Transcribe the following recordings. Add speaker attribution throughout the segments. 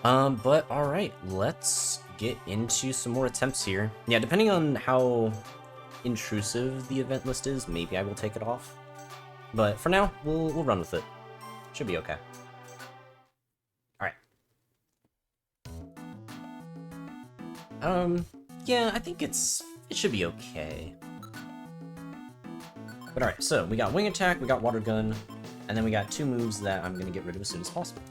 Speaker 1: But alright, let's get into some more attempts here. Yeah, depending on how intrusive the event list is, maybe I will take it off. But for now, we'll run with it. Should be okay. Alright. Yeah, I think it should be okay. But alright, so we got Wing Attack, we got Water Gun, and then we got two moves that I'm gonna get rid of as soon as possible.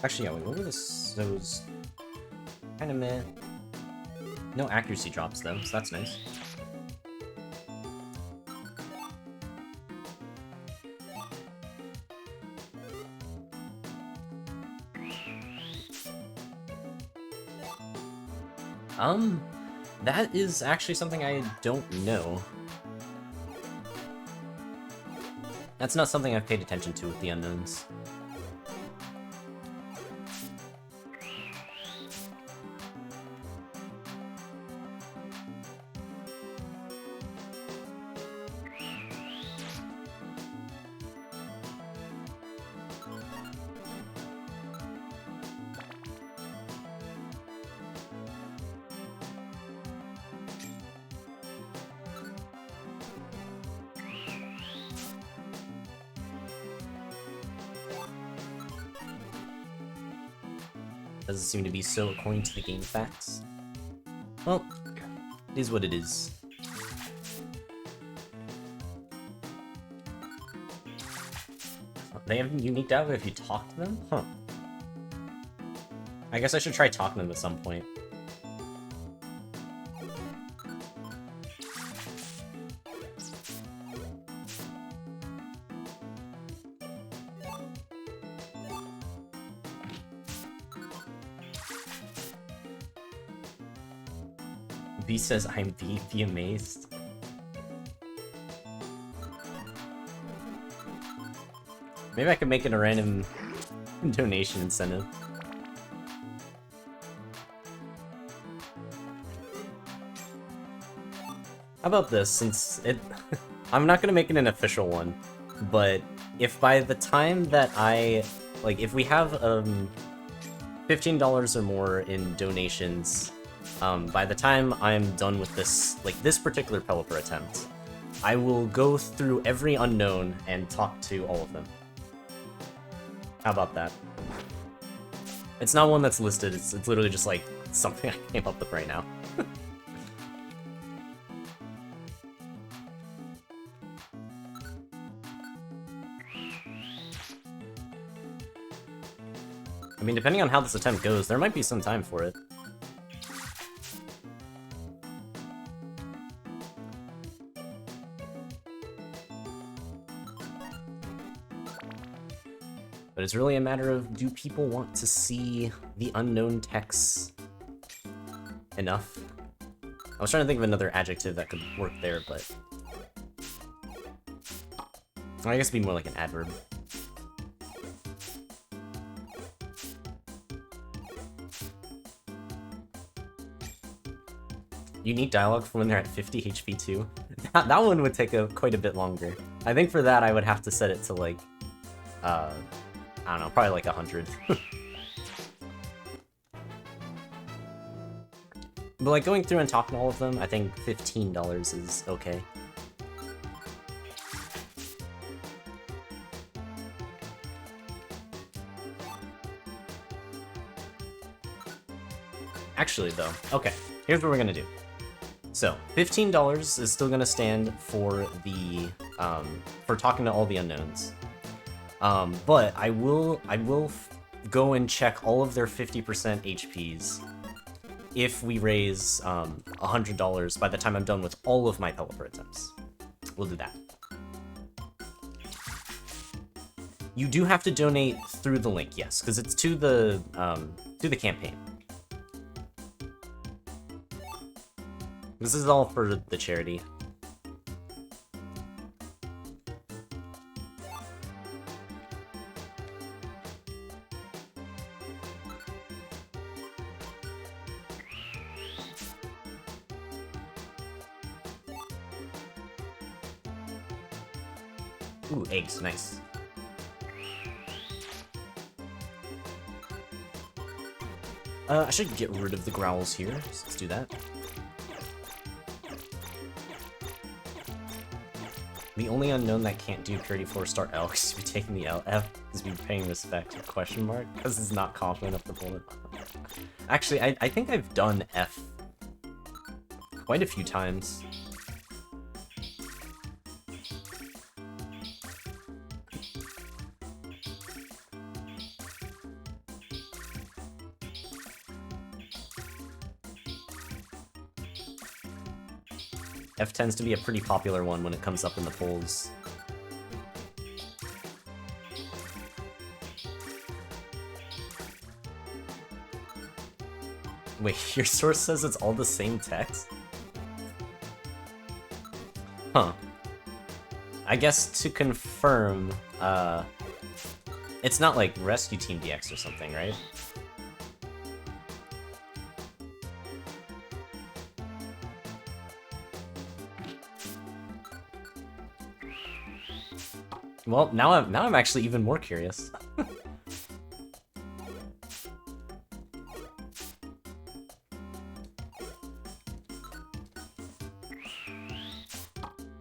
Speaker 1: Actually, yeah, wait, what were those kind of meh. No accuracy drops though, so that's nice. That is actually something I don't know. That's not something I've paid attention to with the unknowns. Doesn't seem to be so according to the game facts. Well, it is what it is. They have unique dialogue if you talk to them? Huh. I guess I should try talking to them at some point. B says, I'm B, be amazed. Maybe I could make it a random donation incentive. How about this, since it... I'm not gonna make it an official one, but if by the time that if we have, $15 or more in donations, by the time I'm done with this particular Pelipper attempt, I will go through every unknown and talk to all of them. How about that? It's not one that's listed, it's literally just like something I came up with right now. I mean, depending on how this attempt goes, there might be some time for it. But it's really a matter of, do people want to see the unknown texts enough? I was trying to think of another adjective that could work there, but... I guess it'd be more like an adverb. Unique dialogue for when they're at 50 HP too. That one would take quite a bit longer. I think for that I would have to set it to like, I don't know, probably like 100. But like going through and talking to all of them, I think $15 is okay. Actually though, okay, here's what we're gonna do. So, $15 is still gonna stand for the, for talking to all the unknowns. But I will go and check all of their 50% HPs if we raise, $100 by the time I'm done with all of my Pelipper attempts. We'll do that. You do have to donate through the link, yes, because it's to the campaign. This is all for the charity. Ooh, eggs, nice. I should get rid of the growls here, so let's do that. The only unknown that can't do purity 4-star L because be taking the L. F is be paying respect, question mark, because it's not confident enough to pull it. Actually, I think I've done F quite a few times. F tends to be a pretty popular one when it comes up in the polls. Wait, your source says it's all the same text? Huh. I guess to confirm, it's not like Rescue Team DX or something, right? Well, now I'm actually even more curious.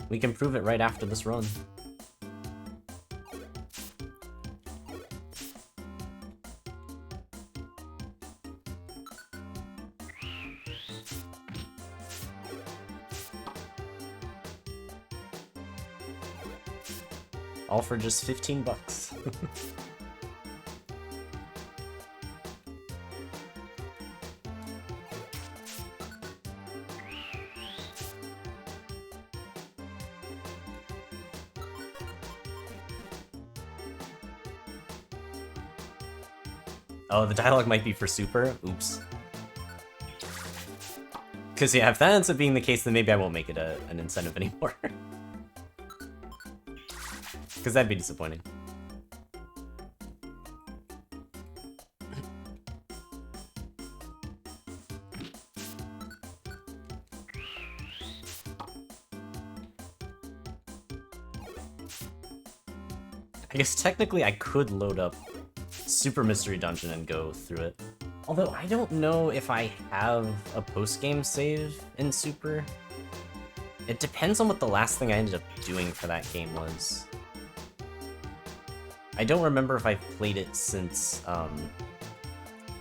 Speaker 1: We can prove it right after this run. All for just 15 bucks. Oh, the dialogue might be for Super? Oops. Because yeah, if that ends up being the case, then maybe I won't make it an incentive anymore. Because that'd be disappointing. I guess technically I could load up Super Mystery Dungeon and go through it. Although I don't know if I have a post-game save in Super. It depends on what the last thing I ended up doing for that game was. I don't remember if I've played it since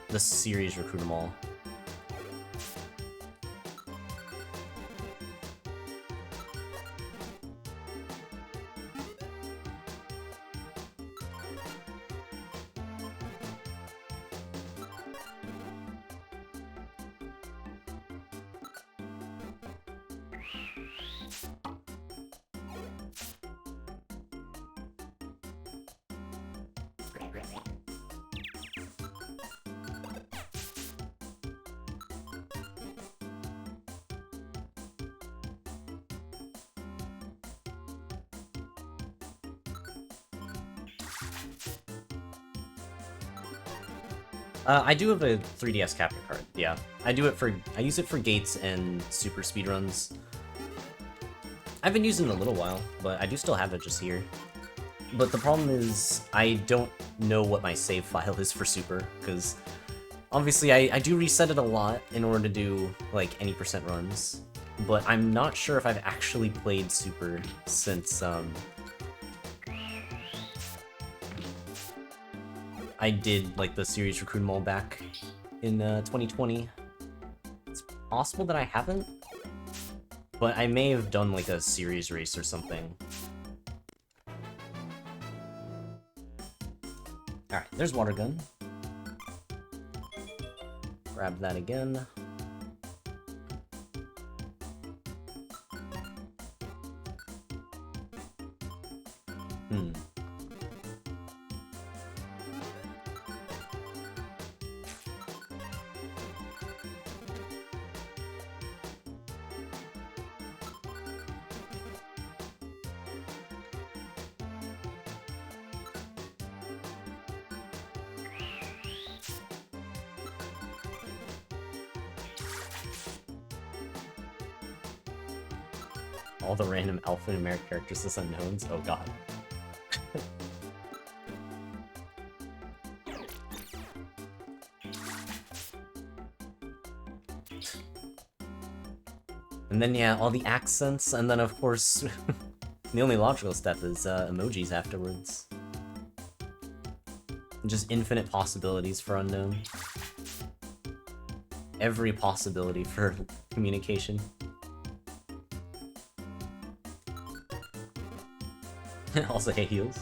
Speaker 1: the series Recruit 'em All. I do have a 3DS capture card, yeah. I use it for gates and super speedruns. I haven't used it in a little while, but I do still have it just here. But the problem is, I don't know what my save file is for Super, because obviously I do reset it a lot in order to do, like, any percent runs. But I'm not sure if I've actually played Super since, I did, like, the series Recruit 'em All back in 2020. It's possible that I haven't, but I may have done, like, a series race or something. Alright, there's Water Gun. Grab that again. All the random alphanumeric characters as unknowns? Oh god. And then, yeah, all the accents, and then, of course, the only logical step is emojis afterwards. Just infinite possibilities for unknown. Every possibility for communication. Also, hey, heals.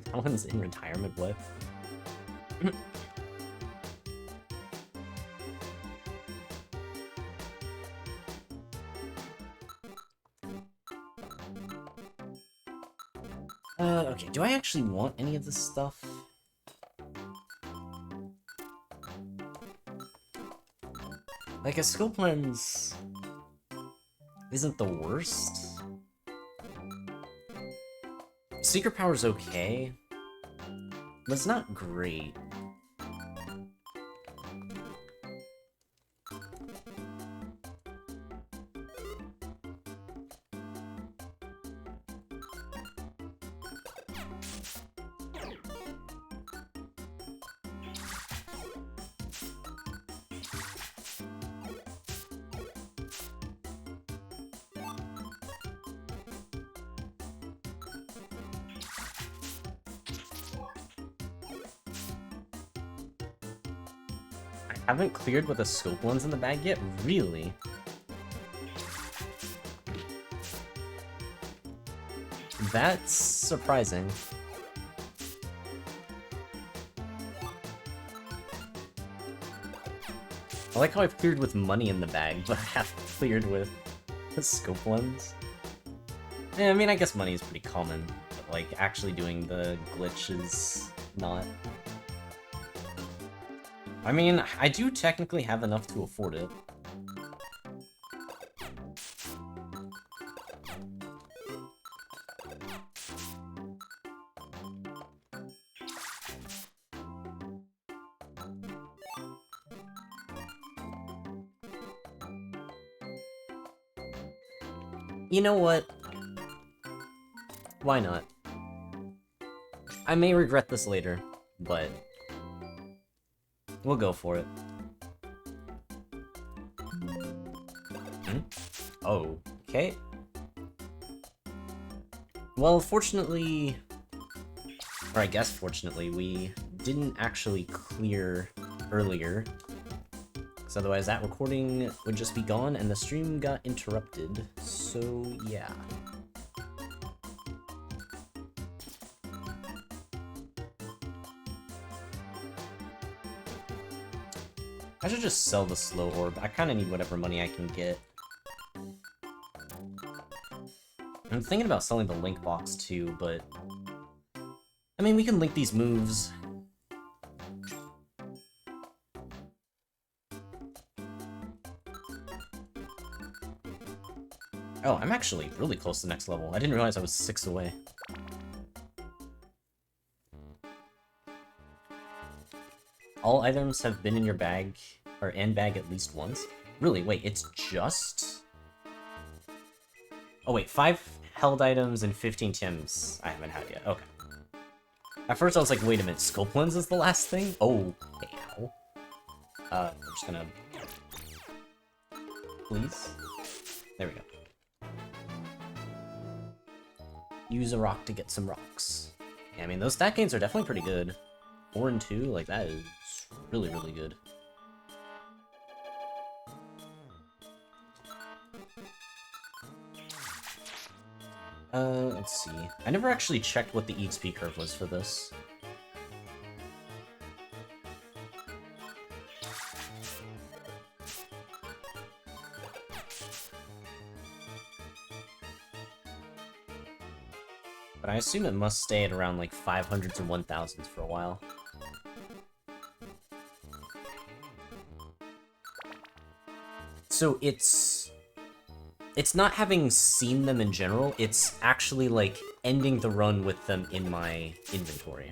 Speaker 1: That one's in retirement, what? Okay, do I actually want any of this stuff? Like, a scope lens isn't the worst. Secret power's okay, but it's not great. Haven't cleared with a scope lens in the bag yet? Really? That's surprising. I like how I've cleared with money in the bag, but I haven't cleared with a scope lens. Yeah, I mean, I guess money is pretty common, but like, actually doing the glitch is not. I mean, I do technically have enough to afford it. You know what? Why not? I may regret this later, but we'll go for it. Oh, okay. Well, fortunately, or I guess fortunately, we didn't actually clear earlier, because otherwise that recording would just be gone and the stream got interrupted, so yeah. I should just sell the slow orb. I kind of need whatever money I can get. I'm thinking about selling the link box too, but I mean, we can link these moves. Oh, I'm actually really close to next level. I didn't realize I was 6 away. All items have been in your bag, or in bag at least once. Really? Wait, it's just... Oh wait, 5 held items and 15 Tims I haven't had yet. Okay. At first I was like, wait a minute, scope lens is the last thing? Oh, hey, ow. I'm just gonna... Please? There we go. Use a rock to get some rocks. Yeah, I mean, those stat gains are definitely pretty good. 4 and 2, like, that is really, really good. Let's see. I never actually checked what the EXP curve was for this. But I assume it must stay at around like 500s or 1000s for a while. So it's not having seen them in general, it's actually like ending the run with them in my inventory.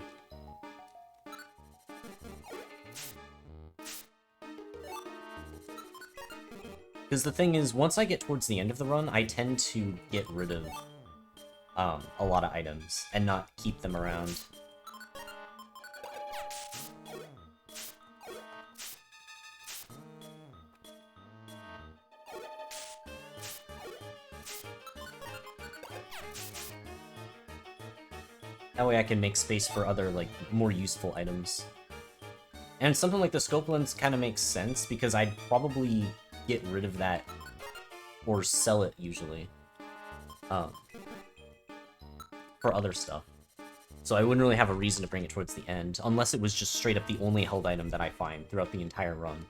Speaker 1: Because the thing is, once I get towards the end of the run, I tend to get rid of a lot of items and not keep them around. That way I can make space for other, like, more useful items. And something like the scope lens kind of makes sense, because I'd probably get rid of that, or sell it, usually, for other stuff. So I wouldn't really have a reason to bring it towards the end, unless it was just straight up the only held item that I find throughout the entire run.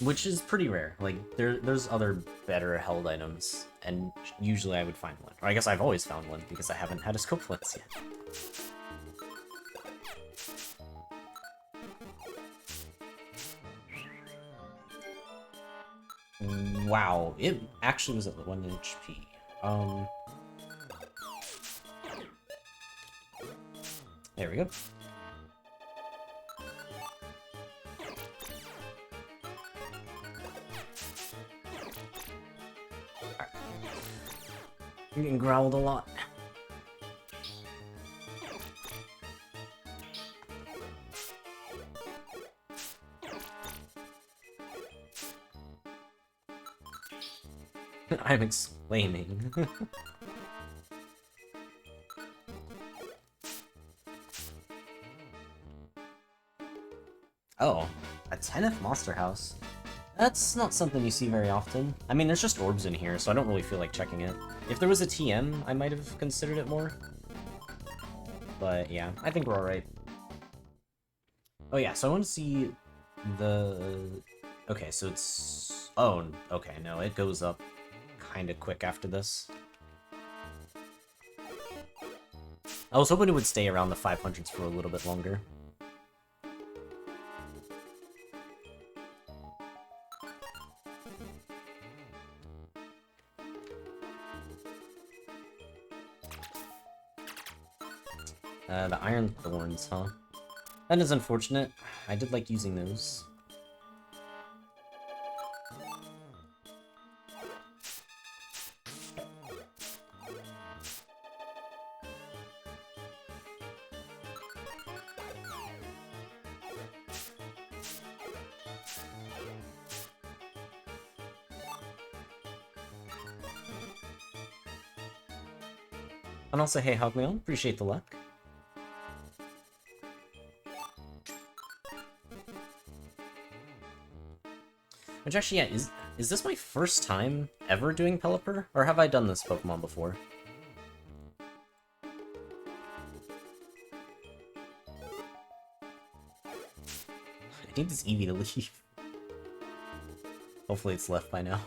Speaker 1: Which is pretty rare. Like, there's other better held items, and usually I would find one. Or I guess I've always found one, because I haven't had a scope lens yet. Wow, it actually was at 1 HP. There we go. Alright. I'm getting growled a lot. I'm exclaiming. Oh, a 10th monster house. That's not something you see very often. I mean, there's just orbs in here, so I don't really feel like checking it. If there was a TM, I might have considered it more. But yeah, I think we're alright. Oh yeah, so I want to see the... Okay, so it's... Oh, okay, no, it goes up kind of quick after this. I was hoping it would stay around the 500s for a little bit longer. The Iron Thorns, huh? That is unfortunate. I did like using those. And also, hey, Hogmeal, appreciate the luck. Which actually, yeah, is this my first time ever doing Pelipper? Or have I done this Pokemon before? I need this Eevee to leave. Hopefully it's left by now.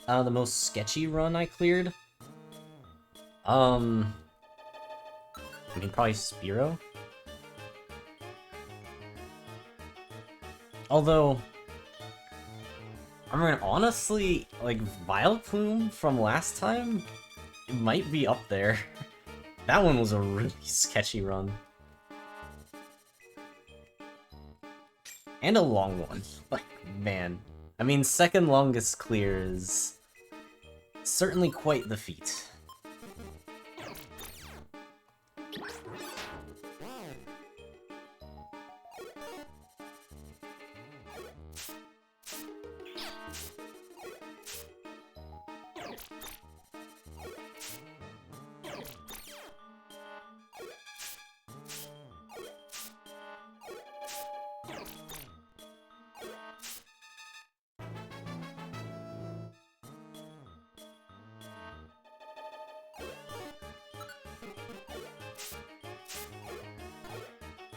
Speaker 1: The most sketchy run I cleared? I mean, probably Spearow? Although, I mean, honestly, like, Vileplume from last time, it might be up there. That one was a really sketchy run. And a long one. Like, man. I mean, second longest clear is certainly quite the feat.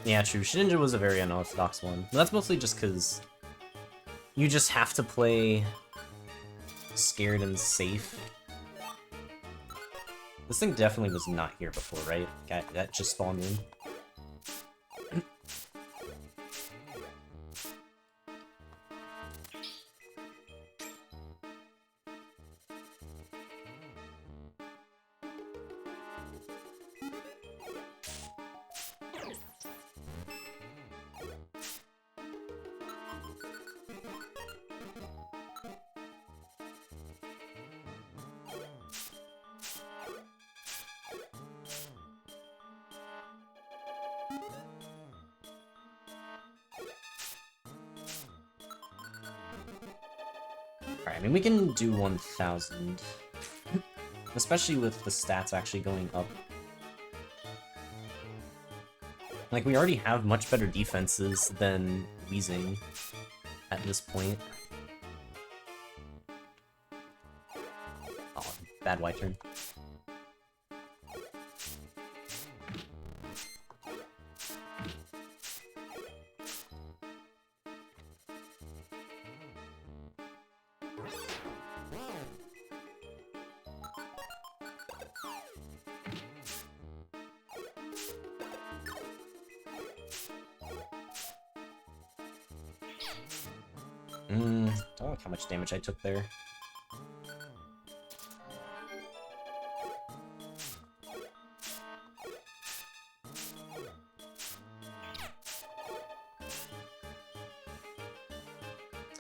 Speaker 1: Yeah, true. Shedinja was a very unorthodox one. But that's mostly just because you just have to play scared and safe. This thing definitely was not here before, right? That just spawned in. Alright, I mean, we can do 1,000. Especially with the stats actually going up. Like, we already have much better defenses than Weezing at this point. Oh, bad Y turn. Don't like how much damage I took there.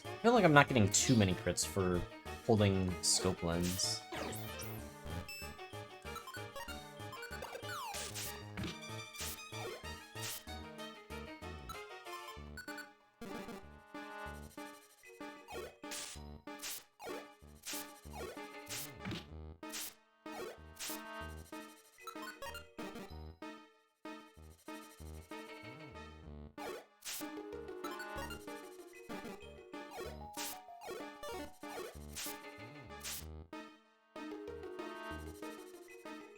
Speaker 1: I feel like I'm not getting too many crits for holding Scope Lens.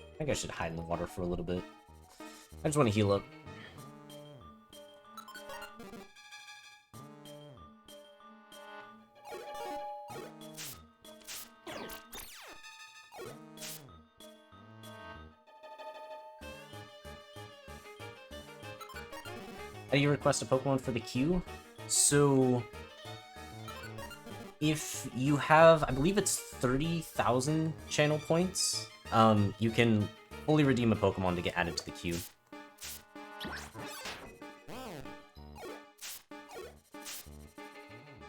Speaker 1: I think I should hide in the water for a little bit. I just want to heal up. How do you request a Pokemon for the queue? So, if you have, I believe it's 30,000 channel points, you can fully redeem a Pokemon to get added to the queue.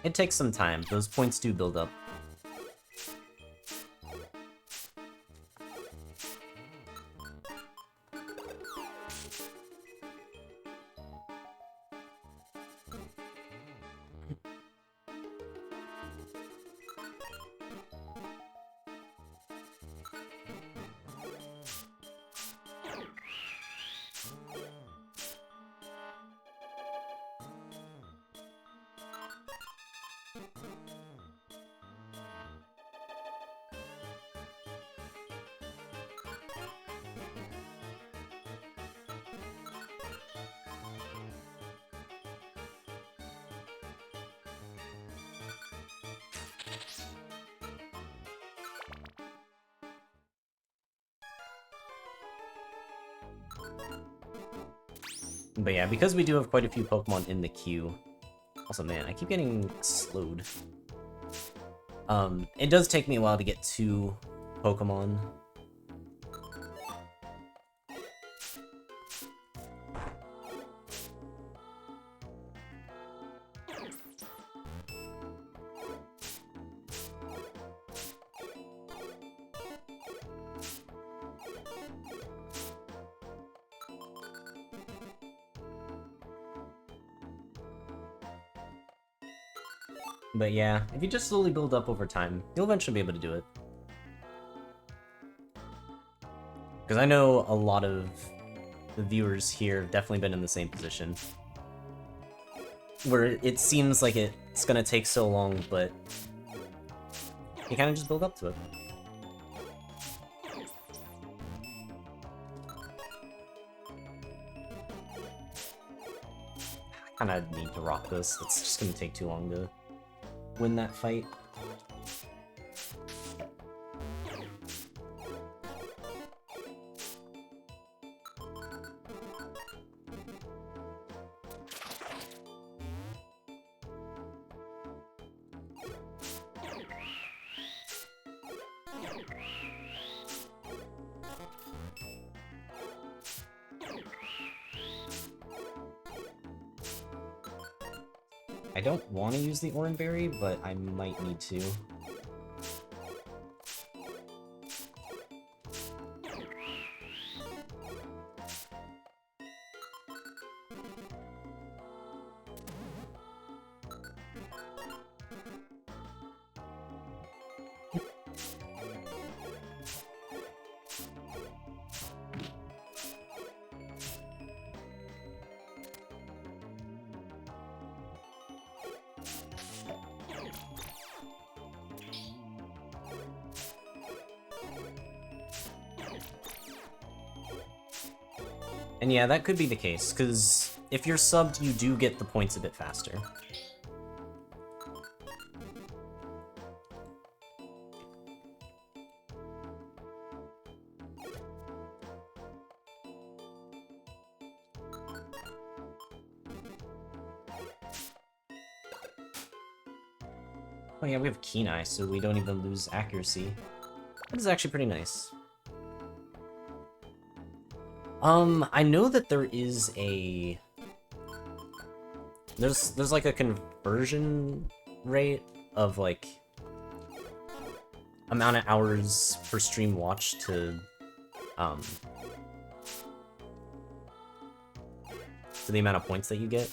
Speaker 1: It takes some time. Those points do build up. But yeah, because we do have quite a few Pokemon in the queue. Also, man, I keep getting slowed. It does take me a while to get 2 Pokemon. But yeah, if you just slowly build up over time, you'll eventually be able to do it. Because I know a lot of the viewers here have definitely been in the same position. Where it seems like it's gonna take so long, but you kind of just build up to it. kind of need to rock this. It's just gonna take too long to win that fight. I don't want to use the orange berry, but I might need to. And yeah, that could be the case, because if you're subbed, you do get the points a bit faster. Oh yeah, we have Keen Eye, so we don't even lose accuracy. That is actually pretty nice. I know that there is a... There's like a conversion rate of like amount of hours per stream watched to the amount of points that you get.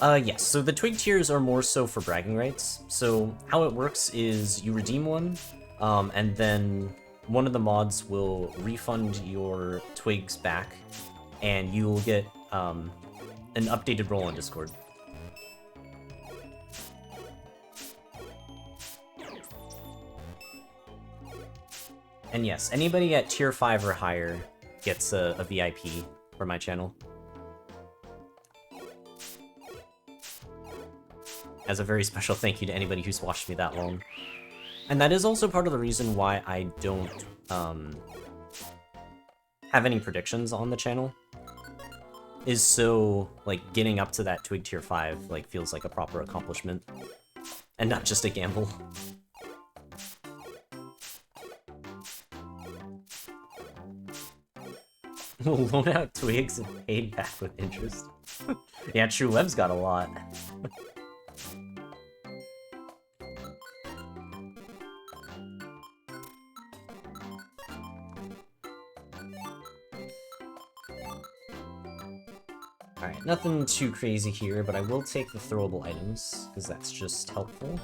Speaker 1: Yes, so the twig tiers are more so for bragging rights. So how it works is you redeem one, and then one of the mods will refund your twigs back, and you will get an updated role on Discord. And yes, anybody at tier 5 or higher gets a VIP for my channel. As a very special thank you to anybody who's watched me that long. And that is also part of the reason why I don't have any predictions on the channel. Is so, like, getting up to that Twig Tier 5, like, feels like a proper accomplishment. And not just a gamble. Loan out twigs and paid back with interest. Yeah, True Web's got a lot. Alright, nothing too crazy here, but I will take the throwable items, because that's just helpful.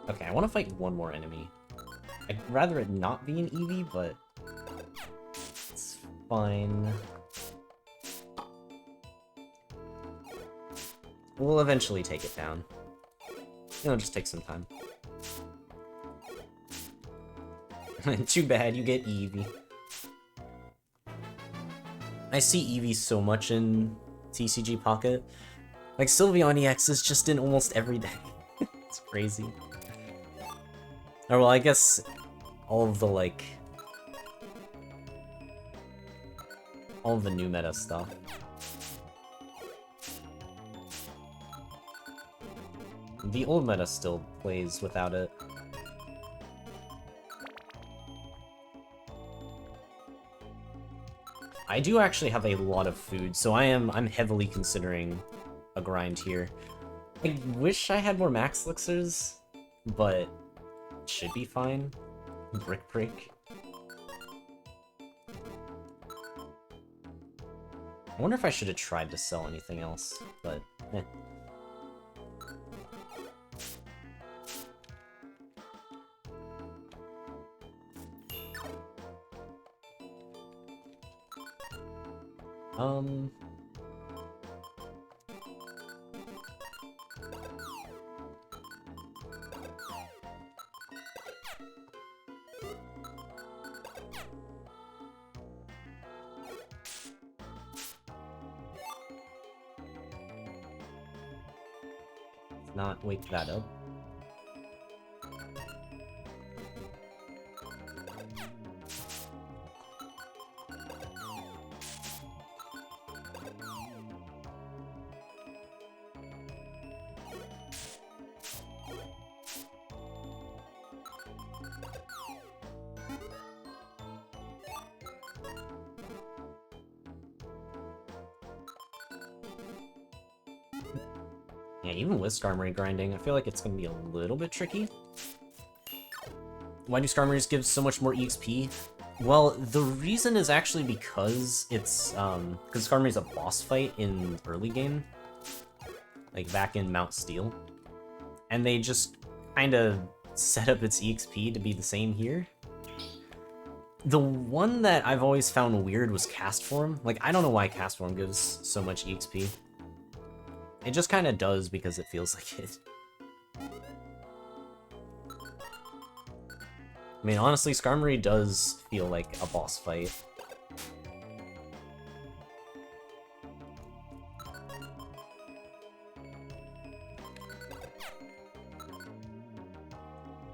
Speaker 1: Okay, I want to fight one more enemy. I'd rather it not be an Eevee, but it's fine. We'll eventually take it down. It'll just take some time. Too bad, you get Eevee. I see Eevee so much in TCG Pocket. Like, Sylveon EX is just in almost every day. It's crazy. Or, well, I guess all of the, like... all of the new meta stuff. The old meta still plays without it. I do actually have a lot of food, so I'm heavily considering a grind here. I wish I had more max elixirs, but it should be fine. Brick. I wonder if I should have tried to sell anything else, but eh. Um... Not wake that up. Yeah, even with Skarmory grinding, I feel like it's gonna be a little bit tricky. Why do Skarmories give so much more EXP? Well, the reason is actually because it's, because Skarmory's a boss fight in early game. Like, back in Mount Steel. And they just kind of set up its EXP to be the same here. The one that I've always found weird was Cast Form. Like, I don't know why Cast Form gives so much EXP. It just kind of does because it feels like it. I mean, honestly, Skarmory does feel like a boss fight.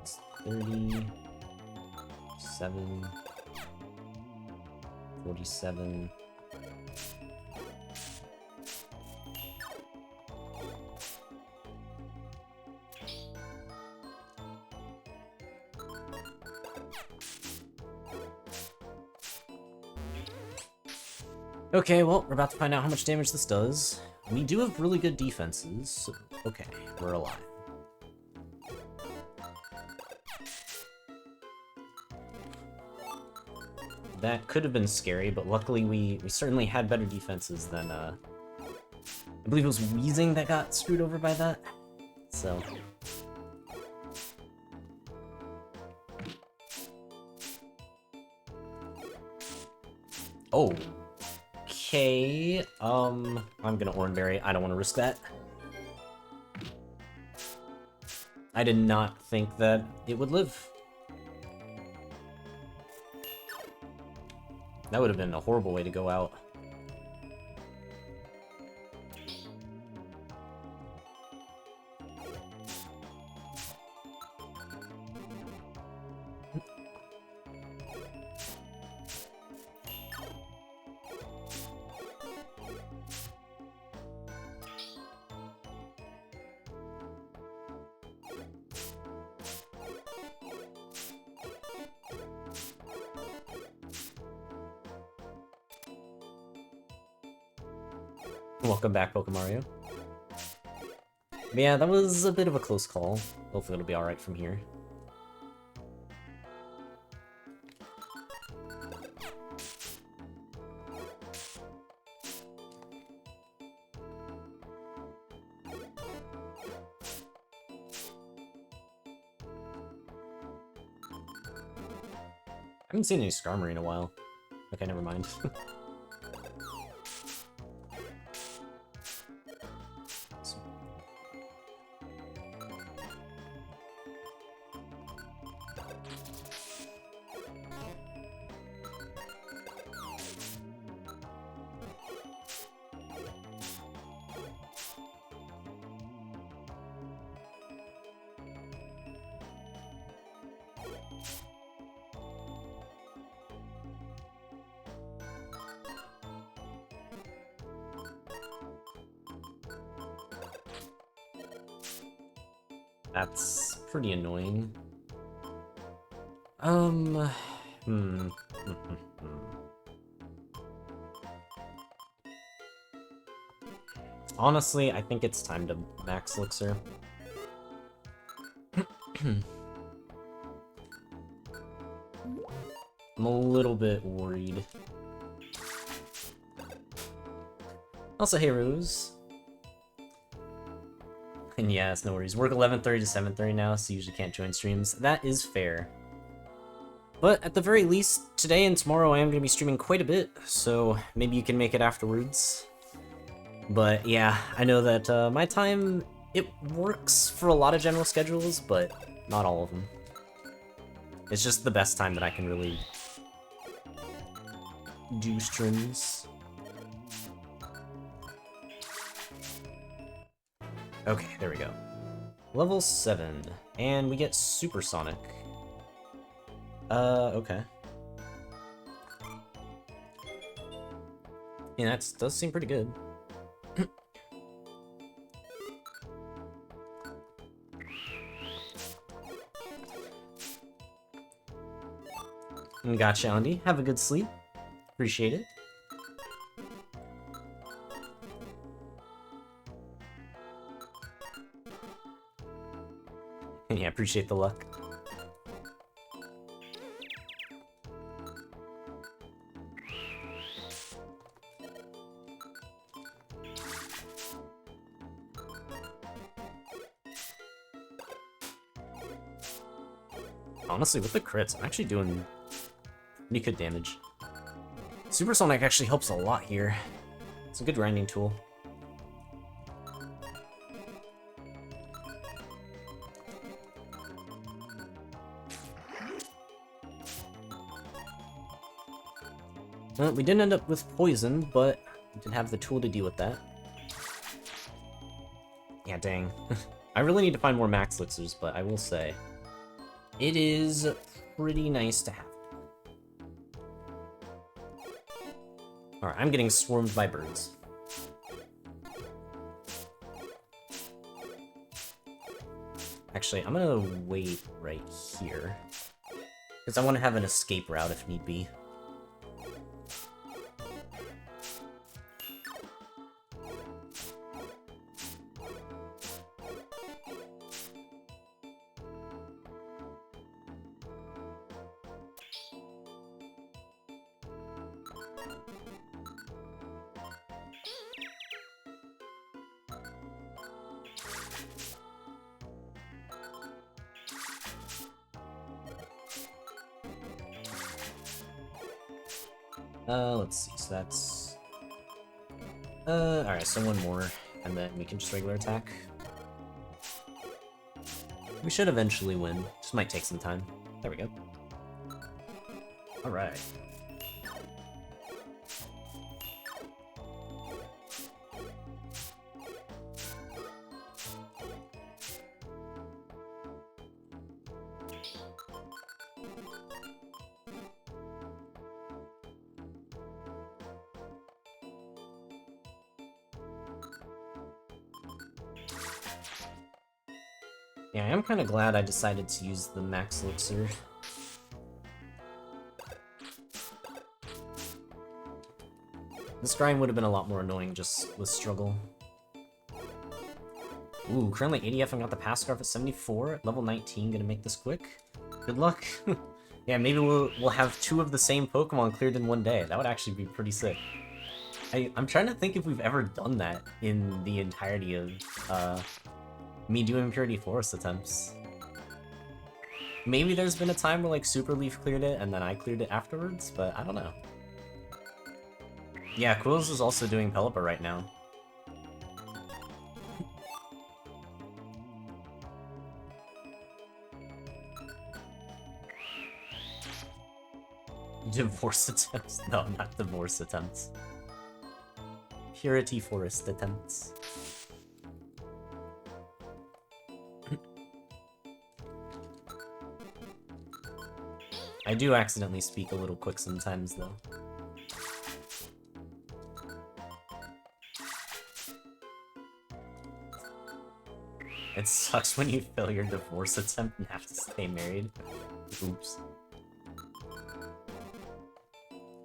Speaker 1: It's 37, 47. Okay, well, we're about to find out how much damage this does. We do have really good defenses, so okay, we're alive. That could have been scary, but luckily we certainly had better defenses than, I believe it was Weezing that got screwed over by that, so... Oh. Okay, I'm gonna Oranberry. I don't want to risk that. I did not think that it would live. That would have been a horrible way to go out. Welcome back, Pokemario. But yeah, that was a bit of a close call. Hopefully it'll be alright from here. I haven't seen any Skarmory in a while. Okay, never mind. That's pretty annoying. Honestly, I think it's time to max Elixir. I'm a little bit worried. Also, hey, Rose. And yeah, it's no worries. Work 11:30 to 7:30 now, so you usually can't join streams. That is fair. But at the very least, today and tomorrow I am going to be streaming quite a bit, so maybe you can make it afterwards. But yeah, I know that my time, it works for a lot of general schedules, but not all of them. It's just the best time that I can really do streams. Okay, there we go. Level 7, and we get Supersonic. Okay. Yeah, that does seem pretty good. Gotcha, Andy. Have a good sleep. Appreciate it. Yeah, appreciate the luck. Honestly, with the crits, I'm actually doing pretty good damage. Supersonic actually helps a lot here. It's a good grinding tool. Well, we didn't end up with poison, but we did have the tool to deal with that. Yeah, dang. I really need to find more max elixirs, but I will say, it is pretty nice to have. Alright, I'm getting swarmed by birds. Actually, I'm gonna wait right here, because I want to have an escape route if need be. Let's see, so that's... alright, so one more, and then we can just regular attack. We should eventually win, just might take some time. There we go. Alright. Yeah, I am kind of glad I decided to use the max elixir. This grind would have been a lot more annoying just with struggle. Ooh, currently 80F and got the pass scarf at 74, level 19, gonna make this quick. Good luck. Yeah, maybe we'll have 2 of the same Pokemon cleared in one day. That would actually be pretty sick. I'm trying to think if we've ever done that in the entirety of me doing Purity Forest attempts. Maybe there's been a time where like Super Leaf cleared it and then I cleared it afterwards, but I don't know. Yeah, Quills is also doing Pelipper right now. Divorce attempts? No, not divorce attempts. Purity Forest attempts. I do accidentally speak a little quick sometimes, though. It sucks when you fail your divorce attempt and have to stay married. Oops.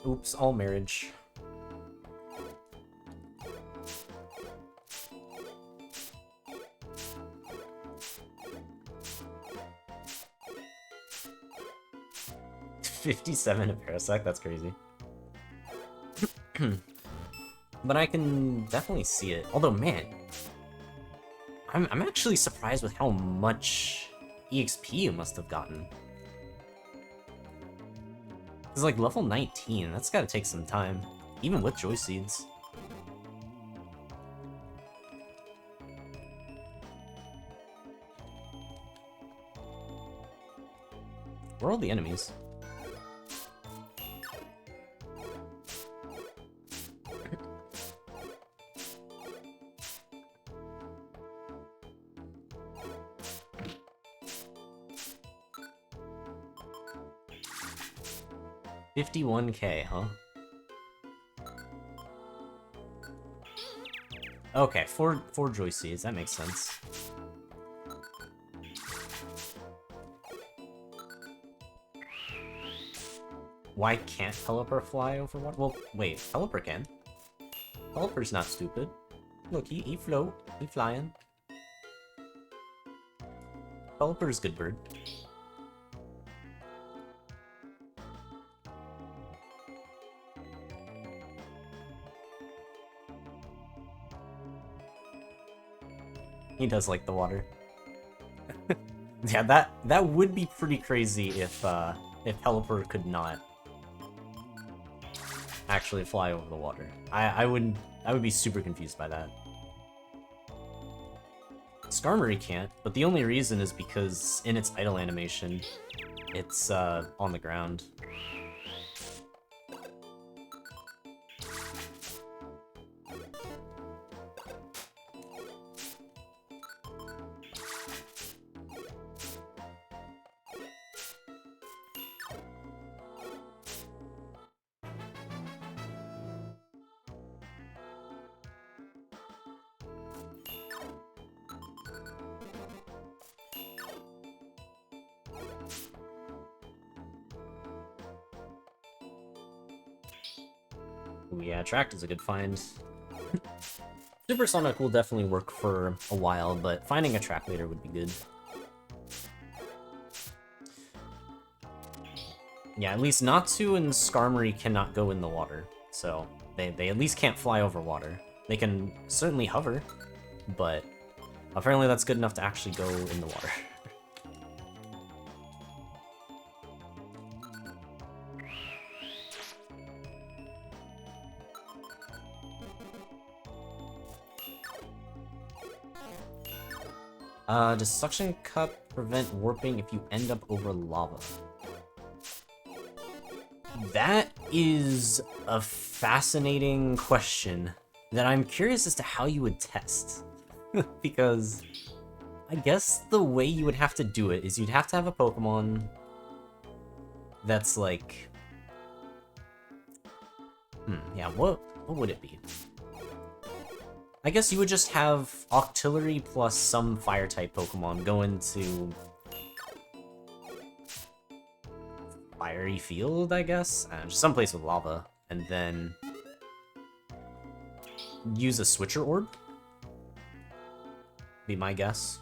Speaker 1: Oops, all marriage. $57 a Parasect, that's crazy. But I can definitely see it. Although, man, I'm actually surprised with how much EXP you must have gotten. It's like level 19, that's gotta take some time. Even with Joy Seeds. Where are all the enemies? $51K, huh? Okay, four Joy Seeds, that makes sense. Why can't Pelipper fly over water? Well, wait, Pelipper can. Pelipper's not stupid. Look, he float. He flying. Pelipper's good bird. He does like the water. Yeah, that would be pretty crazy if Pelipper could not actually fly over the water. I would be super confused by that. Skarmory can't, but the only reason is because in its idle animation, it's on the ground. Ooh, yeah, Attract is a good find. Supersonic will definitely work for a while, but finding a track later would be good. Yeah, at least Natsu and Skarmory cannot go in the water, so they at least can't fly over water. They can certainly hover, but apparently that's good enough to actually go in the water. Does Suction Cup prevent warping if you end up over lava? That is a fascinating question that I'm curious as to how you would test. Because I guess the way you would have to do it is you'd have to have a Pokemon that's like... yeah, what would it be? I guess you would just have Octillery plus some Fire-type Pokemon go into... Fiery Field, I guess? Just someplace with lava, and then... use a Switcher Orb? Be my guess.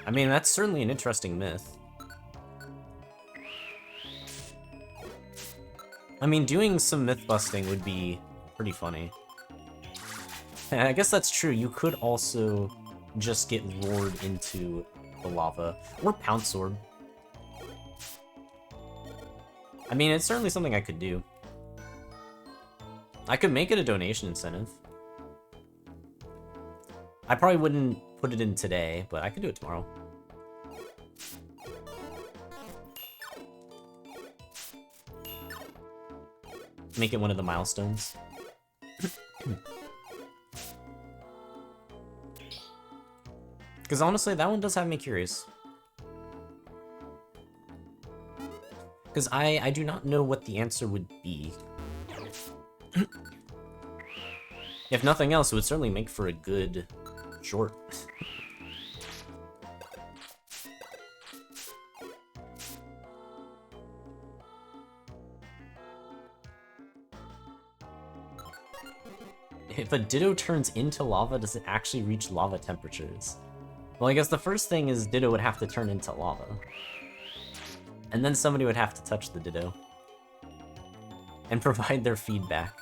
Speaker 1: I mean, that's certainly an interesting myth. I mean, doing some myth busting would be pretty funny. And I guess that's true, you could also just get roared into the lava. Or Pounce Orb. I mean, it's certainly something I could do. I could make it a donation incentive. I probably wouldn't put it in today, but I could do it tomorrow. Make it one of the milestones. Because honestly, that one does have me curious. Because I do not know what the answer would be. If nothing else, it would certainly make for a good short. If a Ditto turns into lava, does it actually reach lava temperatures? Well, I guess the first thing is Ditto would have to turn into lava. And then somebody would have to touch the Ditto. And provide their feedback.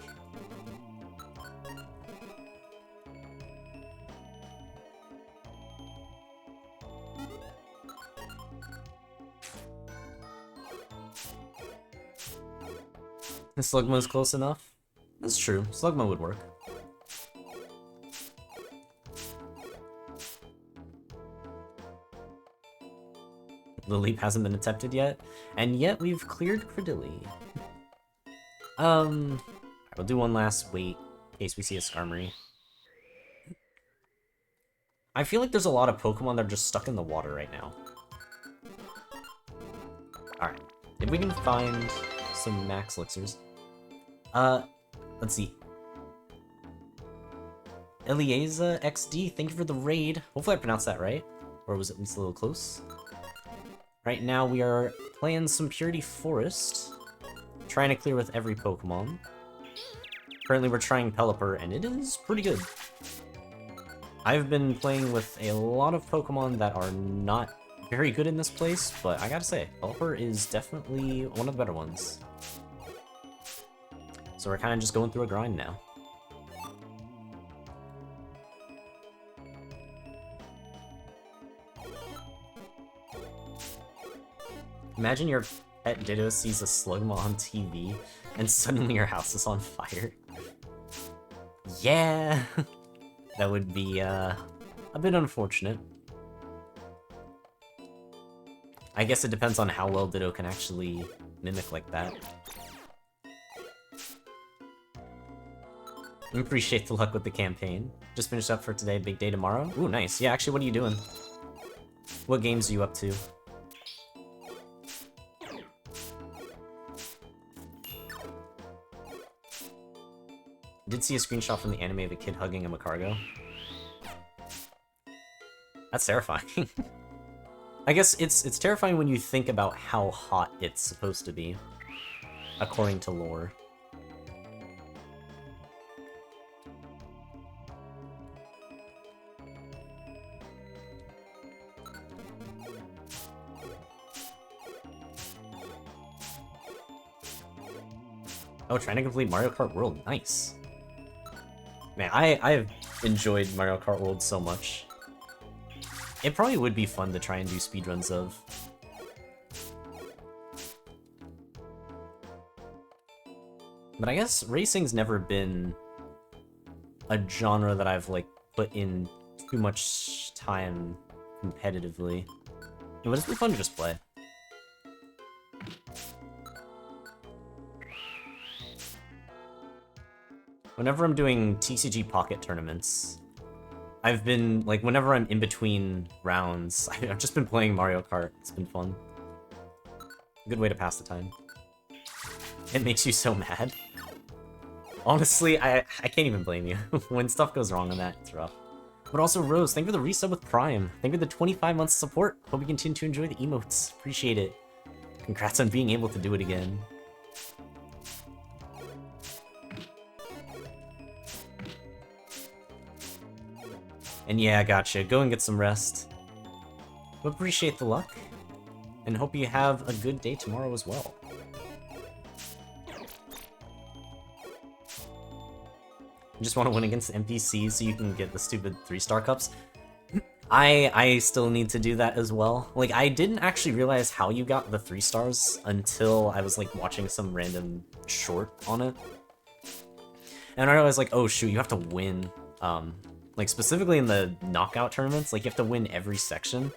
Speaker 1: Slugma's close enough. That's true. Slugma would work. The leap hasn't been attempted yet, and yet we've cleared Credilli. We'll do one last wait in case we see a Skarmory. I feel like there's a lot of Pokemon that are just stuck in the water right now. Alright. If we can find some max elixirs. Let's see. Elieza XD, thank you for the raid. Hopefully I pronounced that right. Or was it at least a little close? Right now we are playing some Purity Forest. Trying to clear with every Pokemon. Currently we're trying Pelipper, and it is pretty good. I've been playing with a lot of Pokemon that are not very good in this place, but I gotta say, Pelipper is definitely one of the better ones. So we're kind of just going through a grind now. Imagine your pet Ditto sees a Slugma on TV, and suddenly your house is on fire. Yeah! That would be, a bit unfortunate. I guess it depends on how well Ditto can actually mimic like that. Appreciate the luck with the campaign. Just finished up for today, big day tomorrow. Ooh, nice. Yeah, actually, what are you doing? What games are you up to? Did see a screenshot from the anime of a kid hugging a Macargo. That's terrifying. I guess it's terrifying when you think about how hot it's supposed to be, according to lore. Oh, trying to complete Mario Kart World. Nice. Man, I've enjoyed Mario Kart World so much. It probably would be fun to try and do speedruns of. But I guess racing's never been a genre that I've, like, put in too much time competitively. But it's been fun to just play. Whenever I'm doing TCG Pocket tournaments, I've been, like, whenever I'm in between rounds, I've just been playing Mario Kart. It's been fun. Good way to pass the time. It makes you so mad. Honestly, I can't even blame you. When stuff goes wrong on that, it's rough. But also, Rose, thank you for the resub with Prime. Thank you for the 25 months of support. Hope you continue to enjoy the emotes. Appreciate it. Congrats on being able to do it again. And yeah, gotcha. Go and get some rest. But appreciate the luck. And hope you have a good day tomorrow as well. You just want to win against NPCs so you can get the stupid 3-star cups? I still need to do that as well. Like, I didn't actually realize how you got the 3 stars until I was, like, watching some random short on it. And I was like, oh shoot, you have to win, like, specifically in the knockout tournaments, like, you have to win every section.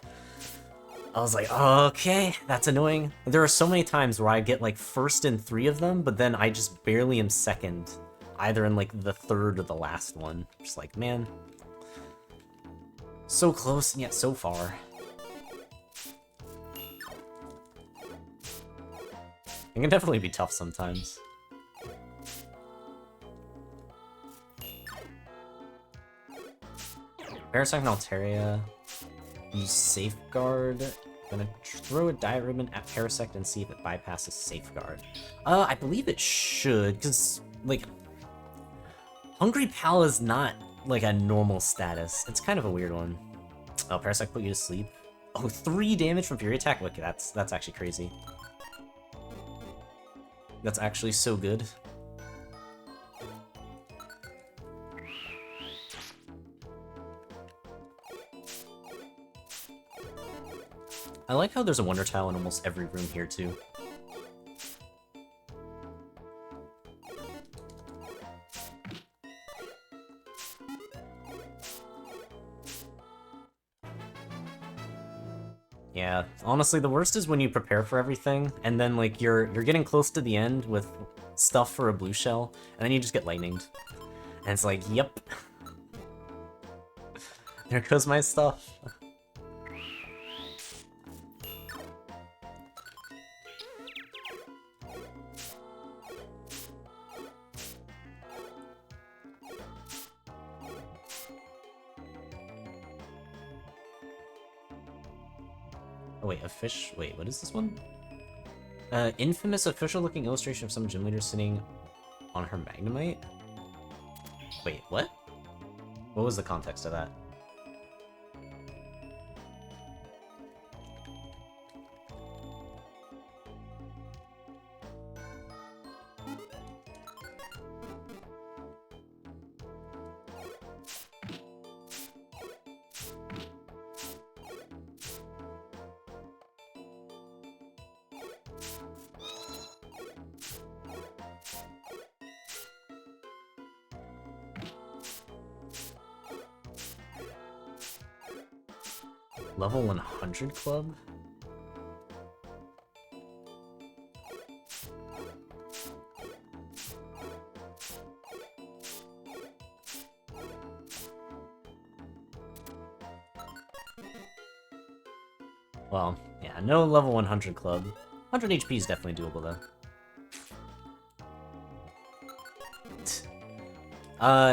Speaker 1: I was like, oh, okay, that's annoying. There are so many times where I get, like, first in 3 of them, but then I just barely am second, either in, like, the 3rd or the last one. Just like, man. So close, and yet so far. It can definitely be tough sometimes. Parasect and Altaria. Use Safeguard. Gonna throw a Diet Ribbon at Parasect and see if it bypasses Safeguard. I believe it should, because, like, Hungry Pal is not, like, a normal status. It's kind of a weird one. Oh, Parasect put you to sleep. Oh, 3 damage from Fury Attack? Look, that's actually crazy. That's actually so good. I like how there's a Wonder Tile in almost every room here, too. Yeah, honestly, the worst is when you prepare for everything, and then, like, you're getting close to the end with stuff for a blue shell, and then you just get lightninged. And it's like, yep. There goes my stuff. Oh wait, a fish? Wait, what is this one? Infamous official-looking illustration of some gym leader sitting on her Magnemite? Wait, what? What was the context of that? Level 100 club? Well, yeah, no level 100 club. 100 HP is definitely doable, though.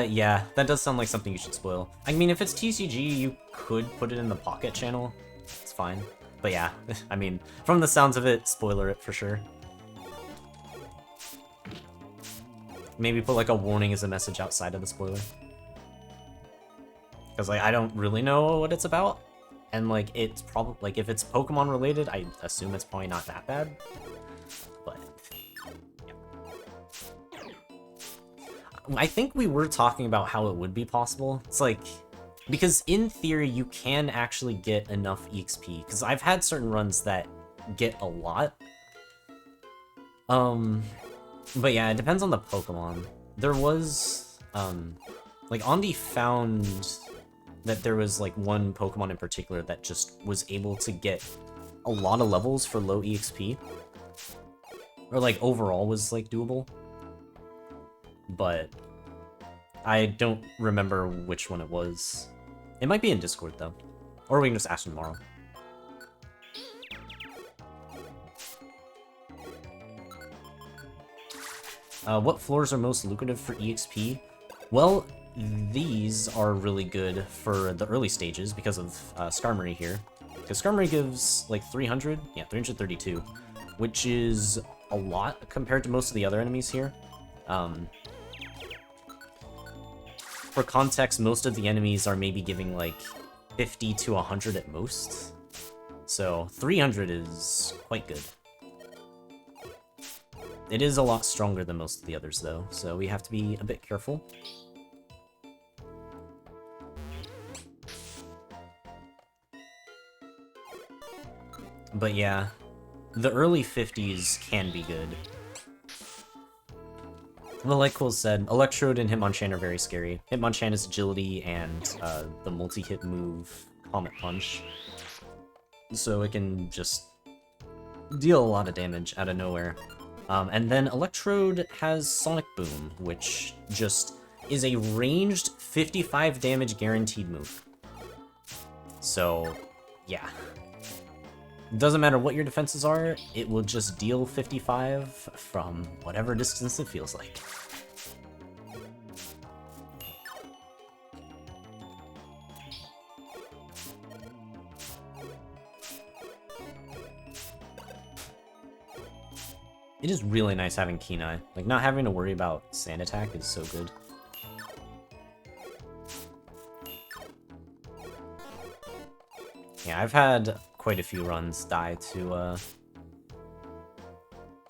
Speaker 1: Yeah, that does sound like something you should spoil. I mean, if it's TCG, you could put it in the pocket channel. It's fine. But yeah, I mean, from the sounds of it, spoiler it for sure. Maybe put like a warning as a message outside of the spoiler. Because like, I don't really know what it's about. And like, it's probably, like, if it's Pokemon related, I assume it's probably not that bad. But I think we were talking about how it would be possible. It's like, because in theory, you can actually get enough EXP. Because I've had certain runs that get a lot. But yeah, it depends on the Pokemon. There was, like, Ondi found that there was, like, one Pokemon in particular that just was able to get a lot of levels for low EXP. Or, like, overall was, like, doable. But I don't remember which one it was. It might be in Discord, though. Or we can just ask tomorrow. What floors are most lucrative for EXP? Well, these are really good for the early stages because of Skarmory here. Because Skarmory gives, like, 300? Yeah, 332. Which is a lot compared to most of the other enemies here. For context, most of the enemies are maybe giving, like, 50 to 100 at most. So, 300 is quite good. It is a lot stronger than most of the others, though, so we have to be a bit careful. But yeah, the early 50s can be good. Well, like Cole said, Electrode and Hitmonchan are very scary. Hitmonchan is agility and the multi-hit move, Comet Punch. So it can just deal a lot of damage out of nowhere. And then Electrode has Sonic Boom, which just is a ranged 55 damage guaranteed move. So, yeah. Doesn't matter what your defenses are, it will just deal 55 from whatever distance it feels like. It is really nice having Kenai. Like, not having to worry about Sand Attack is so good. Yeah, I've had quite a few runs die to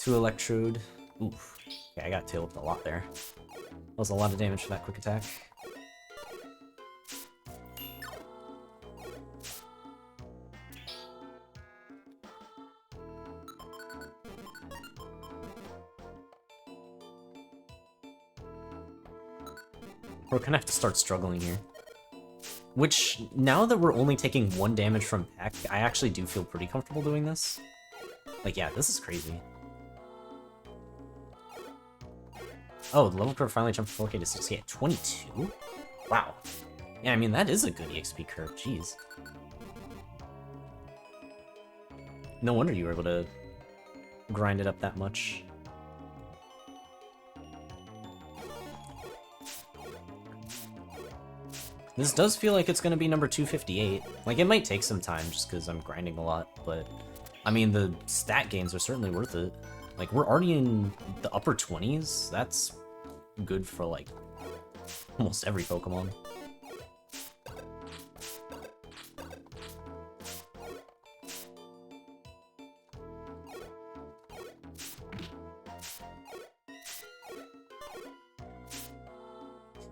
Speaker 1: Electrode. Oof. Yeah, I got tail whipped a lot there. That was a lot of damage for that quick attack. We're gonna have to start struggling here. Which, now that we're only taking 1 damage from Peck, I actually do feel pretty comfortable doing this. Like, yeah, this is crazy. Oh, the level curve finally jumped from 4K to 6K at 22? Wow. Yeah, I mean, that is a good EXP curve, jeez. No wonder you were able to grind it up that much. This does feel like it's going to be number 258. Like, it might take some time just because I'm grinding a lot, but... I mean, the stat gains are certainly worth it. Like, we're already in the upper 20s. That's good for, like, almost every Pokemon.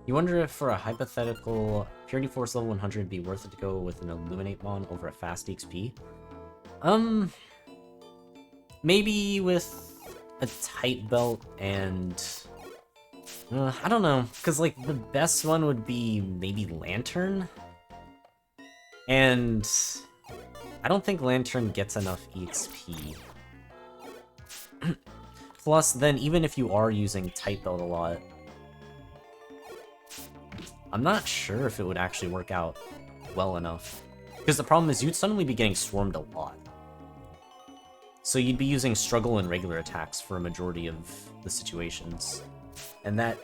Speaker 1: You wonder if for a hypothetical Purity Force level 100 it'd be worth it to go with an Illuminate Mon over a fast EXP? Maybe with a tight belt and... I don't know, because like the best one would be maybe Lantern? And I don't think Lantern gets enough EXP. Plus, then even if you are using tight belt a lot, I'm not sure if it would actually work out well enough. Because the problem is you'd suddenly be getting swarmed a lot. So you'd be using struggle and regular attacks for a majority of the situations. And that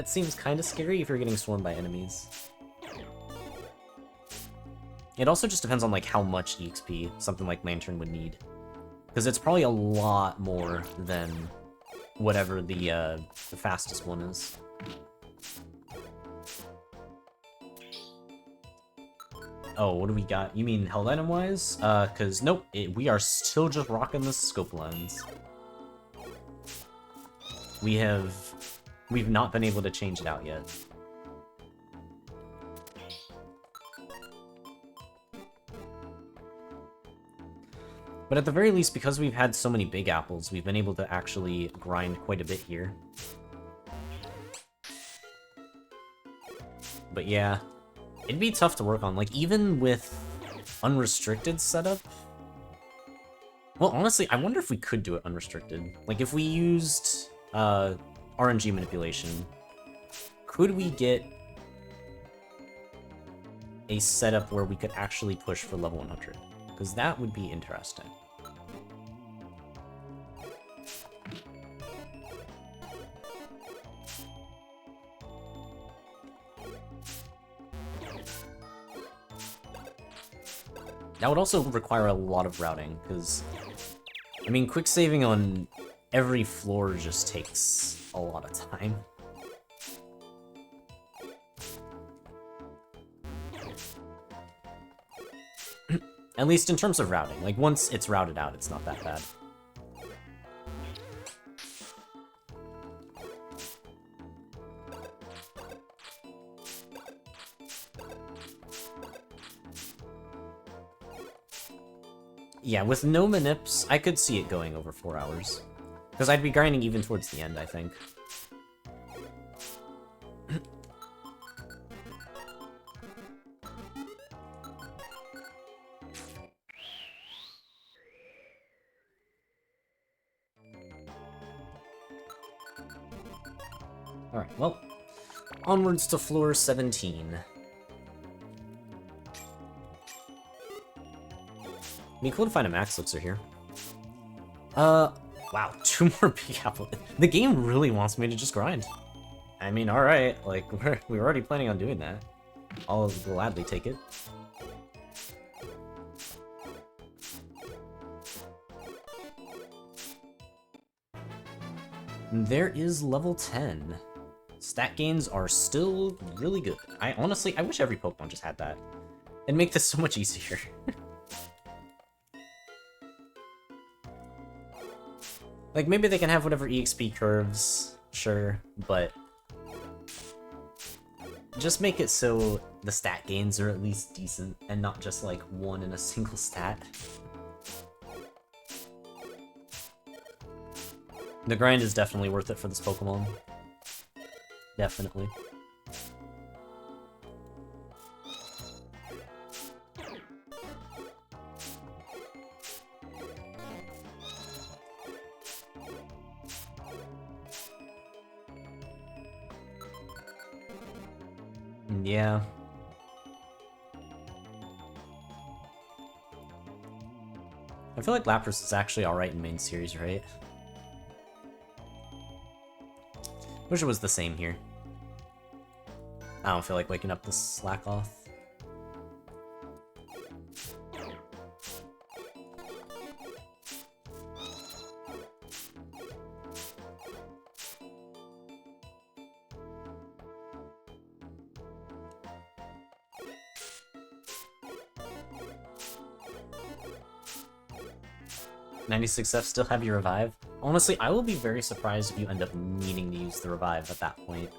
Speaker 1: seems kind of scary if you're getting swarmed by enemies. It also just depends on like how much EXP something like Lantern would need. Because it's probably a lot more than whatever the fastest one is. Oh, what do we got? You mean held item-wise? Cause nope, we are still just rocking the scope lens. We've not been able to change it out yet. But at the very least, because we've had so many big apples, we've been able to actually grind quite a bit here. But yeah. It'd be tough to work on, like, even with unrestricted setup. Well, honestly, I wonder if we could do it unrestricted. Like, if we used RNG manipulation, could we get a setup where we could actually push for level 100? Because that would be interesting. That would also require a lot of routing, because, I mean, quick saving on every floor just takes a lot of time. At least in terms of routing. Like, once it's routed out, it's not that bad. Yeah, with no manips, I could see it going over 4 hours. Because I'd be grinding even towards the end, I think. Alright, well, onwards to floor 17. Be cool to find a max elixir here. Wow, 2 more big apples. The game really wants me to just grind. I mean, alright, like, we're already planning on doing that. I'll gladly take it. There is level 10. Stat gains are still really good. I wish every Pokemon just had that. It'd make this so much easier. Like, maybe they can have whatever EXP curves, sure, but just make it so the stat gains are at least decent, and not just, like, one in a single stat. The grind is definitely worth it for this Pokemon. Definitely. Yeah. I feel like Lapras is actually alright in main series, right? Wish it was the same here. I don't feel like waking up this slack off. $96F still have your revive? Honestly, I will be very surprised if you end up needing to use the revive at that point.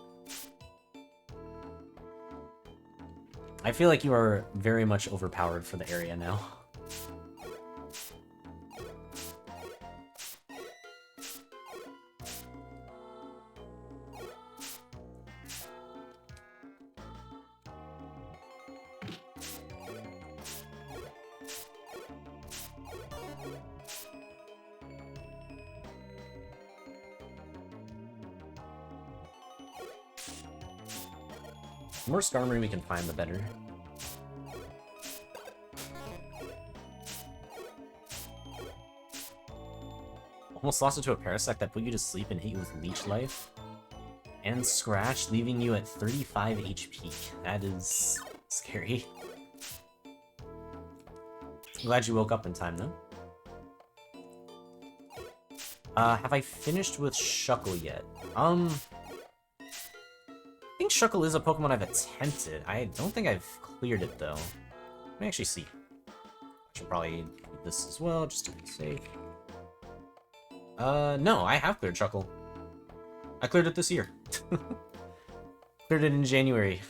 Speaker 1: I feel like you are very much overpowered for the area now. The more Skarmory we can find, the better. Almost lost it to a Parasect that put you to sleep and hit you with Leech Life. And Scratch, leaving you at 35 HP. That is scary. I'm glad you woke up in time, though. Have I finished with Shuckle yet? I think Shuckle is a Pokemon I've attempted. I don't think I've cleared it, though. Let me actually see. I should probably do this as well, just to be safe. No, I have cleared Shuckle. I cleared it this year. Cleared it in January.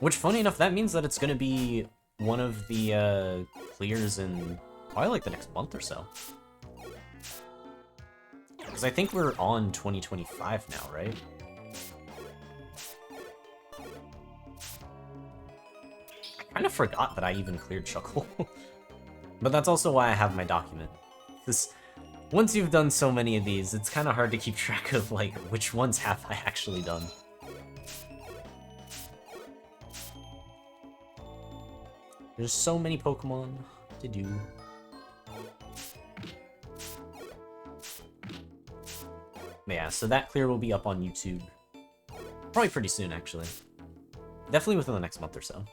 Speaker 1: Which, funny enough, that means that it's gonna be one of the, clears in probably, like, the next month or so. Because I think we're on 2025 now, right? I kind of forgot that I even cleared Shuckle. But that's also why I have my document. Once you've done so many of these, it's kind of hard to keep track of, like, which ones have I actually done. There's so many Pokemon to do. Yeah, so that clear will be up on YouTube. Probably pretty soon, actually. Definitely within the next month or so.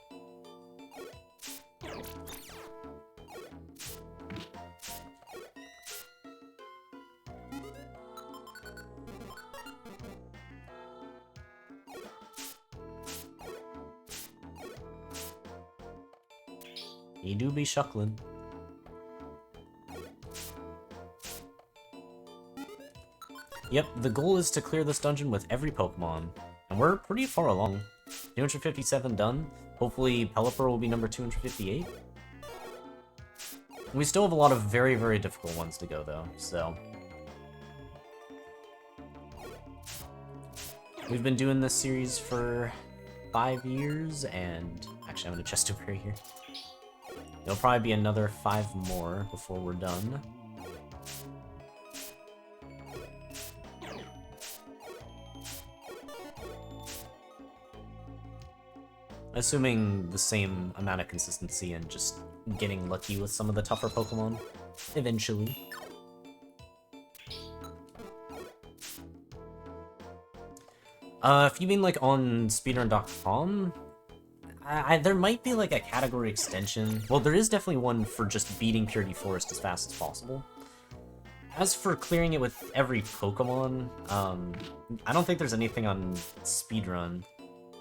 Speaker 1: You do be shuckling. Yep, the goal is to clear this dungeon with every Pokemon, and we're pretty far along. 257 done. Hopefully Pelipper will be number 258. We still have a lot of very, very difficult ones to go, though, so... We've been doing this series for 5 years, and... Actually, I'm gonna chest over here. It'll probably be another 5 more before we're done. Assuming the same amount of consistency and just getting lucky with some of the tougher Pokemon, eventually. If you mean like on speedrun.com, there might be like a category extension. Well, there is definitely one for just beating Purity Forest as fast as possible. As for clearing it with every Pokemon, I don't think there's anything on speedrun.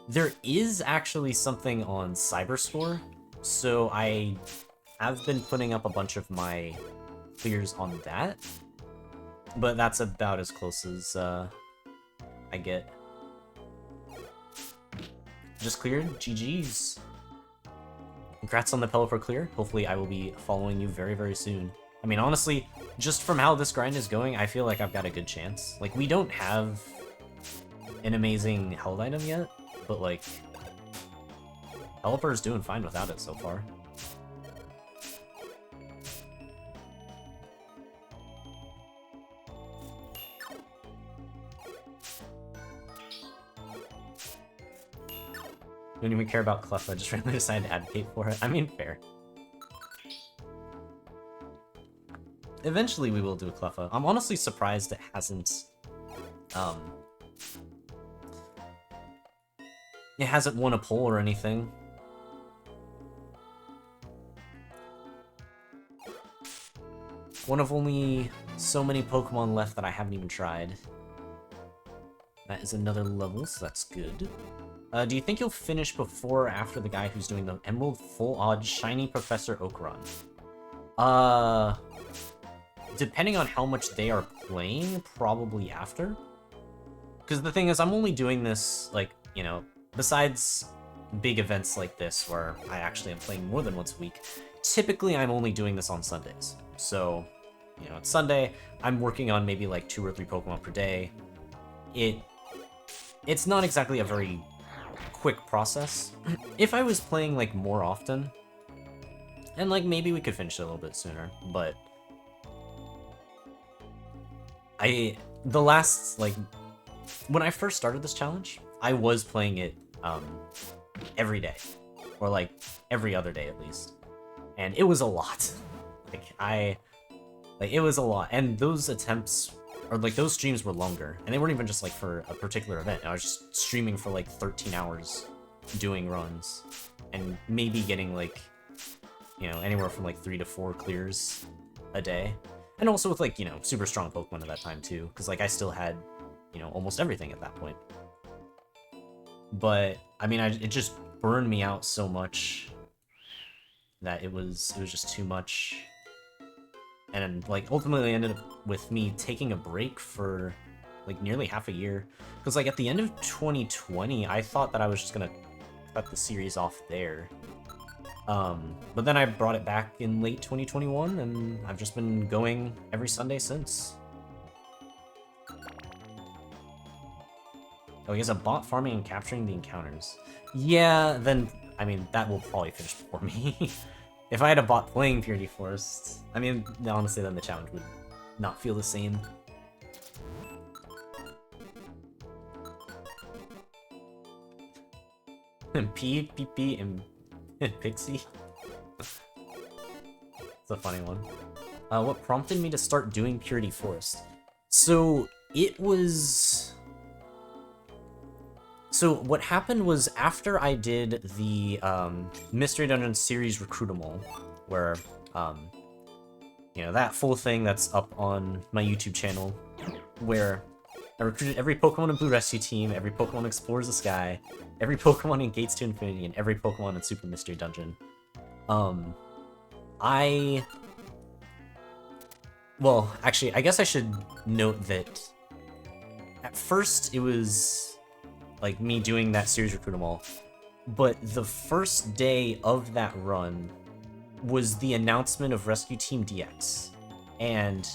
Speaker 1: There is actually something on Cyberscore, so I have been putting up a bunch of my clears on that, but that's about as close as I get. Just cleared? GG's. Congrats on the Pelipper clear. Hopefully I will be following you very, very soon. I mean, honestly, just from how this grind is going, I feel like I've got a good chance. Like, we don't have an amazing held item yet, but, like, Pelipper is doing fine without it so far. Don't even care about Cleffa, just randomly decided to advocate for it. I mean, fair. Eventually we will do a Cleffa. I'm honestly surprised it hasn't, it hasn't won a poll or anything. One of only so many Pokemon left that I haven't even tried. That is another level, so that's good. Do you think you'll finish before or after the guy who's doing the Emerald Full Odd Shiny Professor Oak run? Depending on how much they are playing, probably after. Because the thing is, I'm only doing this, like, you know, besides big events like this where I actually am playing more than once a week, typically I'm only doing this on Sundays. So, you know, it's Sunday, I'm working on maybe like 2 or 3 Pokemon per day. It's not exactly a very quick process. If I was playing like more often, and like maybe we could finish it a little bit sooner, but the last, like, when I first started this challenge, I was playing it every day, or like every other day at least, and it was a lot. It was a lot, and those attempts, or like those streams were longer, and they weren't even just like for a particular event. I was just streaming for like 13 hours doing runs, and maybe getting like, you know, anywhere from like 3 to 4 clears a day. And also with, like, you know, super strong Pokemon at that time, too. Because, like, I still had, you know, almost everything at that point. But, I mean, it just burned me out so much that it was just too much. And, like, ultimately ended up with me taking a break for, like, nearly half a year. Because, like, at the end of 2020, I thought that I was just going to cut the series off there. But then I brought it back in late 2021, and I've just been going every Sunday since. Oh, he has a bot farming and capturing the encounters. Yeah, then, I mean, that will probably finish before me. If I had a bot playing Purity Forest, I mean, honestly, then the challenge would not feel the same. P, and Pixie. It's a funny one. What prompted me to start doing Purity Forest? So, it was... So, what happened was after I did the Mystery Dungeon series Recruitamal, where, you know, that full thing that's up on my YouTube channel, where I recruited every Pokemon in Blue Rescue Team, every Pokemon Explores the Sky, every Pokemon in Gates to Infinity, and every Pokemon in Super Mystery Dungeon. Well, actually, I guess I should note that at first it was, like, me doing that series Recruitamal, but the first day of that run was the announcement of Rescue Team DX, and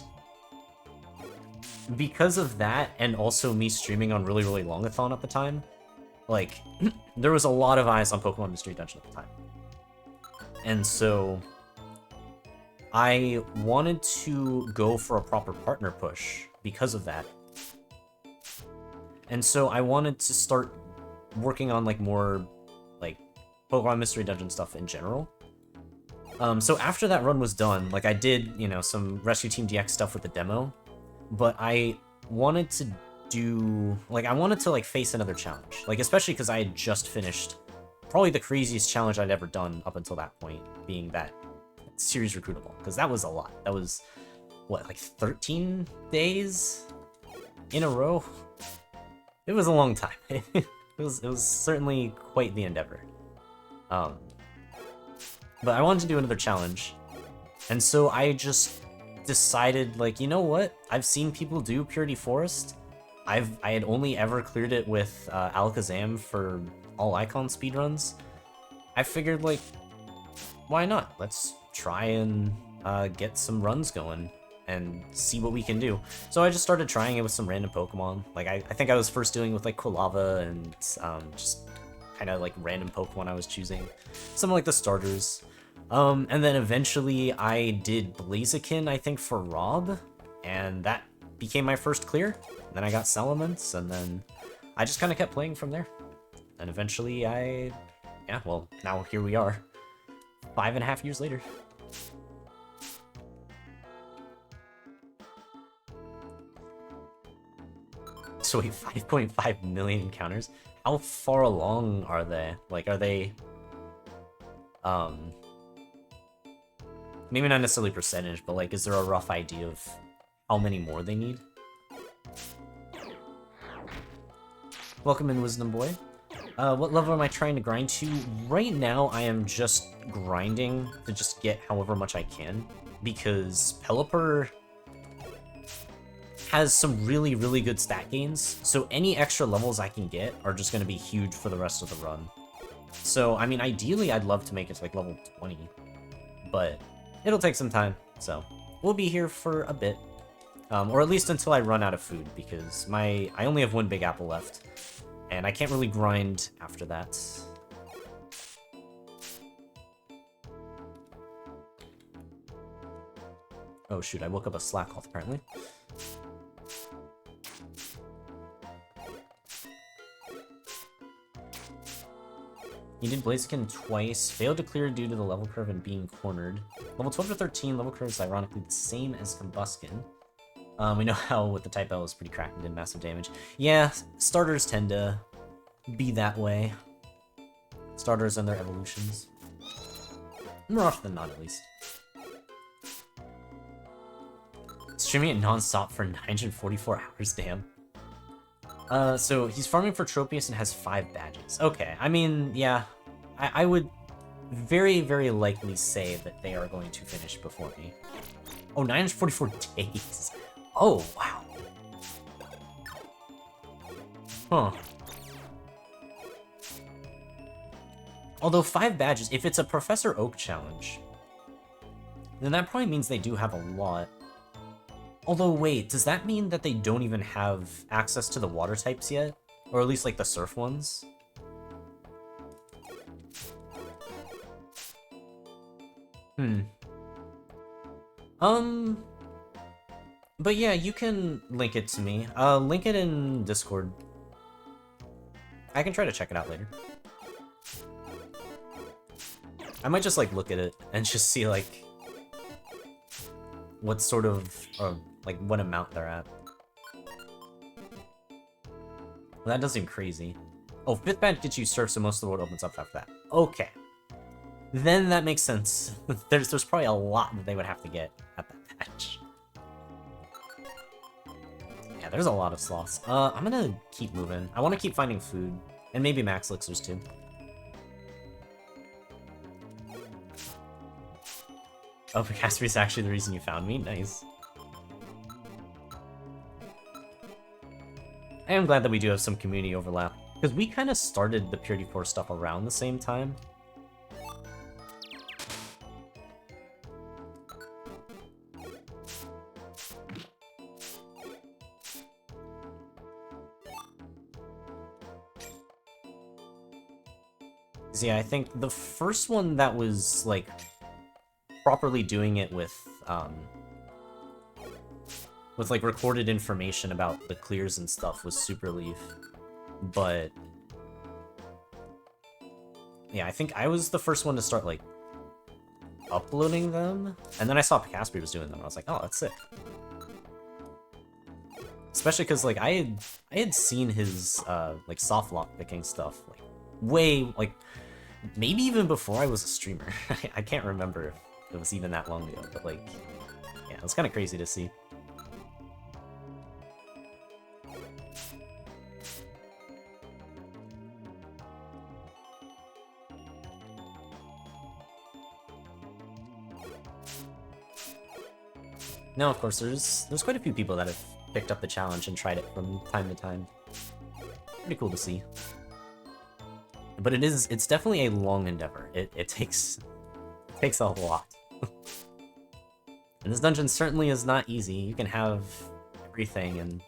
Speaker 1: because of that, and also me streaming on really, really longathon at the time, like, there was a lot of eyes on Pokemon Mystery Dungeon at the time. And so, I wanted to go for a proper partner push because of that. And so I wanted to start working on, like, more, like, Pokemon Mystery Dungeon stuff in general. So after that run was done, like, I did, you know, some Rescue Team DX stuff with the demo, but I wanted to do, like, I wanted to, like, face another challenge. Like, especially because I had just finished probably the craziest challenge I'd ever done up until that point, being that series Recruitable, because that was a lot. That was, what, like 13 days in a row? It was a long time. it was certainly quite the endeavor. But I wanted to do another challenge, and so I just decided, like, you know what? I've seen people do Purity Forest. I had only ever cleared it with Alakazam for all Icon speedruns. I figured, like, why not? Let's try and get some runs going and see what we can do. So I just started trying it with some random Pokemon. Like, I think I was first doing it with, like, Quilava and just kind of, like, random Pokemon I was choosing. Some, like, the starters. And then eventually I did Blaziken, I think, for Rob, and that became my first clear. Then I got Salamence, and then I just kind of kept playing from there. And eventually I Yeah, well, now here we are. 5.5 years later. So wait, 5.5 million encounters? How far along are they? Like, are they... Maybe not necessarily percentage, but like, is there a rough idea of how many more they need? Welcome in, Wisdom Boy. What level am I trying to grind to? Right now, I am just grinding to just get however much I can, because Pelipper has some really, really good stat gains, so any extra levels I can get are just going to be huge for the rest of the run. So, I mean, ideally, I'd love to make it to, like, level 20, but it'll take some time, so we'll be here for a bit. Or at least until I run out of food, because I only have one big apple left, and I can't really grind after that. Oh shoot, I woke up a Slack call, apparently. You did Blaziken twice, failed to clear due to the level curve and being cornered. Level 12 to 13, level curve is ironically the same as Combuskin. We know how with the Type L is pretty cracked and did massive damage. Yeah, starters tend to be that way. Starters and their evolutions. More often than not, at least. Streaming it non-stop for 944 hours, damn. So he's farming for Tropius and has 5 badges. Okay, I mean, yeah, I would very, very likely say that they are going to finish before me. Oh, 944 days. Oh, wow. Huh. Although 5 badges, if it's a Professor Oak challenge, then that probably means they do have a lot. Although, wait, does that mean that they don't even have access to the water types yet? Or at least, like, the surf ones? But yeah, you can link it to me. Link it in Discord. I can try to check it out later. I might just, like, look at it and just see, like, what sort of, like, what amount they're at. Well, that does seem crazy. Oh, 5th badge gets you surf, so most of the world opens up after that. Okay. Then that makes sense. There's probably a lot that they would have to get at that badge. Yeah, there's a lot of sloths. I'm gonna keep moving. I want to keep finding food. And maybe max elixirs, too. Oh, Casper is actually the reason you found me? Nice. I am glad that we do have some community overlap, because we kind of started the Purity 4 stuff around the same time. Yeah, I think the first one that was, like, properly doing it with like recorded information about the clears and stuff was Superleaf, but yeah, I think I was the first one to start like uploading them, and then I saw Casper was doing them. I was like, oh, that's sick. Especially because like I had seen his like soft lock picking stuff like way like maybe even before I was a streamer. I can't remember if it was even that long ago, but like, yeah, it was kind of crazy to see. Now, of course, there's quite a few people that have picked up the challenge and tried it from time to time. Pretty cool to see. But it's definitely a long endeavor. It takes a lot. And this dungeon certainly is not easy. You can have everything and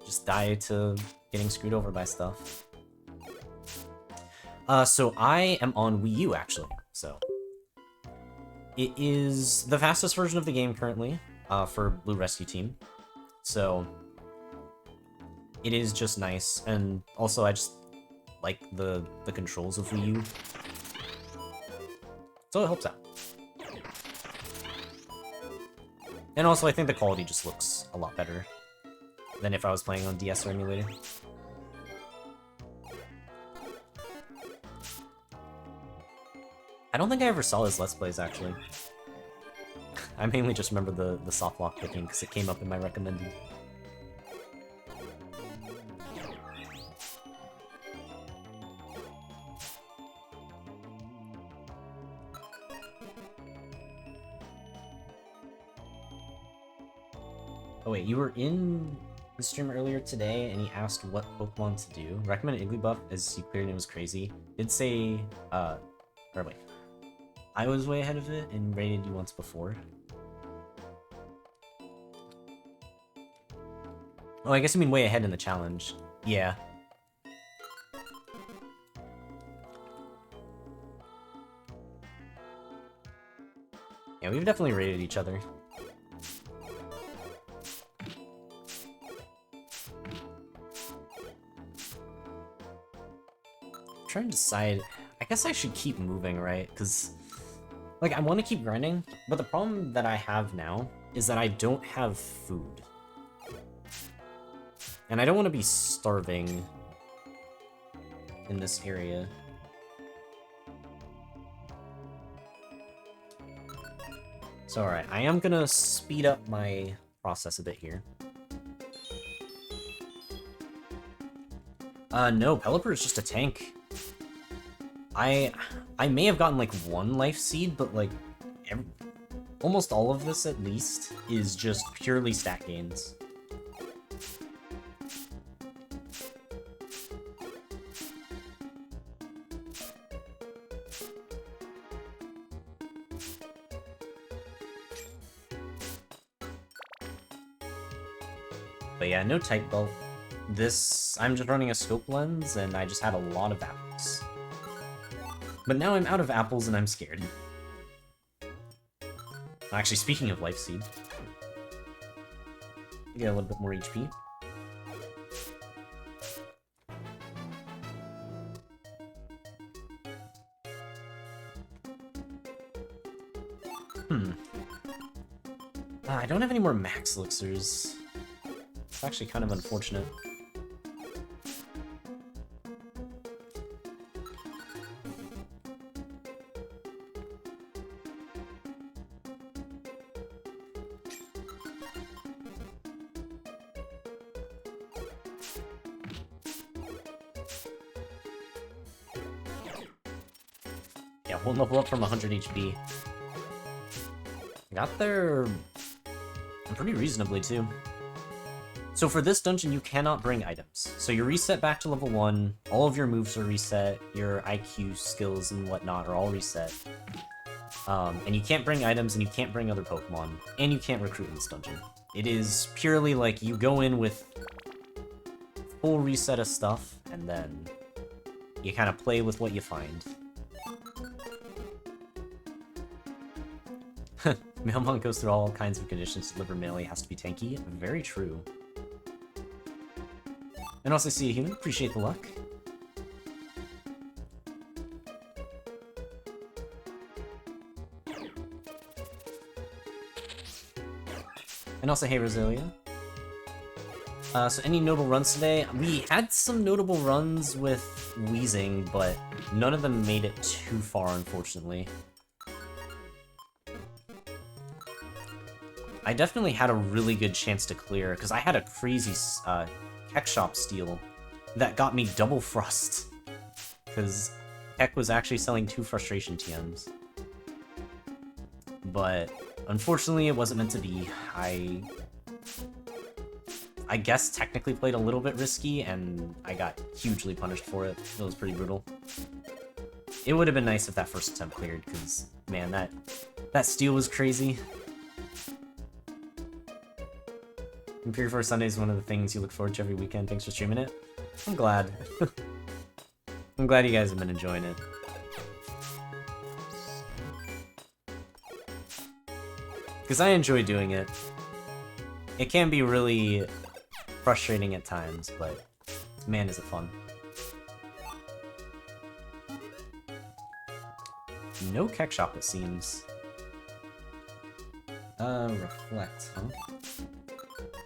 Speaker 1: just die to getting screwed over by stuff. So I am on Wii U, actually. So it is the fastest version of the game currently for Blue Rescue Team. So it is just nice. And also I just like the controls of Wii U. So it helps out. And also, I think the quality just looks a lot better than if I was playing on DS or emulator. I don't think I ever saw his Let's Plays, actually. I mainly just remember the soft lock picking because it came up in my recommended. Oh wait, you were in the stream earlier today and he asked what Pokemon to do. Recommended Igglybuff as you cleared it was crazy. Did say, or wait. I was way ahead of it and rated you once before. Oh, I guess you mean way ahead in the challenge. Yeah. Yeah, we've definitely rated each other. I'm trying to decide. I guess I should keep moving, right? Because, like, I want to keep grinding, but the problem that I have now is that I don't have food. And I don't want to be starving in this area. So, alright, I am gonna speed up my process a bit here. No, Pelipper is just a tank. I may have gotten, like, one life seed, but, like, almost all of this, at least, is just purely stat gains. But yeah, no type belt. This, I'm just running a scope lens, and I just had a lot of apples. But now I'm out of apples, and I'm scared. Actually, speaking of life seed, get a little bit more HP. I don't have any more max elixirs. It's actually kind of unfortunate. Yeah, one level up from 100 HP. Got there pretty reasonably, too. So for this dungeon, you cannot bring items. So you're reset back to level 1, all of your moves are reset, your IQ skills and whatnot are all reset. And you can't bring items, and you can't bring other Pokemon, and you can't recruit in this dungeon. It is purely like you go in with full reset of stuff, and then you kind of play with what you find. Mailmon goes through all kinds of conditions to deliver mail. He has to be tanky. Very true. And also see a human. Appreciate the luck. And also, hey, Rosalia. So any notable runs today? We had some notable runs with Wheezing, but none of them made it too far, unfortunately. I definitely had a really good chance to clear, because I had a crazy Keck Shop steal that got me double Frost. Because Keck was actually selling 2 Frustration TMs. But unfortunately, it wasn't meant to be. I guess technically played a little bit risky, and I got hugely punished for it. It was pretty brutal. It would have been nice if that first attempt cleared, because, man, that steal was crazy. Imperial Force Sunday is one of the things you look forward to every weekend. Thanks for streaming it. I'm glad. I'm glad you guys have been enjoying it. Because I enjoy doing it. It can be really frustrating at times, but man, is it fun. no Keck Shop, it seems. Reflect, huh?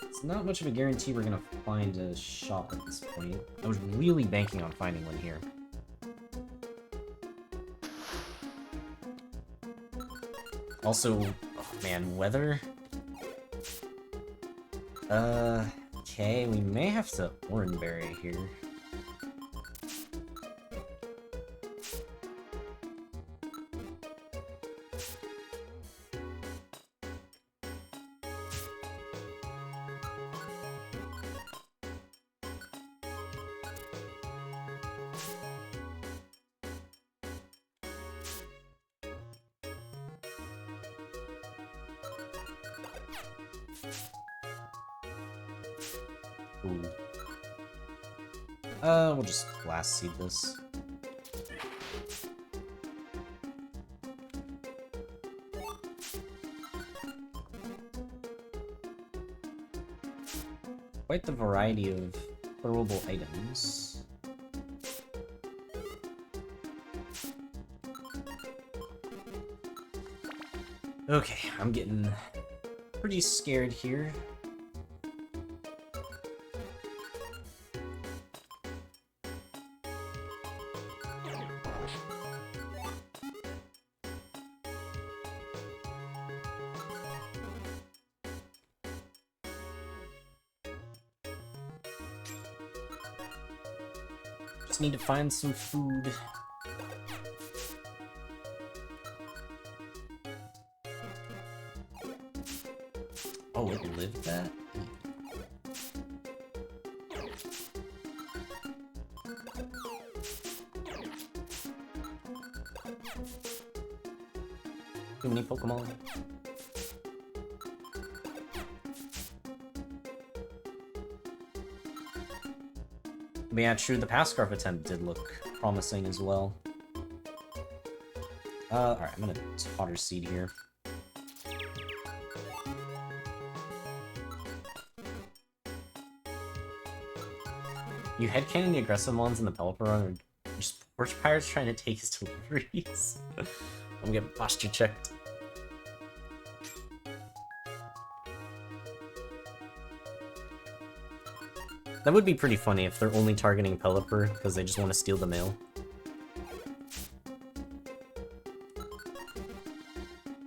Speaker 1: It's not much of a guarantee we're gonna find a shop at this point. I was really banking on finding one here. Also, oh man, weather? Okay, we may have to Oranberry here. Ooh. We'll just blast seed this. Quite the variety of throwable items. Okay, I'm getting pretty scared here. Just need to find some food. Oh, it lived that? Too many Pokemon. But yeah, true, the Passcarf attempt did look promising as well. Alright, I'm gonna Totter Seed here. You headcanon the aggressive ones in the Pelipper run are just Porch Pirates trying to take his deliveries. I'm getting posture checked. That would be pretty funny if they're only targeting Pelipper because they just want to steal the mail.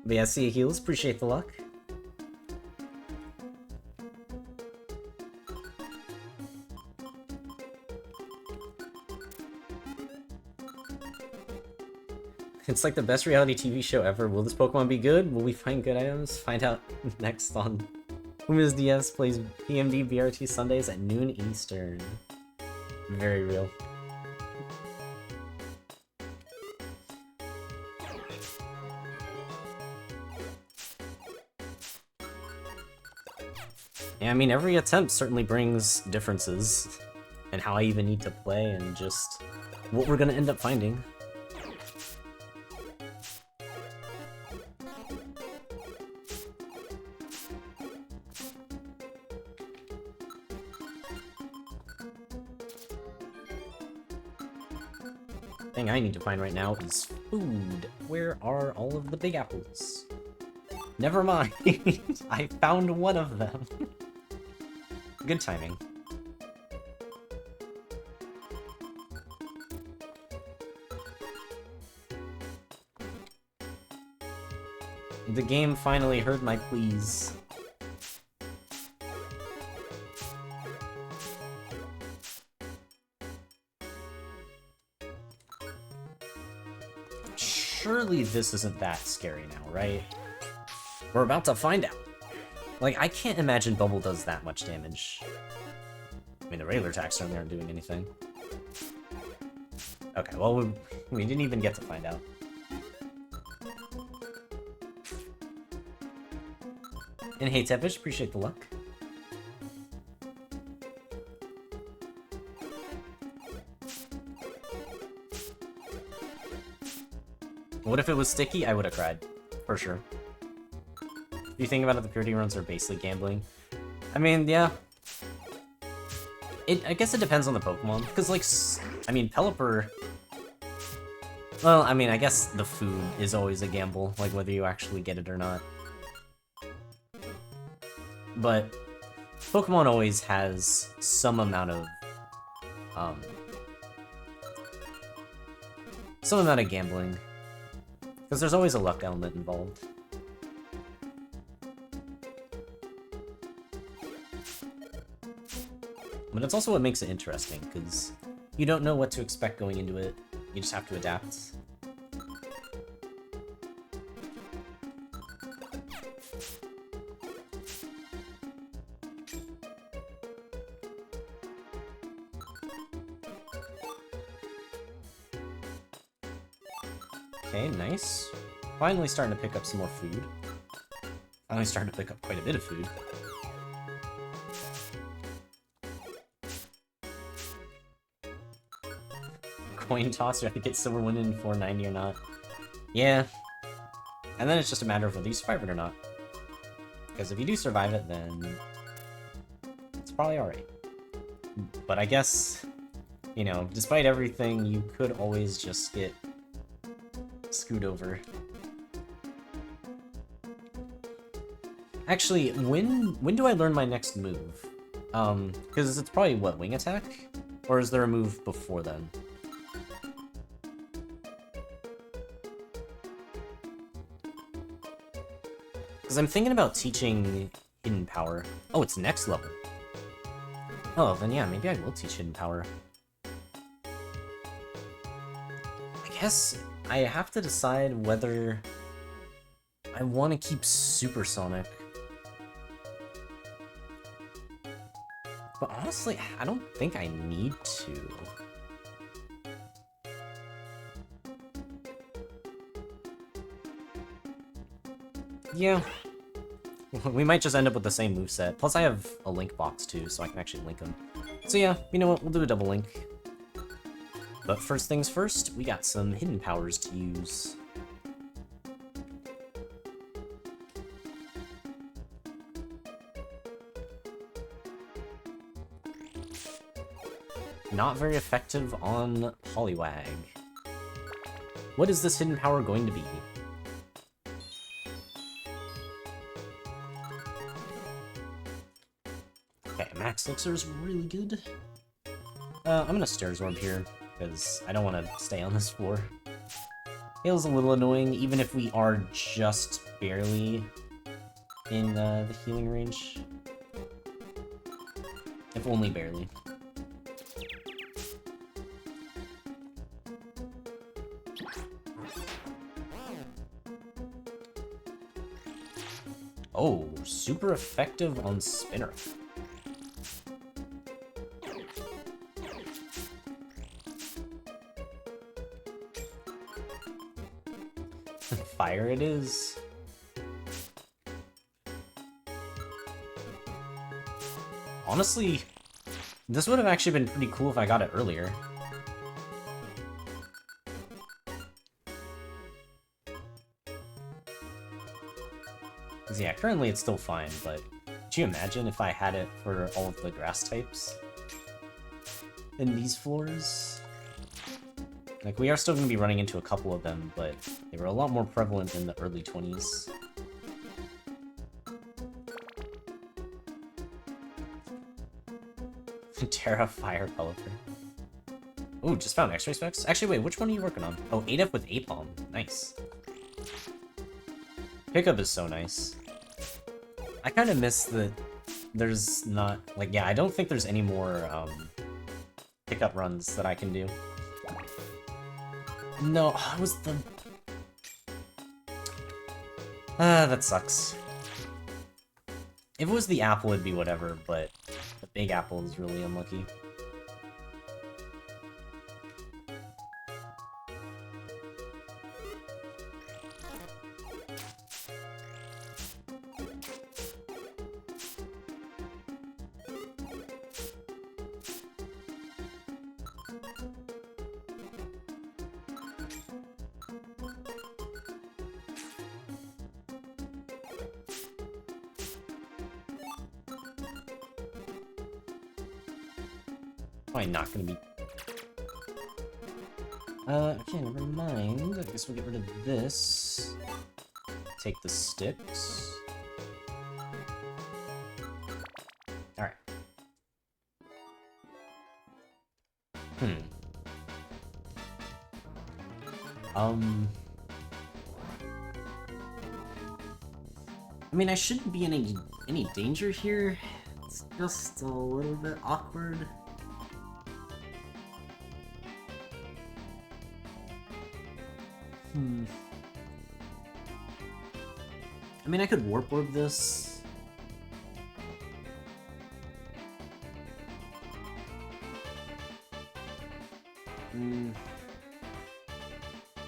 Speaker 1: But yeah, see you heals, appreciate the luck. It's like the best reality TV show ever. Will this Pokemon be good? Will we find good items? Find out next on Uma's DS plays PMD BRT Sundays at noon Eastern. Very real. Yeah, I mean, every attempt certainly brings differences in how I even need to play and just what we're gonna end up finding. Thing I need to find right now is food. Where are all of the big apples? Never mind. I found one of them. Good timing. The game finally heard my pleas. Surely this isn't that scary now, right? We're about to find out. Like, I can't imagine Bubble does that much damage. I mean, the regular attacks certainly aren't doing anything. Okay, well, we didn't even get to find out. And hey, Tepish, appreciate the luck. What if it was sticky? I would have cried. For sure. If you think about it, the purity runs are basically gambling. I mean, yeah. I guess it depends on the Pokemon. Because, like, I mean, Pelipper... Well, I mean, I guess the food is always a gamble, like whether you actually get it or not. But Pokemon always has some amount of, gambling. Because there's always a luck element involved. But it's also what makes it interesting, because you don't know what to expect going into it. You just have to adapt. Okay, nice. Finally starting to pick up some more food. Finally starting to pick up quite a bit of food. Coin toss, you have to get silver win in 490 or not. Yeah. And then it's just a matter of whether you survive it or not. Because if you do survive it, then it's probably alright. But I guess, you know, despite everything, you could always just get screwed over. Actually, when do I learn my next move? Because it's probably, what, wing attack? Or is there a move before then? Because I'm thinking about teaching Hidden Power. Oh, it's next level. Oh, then yeah, maybe I will teach Hidden Power. I guess I have to decide whether I want to keep Supersonic. But honestly, I don't think I need to. Yeah. We might just end up with the same moveset. Plus I have a link box too, so I can actually link them. So yeah, you know what, we'll do a double link. But first things first, we got some hidden powers to use. Not very effective on Poliwag. What is this hidden power going to be? Okay, Max Elixir is really good. I'm gonna Stairs Orb here, because I don't want to stay on this floor. Hail's a little annoying, even if we are just barely in the healing range. If only barely. Oh, super effective on Spinner. Fire it is. Honestly, this would have actually been pretty cool if I got it earlier. Because yeah, currently it's still fine, but could you imagine if I had it for all of the grass types in these floors? Like, we are still going to be running into a couple of them, but they were a lot more prevalent in the early 20s. Terra Fire Pelipper. Ooh, just found X-ray specs? Actually, wait, which one are you working on? Oh, 8F with Apom. Nice. Pickup is so nice. I kind of miss that there's not... Like, yeah, I don't think there's any more pickup runs that I can do. No, it was the... that sucks. If it was the apple, it'd be whatever, but the big apple is really unlucky. Probably not gonna be... Okay, never mind. I guess we'll get rid of this. Take the sticks. Alright. I mean, I shouldn't be in any danger here. It's just a little bit awkward. I mean, I could warp orb this.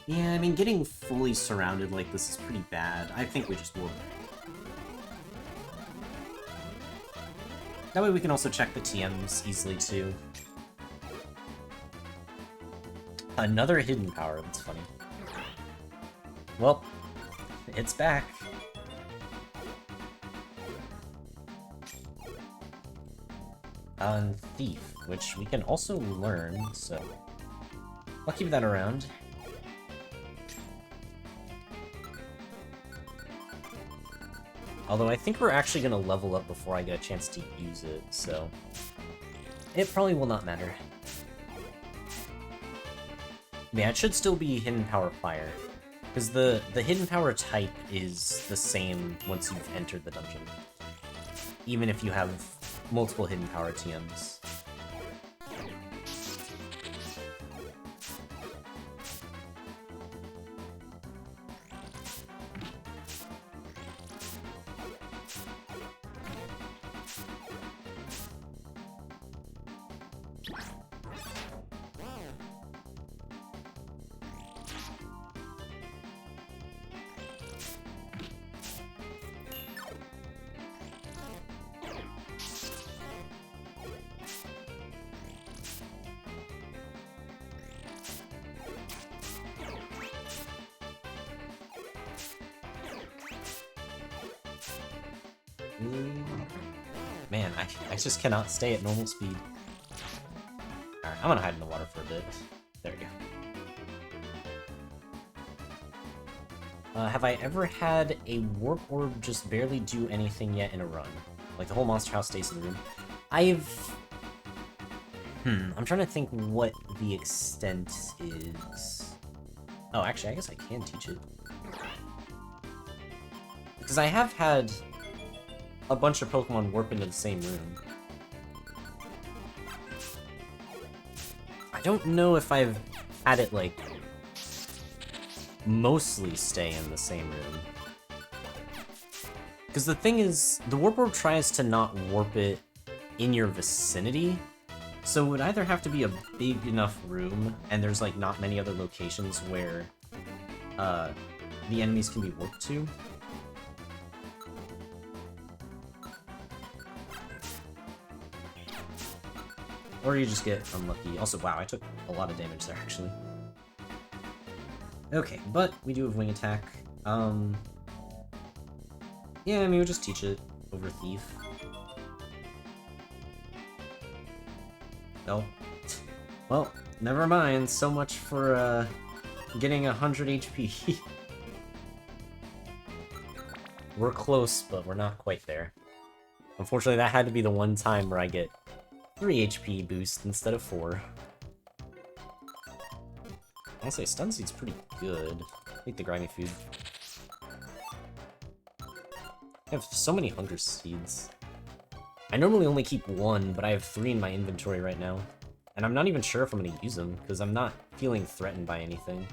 Speaker 1: Yeah, I mean, getting fully surrounded like this is pretty bad. I think we just warp. That way we can also check the TMs easily, too. Another hidden power, that's funny. Well, it's back. On Thief, which we can also learn, so I'll keep that around. Although I think we're actually going to level up before I get a chance to use it, so it probably will not matter. Yeah, it should still be Hidden Power Fire, because the Hidden Power type is the same once you've entered the dungeon, even if you have multiple Hidden Power TMs. Man, I just cannot stay at normal speed. Alright, I'm gonna hide in the water for a bit. There we go. Have I ever had a warp orb just barely do anything yet in a run? Like the whole monster house stays in the room? I'm trying to think what the extent is. Oh, actually, I guess I can teach it. Because I have had a bunch of Pokemon warp into the same room. I don't know if I've had it, like, mostly stay in the same room. Because the thing is, the Warp Orb tries to not warp it in your vicinity, so it would either have to be a big enough room, and there's, like, not many other locations where the enemies can be warped to. Or you just get unlucky. Also, wow, I took a lot of damage there, actually. Okay, but we do have Wing Attack. Yeah, I mean, we'll just teach it over Thief. Oh. Well, never mind. So much for, getting 100 HP. We're close, but we're not quite there. Unfortunately, that had to be the one time where I get 3 HP boost instead of 4. I'll say Stun Seed's pretty good. Take the grimy food. I have so many Hunger Seeds. I normally only keep 1, but I have 3 in my inventory right now. And I'm not even sure if I'm going to use them, because I'm not feeling threatened by anything.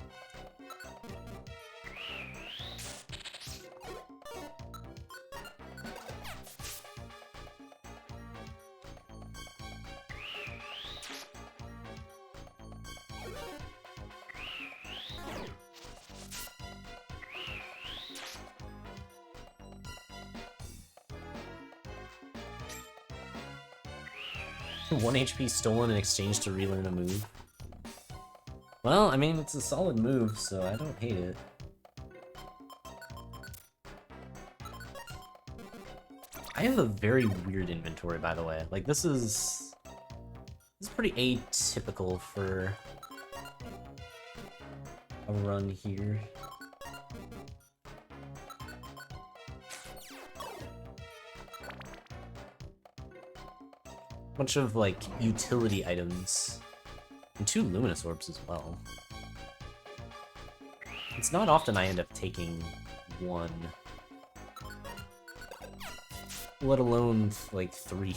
Speaker 1: One HP stolen in exchange to relearn a move. Well, I mean, it's a solid move, so I don't hate it. I have a very weird inventory, by the way. Like, this is pretty atypical for a run here. Bunch of, like, utility items. And 2 luminous orbs as well. It's not often I end up taking 1. Let alone, like, 3.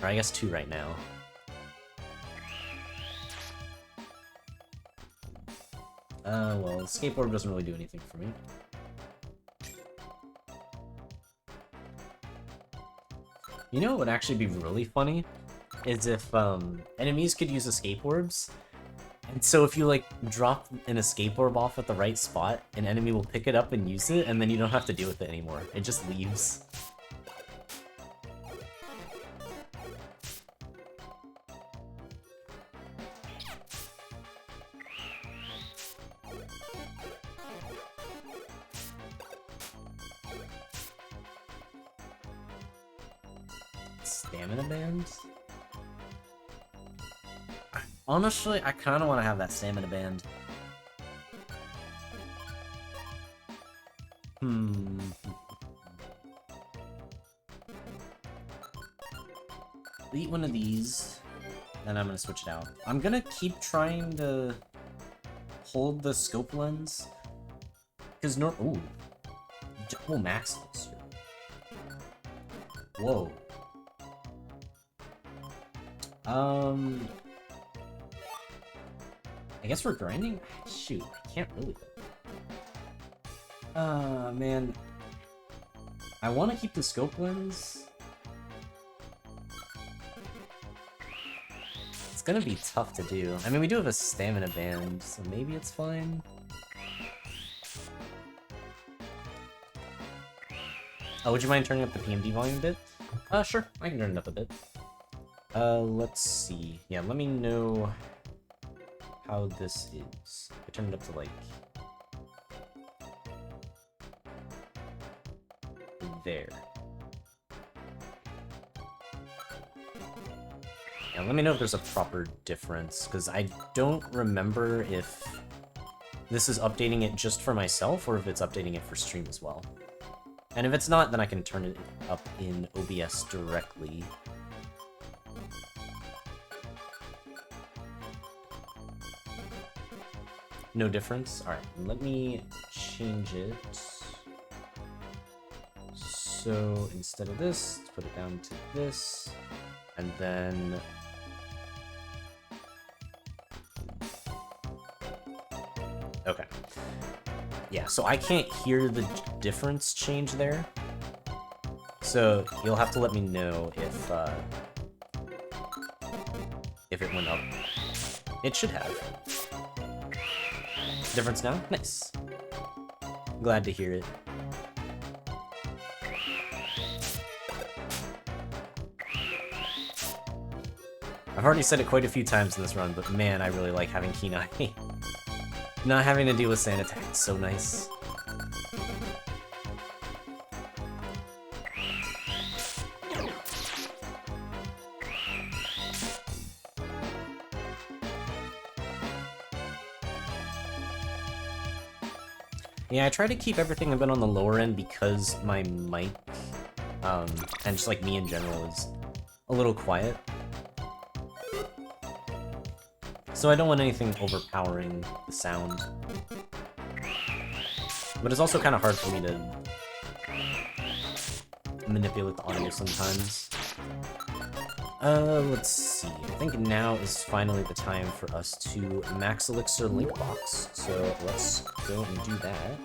Speaker 1: Or I guess 2 right now. Well, the skateboard doesn't really do anything for me. You know what would actually be really funny? Is if, enemies could use escape orbs. And so if you, like, drop an escape orb off at the right spot, an enemy will pick it up and use it, and then you don't have to deal with it anymore. It just leaves. Stamina band? Honestly, I kind of want to have that stamina band. Eat one of these, then I'm gonna switch it out. I'm gonna keep trying to hold the scope lens, because ooh, double max elixir. Whoa. I guess we're grinding? Shoot, I can't really. Man. I want to keep the scope lens. It's gonna be tough to do. I mean, we do have a stamina band, so maybe it's fine. Oh, would you mind turning up the PMD volume a bit? Sure, I can turn it up a bit. Let's see. Yeah, let me know how this is. I turned it up to, like, there. Yeah, let me know if there's a proper difference, because I don't remember if this is updating it just for myself, or if it's updating it for stream as well. And if it's not, then I can turn it up in OBS directly. No difference? Alright, let me change it. So instead of this, let's put it down to this. And then... okay. Yeah, so I can't hear the difference change there. So you'll have to let me know if it went up. It should have. Difference now? Nice. Glad to hear it. I've already said it quite a few times in this run, but man, I really like having Keen Eye. Not having to deal with sand attack is so nice. Yeah, I try to keep everything a bit on the lower end because my mic, and just like me in general, is a little quiet. So I don't want anything overpowering the sound. But it's also kind of hard for me to manipulate the audio sometimes. Let's see. I think now is finally the time for us to max elixir link box. So let's go and do that.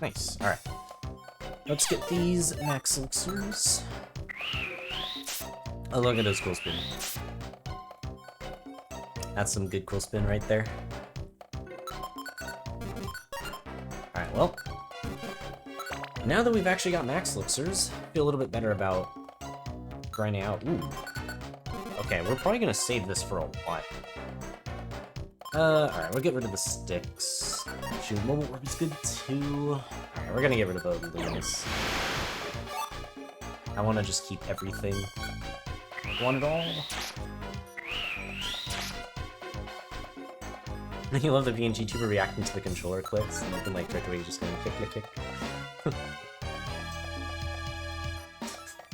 Speaker 1: Nice. Alright. Let's get these max elixirs. Oh, look at those cool spin. That's some good cool spin right there. Alright, well. Now that we've actually got max elixirs, I feel a little bit better about grinding out. Ooh. Okay, we're probably gonna save this for a while. Alright, we'll get rid of the sticks. Shoot, mobile orb is good too. Alright, we're gonna get rid of the balloons. I wanna just keep everything. Want it all? You love the PNG tuber reacting to the controller clicks, and you can like right away just going kick, kick, kick.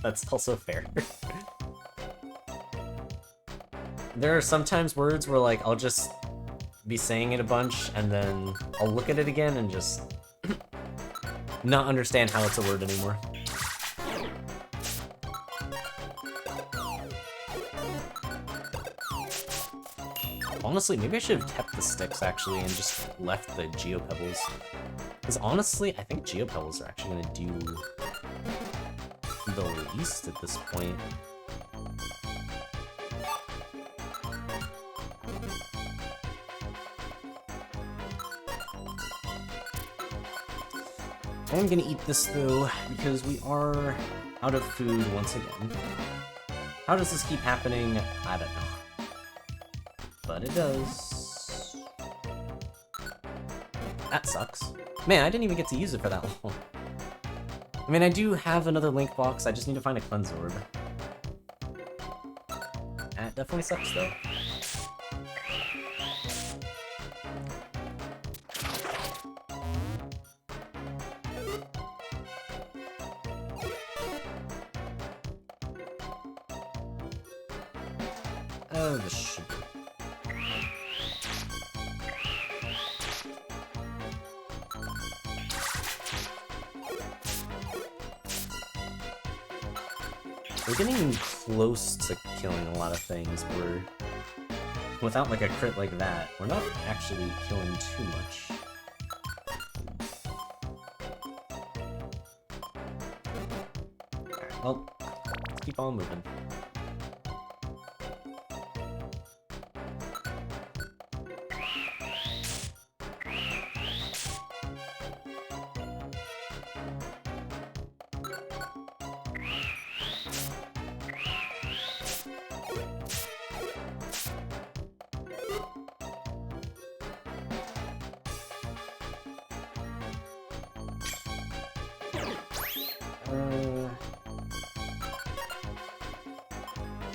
Speaker 1: That's also fair. There are sometimes words where like I'll just be saying it a bunch and then I'll look at it again and just not understand how it's a word anymore. Honestly, maybe I should have kept the sticks actually and just left the geopebbles. Because honestly, I think geopebbles are actually going to do the least at this point. I'm gonna eat this though, because we are out of food once again. How does this keep happening? I don't know. But it does. That sucks. Man, I didn't even get to use it for that long. I mean, I do have another link box, I just need to find a cleanse orb. That definitely sucks though. Oh, the sugar. We're getting close to killing a lot of things. We're... Without like a crit like that, we're not actually killing too much. Alright, well, let's keep on moving.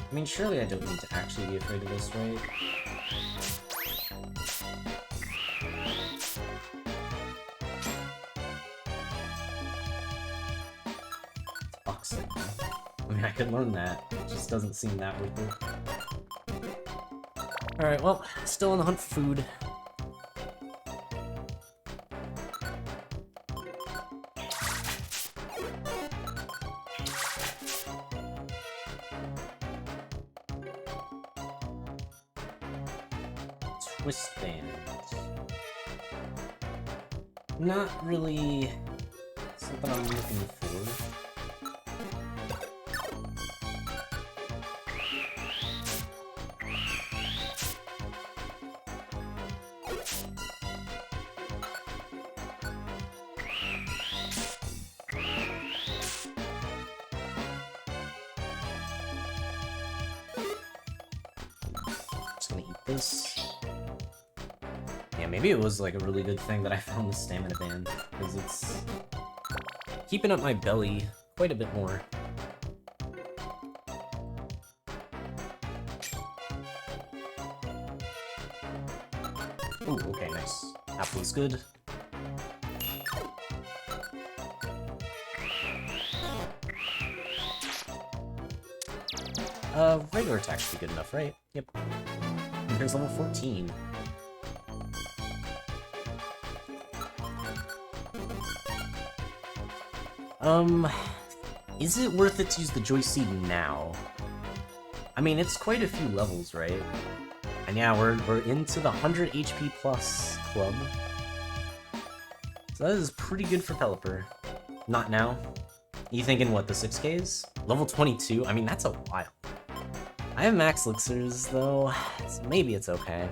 Speaker 1: I mean, surely I don't need to actually be afraid of this, right? It's toxic. I mean, I could learn that. It just doesn't seem that worth it. Alright, well, still on the hunt for food. Wristband. Not really something I'm looking for. Just gonna eat this. Yeah, maybe it was like a really good thing that I found the stamina band, because it's keeping up my belly quite a bit more. Ooh, okay, nice. Apple is good. Regular attack should be good enough, right? Yep. And here's level 14. Is it worth it to use the Joy Seed now? I mean, it's quite a few levels, right? And yeah, we're into the 100 HP plus club. So that is pretty good for Pelipper. Not now. You thinking, what, the 6Ks? Level 22? I mean, that's a while. I have max elixirs, though, so maybe it's okay.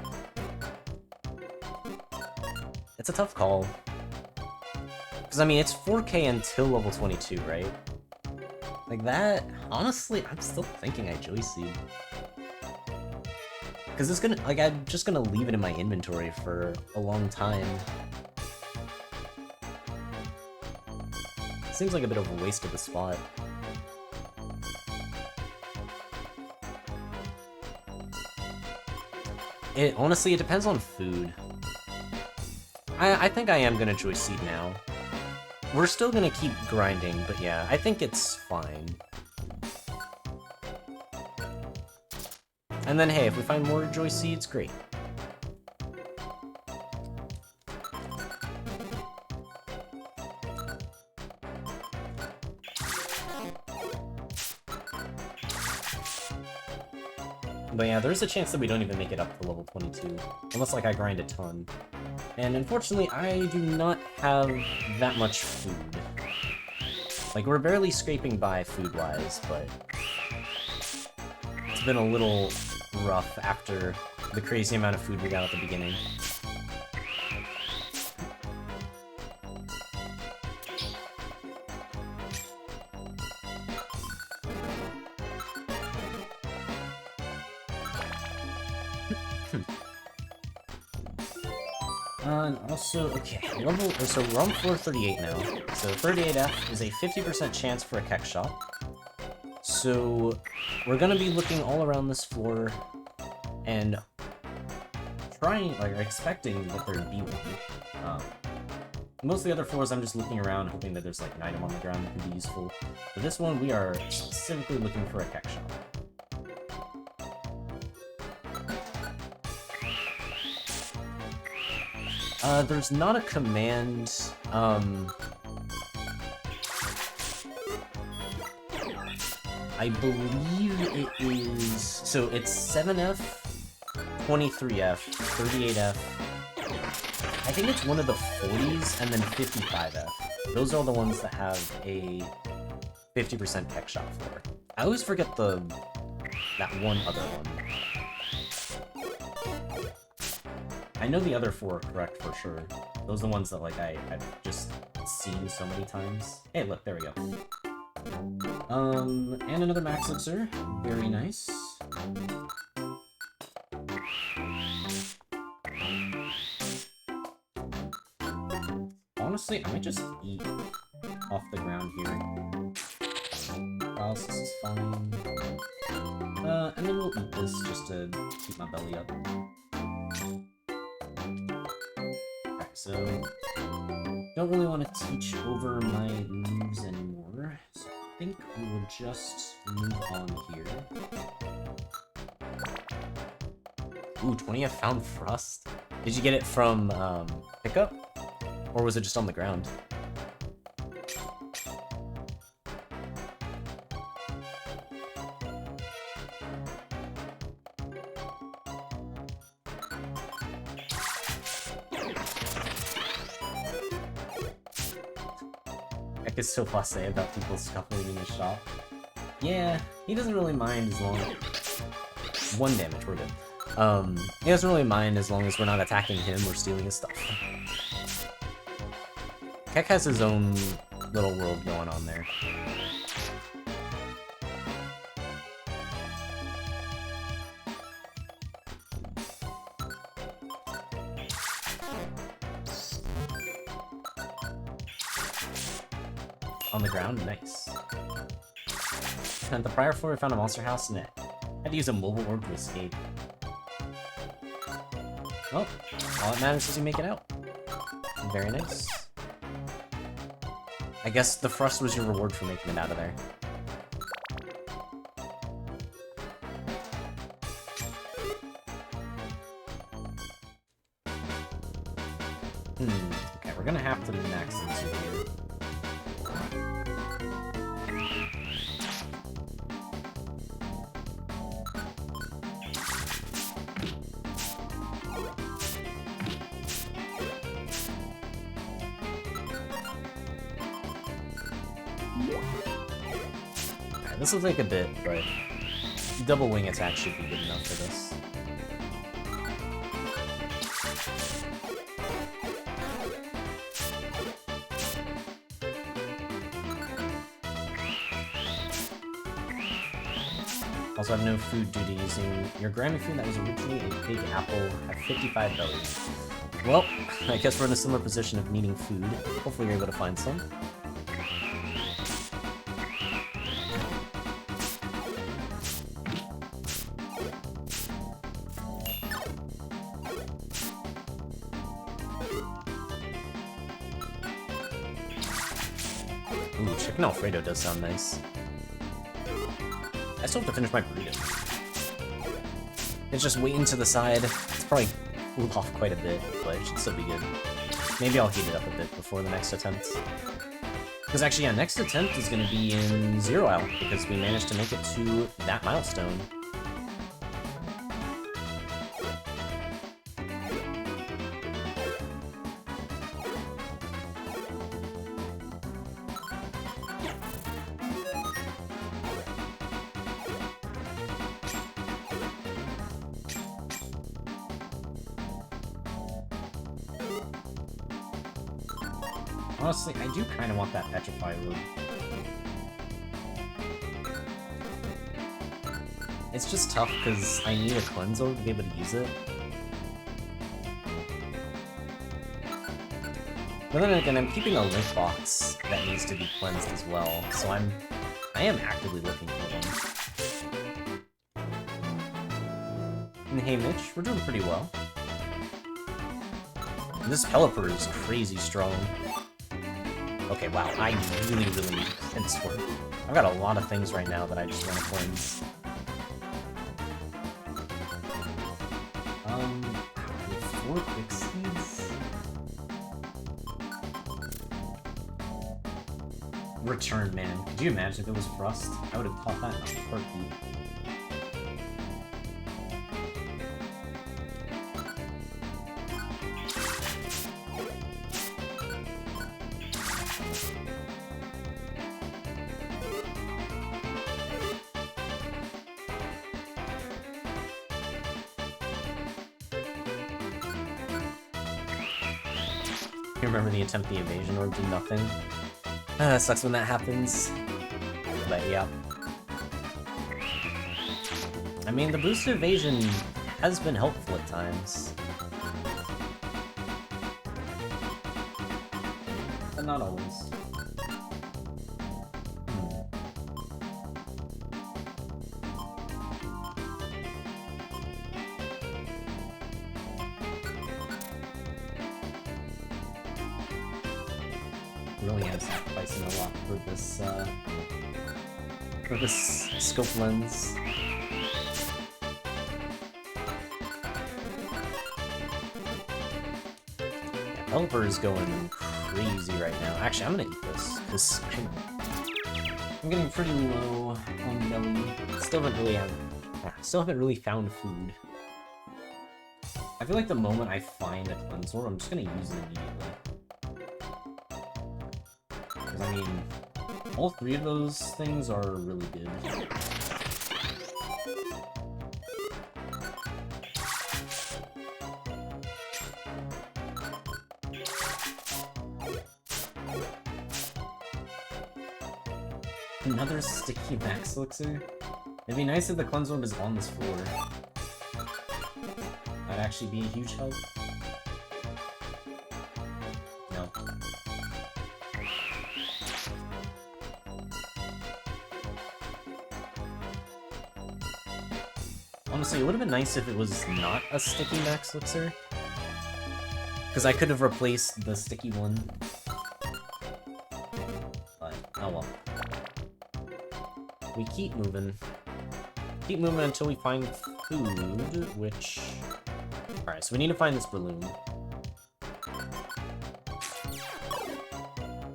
Speaker 1: It's a tough call. Because, I mean, it's 4K until level 22, right? Like that, honestly, I'm still thinking I Joy Seed. Because it's gonna, like, I'm just gonna leave it in my inventory for a long time. Seems like a bit of a waste of the spot. Honestly, it depends on food. I think I am gonna Joy Seed now. We're still gonna keep grinding, but yeah, I think it's fine. And then, hey, if we find more Joy Seeds, great. But yeah, there's a chance that we don't even make it up to level 22, unless, like, I grind a ton. And unfortunately, I do not have that much food. Like, we're barely scraping by food-wise, but it's been a little rough after the crazy amount of food we got at the beginning. And also, okay, so we're on floor 38 now. So 38F is a 50% chance for a Keck Shop. So we're gonna be looking all around this floor and trying, like, expecting that there'd be one. Most of the other floors I'm just looking around, hoping that there's, like, an item on the ground that could be useful. For this one, we are specifically looking for a Keck Shop. There's not a command, I believe it is, so it's 7F, 23F, 38F, I think it's one of the 40s, and then 55F. Those are the ones that have a 50% Keck Shop floor. I always forget that one other one. I know the other 4 are correct for sure. Those are the ones that, like, I've just seen so many times. Hey, look, there we go. And another Max Elixir. Very nice. Honestly, I might just eat off the ground here. Paralysis is fine. And then we'll eat this just to keep my belly up. So, don't really want to teach over my moves anymore, so I think we will just move on here. Ooh, 20F found Frost. Did you get it from pickup? Or was it just on the ground? I could still say about people scuffling in his shop. Yeah, he doesn't really mind as long as... 1 damage, we're good. He doesn't really mind as long as we're not attacking him or stealing his stuff. Keck has his own little world going on there. On the ground, nice. And at the prior floor, we found a monster house and it had to use a mobile orb to escape. Well, all that matters is you make it out. Very nice. I guess the Frost was your reward for making it out of there. Okay, we're gonna have to max this here. Okay, this will take a bit, but double wing attack should be good enough for this. Also have no food due to using your Grammy food that was originally a big apple at 55 bellies. Well, I guess we're in a similar position of needing food. Hopefully you're able to find some. Ooh, chicken Alfredo does sound nice. I still have to finish my burrito. It's just waiting to the side. It's probably cooled off quite a bit, but it should still be good. Maybe I'll heat it up a bit before the next attempt. Because actually, yeah, next attempt is going to be in 0 Hour, because we managed to make it to that milestone. Honestly, I do kind of want that Petrify Wood. It's just tough because I need a Cleanse Orb to be able to use it. But then again, I'm keeping a Link Box that needs to be cleansed as well, so I am actively looking for one. And hey Mitch, we're doing pretty well. This Pelipper is crazy strong. Okay, wow, I really need Cleanse Orb. I've got a lot of things right now that I just want to cleanse. 4 Quick Seeds? Return, man. Could you imagine if it was Frost? I would have caught that in a heartbeat. You remember the attempt the evasion orb did nothing? Sucks when that happens. But yeah. I mean, the boosted evasion has been helpful at times. But not always. Really am sacrificing a lot for this scope lens. Yeah, Pelipper is going crazy right now. Actually, I'm gonna eat this because I'm getting pretty low on belly. Still haven't really found food. I feel like the moment I find a Cleanse Orb, I'm just gonna use it immediately. I mean, all 3 of those things are really good. Another sticky max elixir? It'd be nice if the Cleanse Orb is on this floor. That'd actually be a huge help. No. Honestly, it would have been nice if it was not a sticky max elixir. Because I could have replaced the sticky one. But, oh well. We keep moving. Keep moving until we find food, which... Alright, so we need to find this balloon.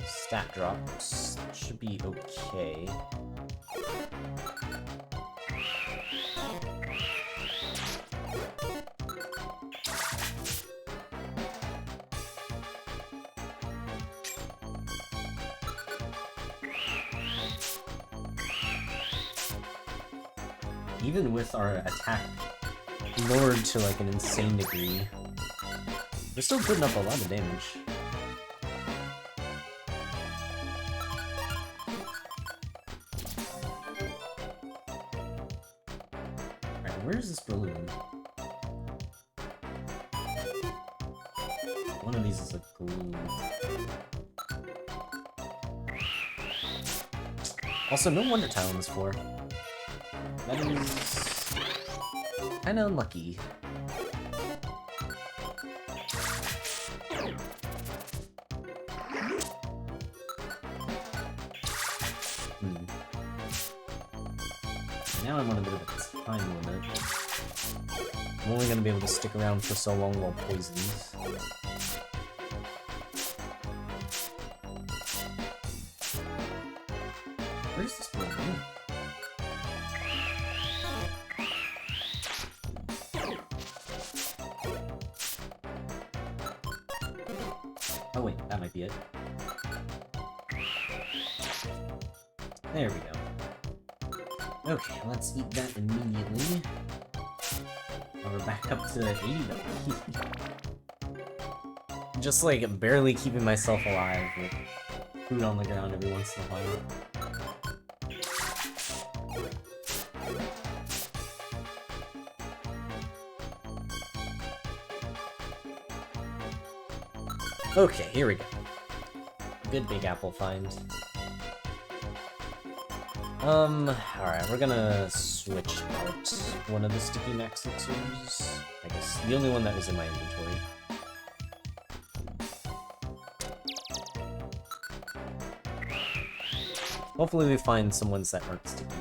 Speaker 1: Stat drops should be okay. Even with our attack lowered to like an insane degree, we're still putting up a lot of damage. One of these is a glue. Also, no wonder tile on this floor. That is kinda unlucky. Now I'm on a bit of a time limit. I'm only gonna be able to stick around for so long while poisoned. Where's this one? Oh wait, that might be it. There we go. Okay, let's eat that immediately. Now we're back up to 80. Just like barely keeping myself alive with food on the ground every once in a while. Okay, here we go. Good big apple find. Alright, we're gonna switch out one of the sticky max elixirs. I guess the only one that was in my inventory. Hopefully we find some ones that aren't sticky.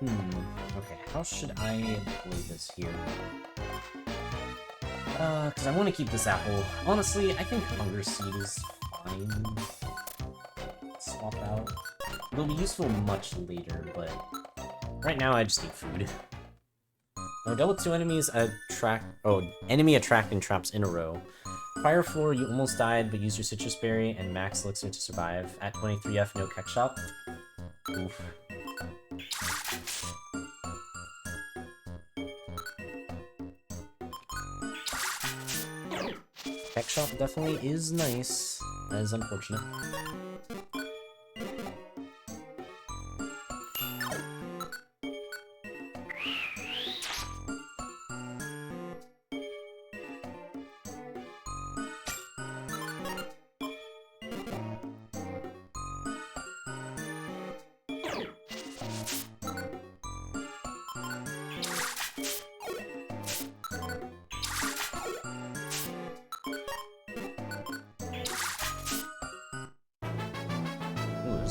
Speaker 1: Okay, how should I play this here? Because I want to keep this apple. Honestly, I think Hunger Seed is fine. Swap out. It'll be useful much later, but right now I just need food. Now, dealt with 2 enemies enemy attracting traps in a row. Prior floor, you almost died, but used your citrus berry and max elixir to survive. At 23F, no keck shop. Oof. Keck shop definitely is nice. That is unfortunate.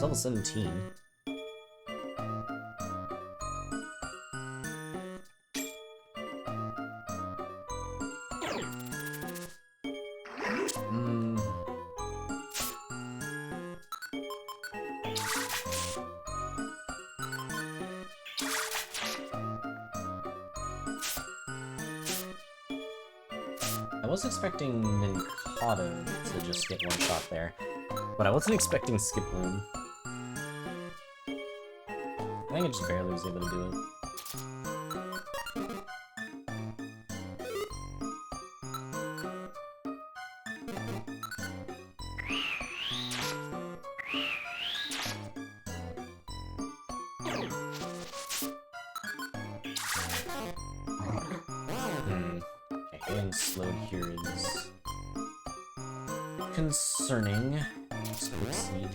Speaker 1: Level 17. I was expecting Mikado to just get one shot there, but I wasn't expecting Skip Room. I think I just barely was able to do it. Okay, getting slowed here is concerning. Squid seed.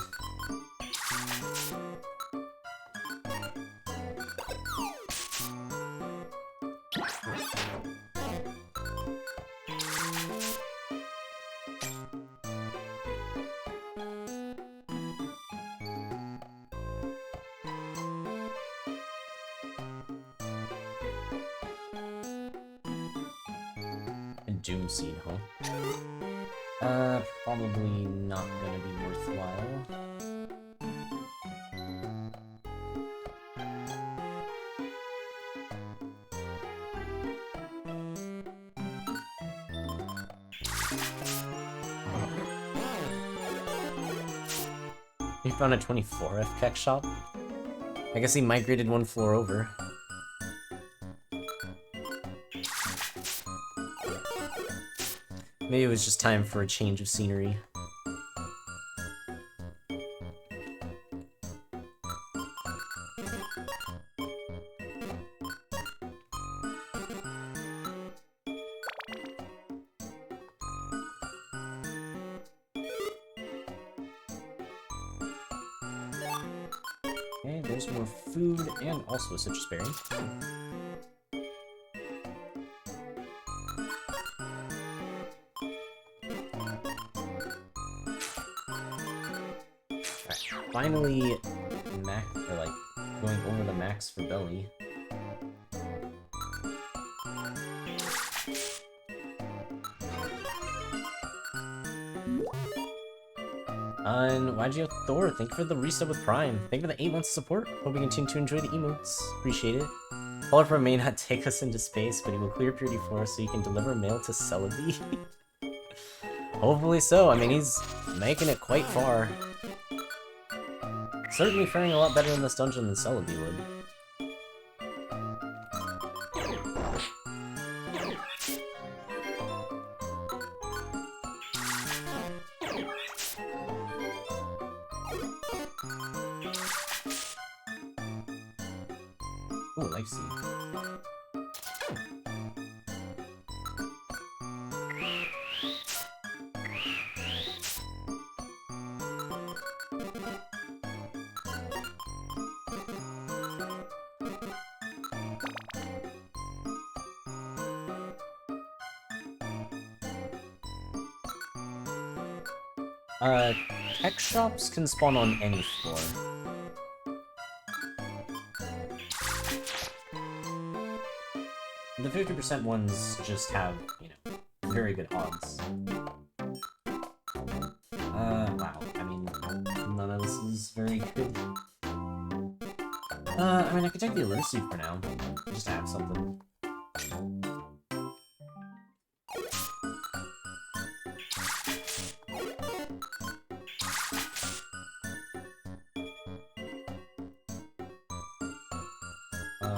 Speaker 1: Doom Seed, huh? Probably not gonna be worthwhile. He found a 24F keck shop? I guess he migrated one floor over. Maybe it was just time for a change of scenery. Okay, there's more food and also a citrus berry. Alright, finally going over the max for belly. And YGO Thor, thank you for the reset with Prime. Thank you for the 8 months of support. Hope you continue to enjoy the emotes. Appreciate it. Pelipper may not take us into space, but he will clear Purity for us so he can deliver mail to Celebi. Hopefully so. I mean, he's making it quite far. Certainly faring a lot better in this dungeon than Celebi would. Oh, life seed. Tech shops can spawn on any floor. The 50% ones just have, you know, very good odds. Wow. I mean, none of this is very good. I mean, I could take the alert suit for now. Just to have something.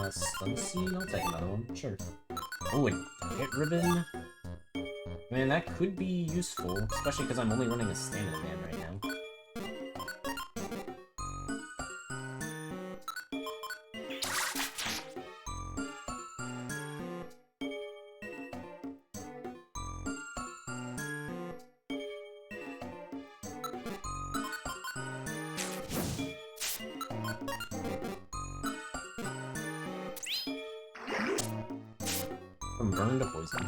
Speaker 1: Stun seed? I'll take another one. Sure. Oh, a hit ribbon? Man, that could be useful, especially because I'm only running a stamina man right now. From burn to poison.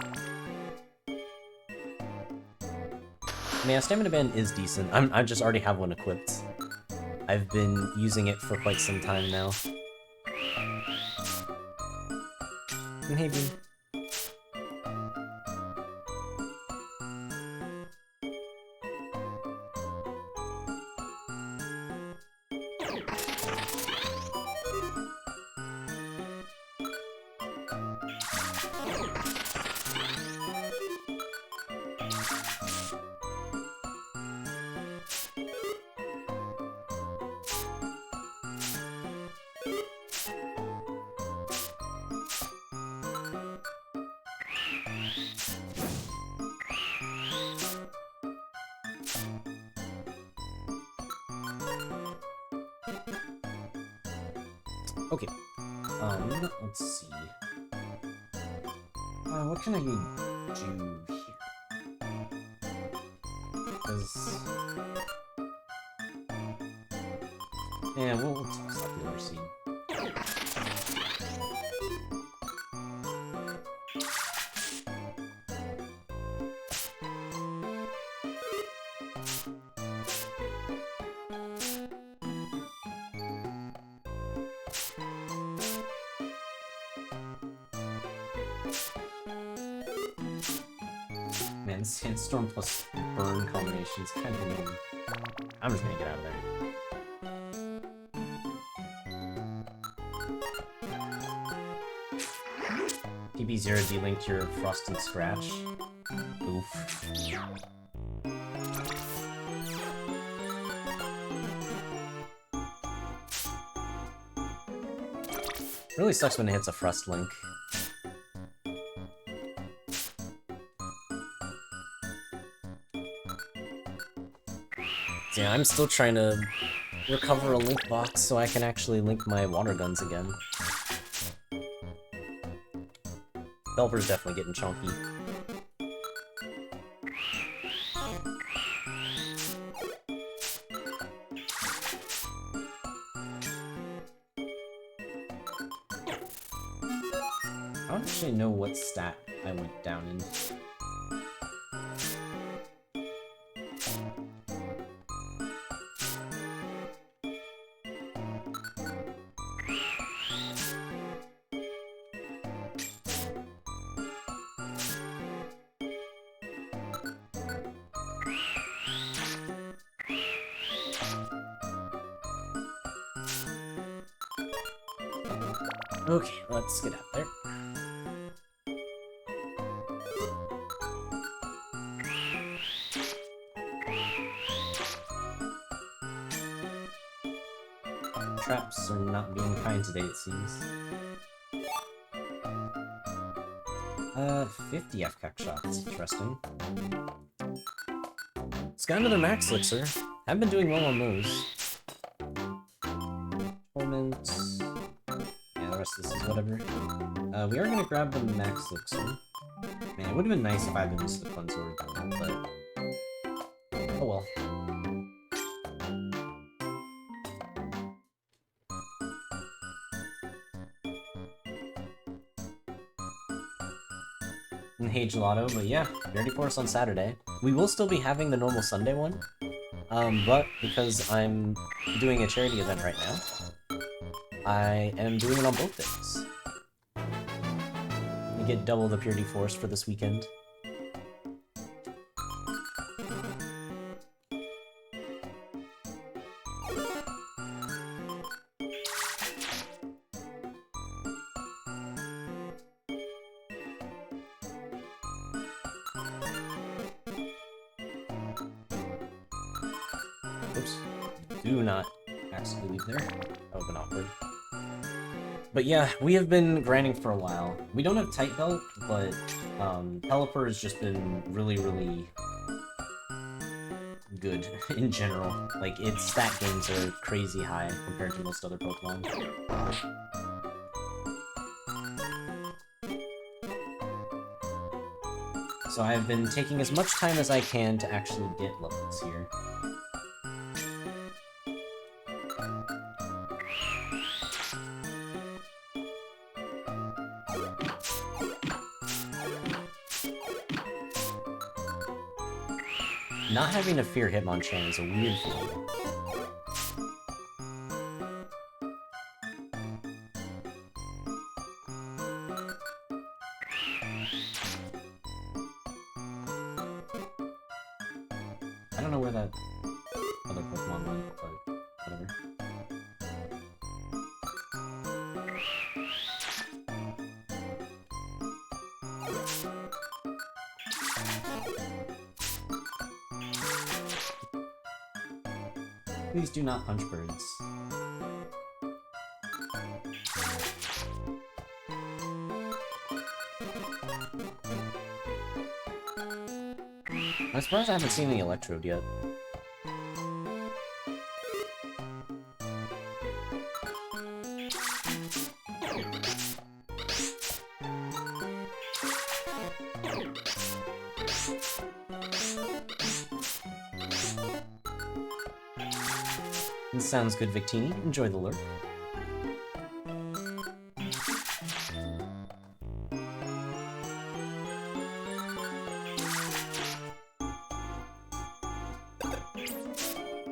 Speaker 1: I mean, a stamina band is decent. I just already have one equipped. I've been using it for quite some time now. Maybe. Okay. Let's see. What can I do here? Because... yeah, we'll toss out the other seed. Man, Sandstorm plus Burn combination is kind of annoying. I'm just gonna get out of there. PB0 delinked your Frost and Scratch. Oof. Really sucks when it hits a Frost Link. So yeah, I'm still trying to recover a Link box so I can actually link my water guns again. Pelipper's definitely getting chunky. I don't actually know what stat I went down in. Okay, let's get out there. Traps are not being kind today, it seems. 50 FCAC shots, interesting. It's got another Max Elixir. I've been doing well on those. Torment. Yeah, the rest of this is whatever. We are gonna grab the Max Elixir. Man, it would have been nice if I had been used to the Fun Sword, but... oh well. And hey Gelato, but yeah, ready for us on Saturday. We will still be having the normal Sunday one, but because I'm doing a charity event right now, I am doing it on both days. You get double the Purity Force for this weekend. Oops. Do not accidentally leave there. That would have been awkward. But yeah, we have been grinding for a while. We don't have Tight Belt, but Pelipper has just been really, really good in general. Like, its stat gains are crazy high compared to most other Pokemon. So I've been taking as much time as I can to actually get levels here. Not having to fear Hitmonchan is a weird feeling. I don't know where that other Pokemon went, but whatever. Please do not punch birds. I'm surprised I haven't seen the Electrode yet. Sounds good, Victini. Enjoy the lurk.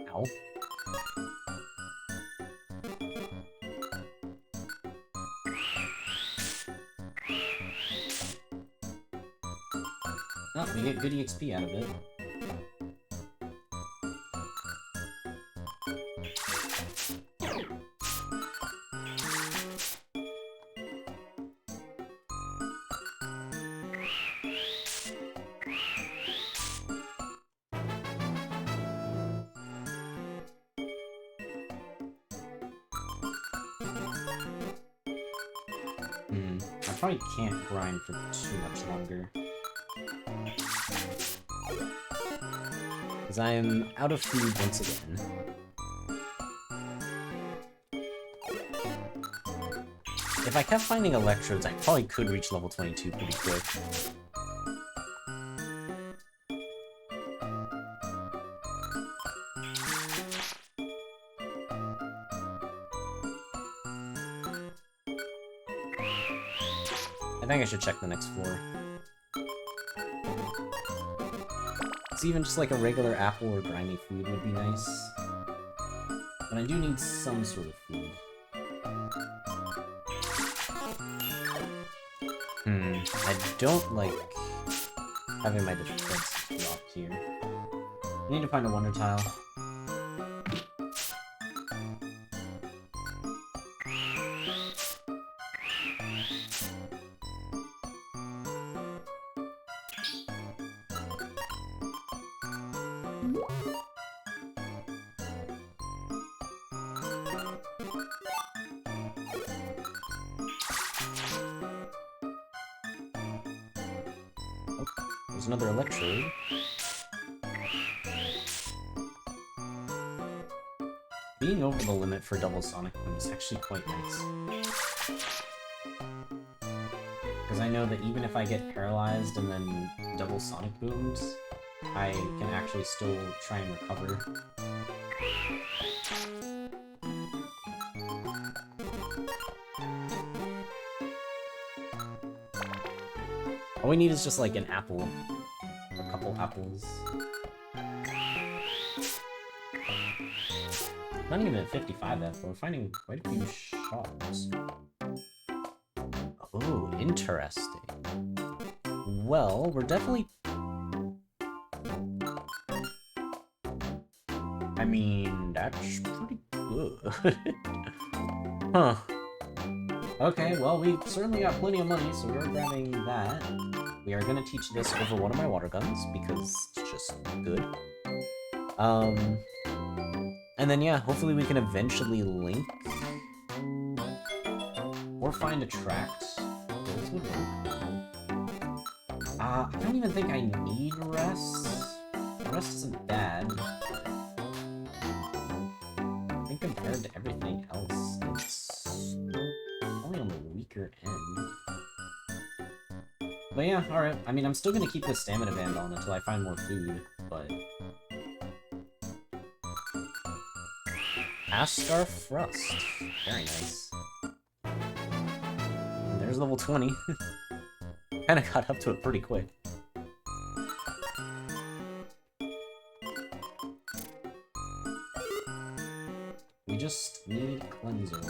Speaker 1: Ow. Oh, we get good EXP out of it. probably can't grind for too much longer. Because I am out of food once again. If I kept finding electrodes, I probably could reach level 22 pretty quick. I think I should check the next floor. It's even just like a regular apple or grimy food would be nice. But I do need some sort of food. I don't like having my defense dropped here. I need to find a wonder tile. There's another electrode. Being over the limit for double sonic boom is actually quite nice. Because I know that even if I get paralyzed and then double sonic booms, I can actually still try and recover. All we need is just like an apple. A couple apples. Not even at 55 that we're finding quite a few shops. Oh, interesting. Well, we're definitely... I mean, that's pretty good. Huh. Okay, well, we've certainly got plenty of money, so we're grabbing that. We are gonna teach this over one of my water guns, because it's just good. And then, yeah, hopefully we can eventually link. Or find a tract. Those would work. I don't even think I need rest. Rest isn't bad. I think compared to everything else, it's only on the weaker end. But yeah, alright. I mean, I'm still gonna keep the stamina band on until I find more food, but... Ash Scarf Frost. Very nice. And there's level 20. Kinda got up to it pretty quick. We just need Cleanser.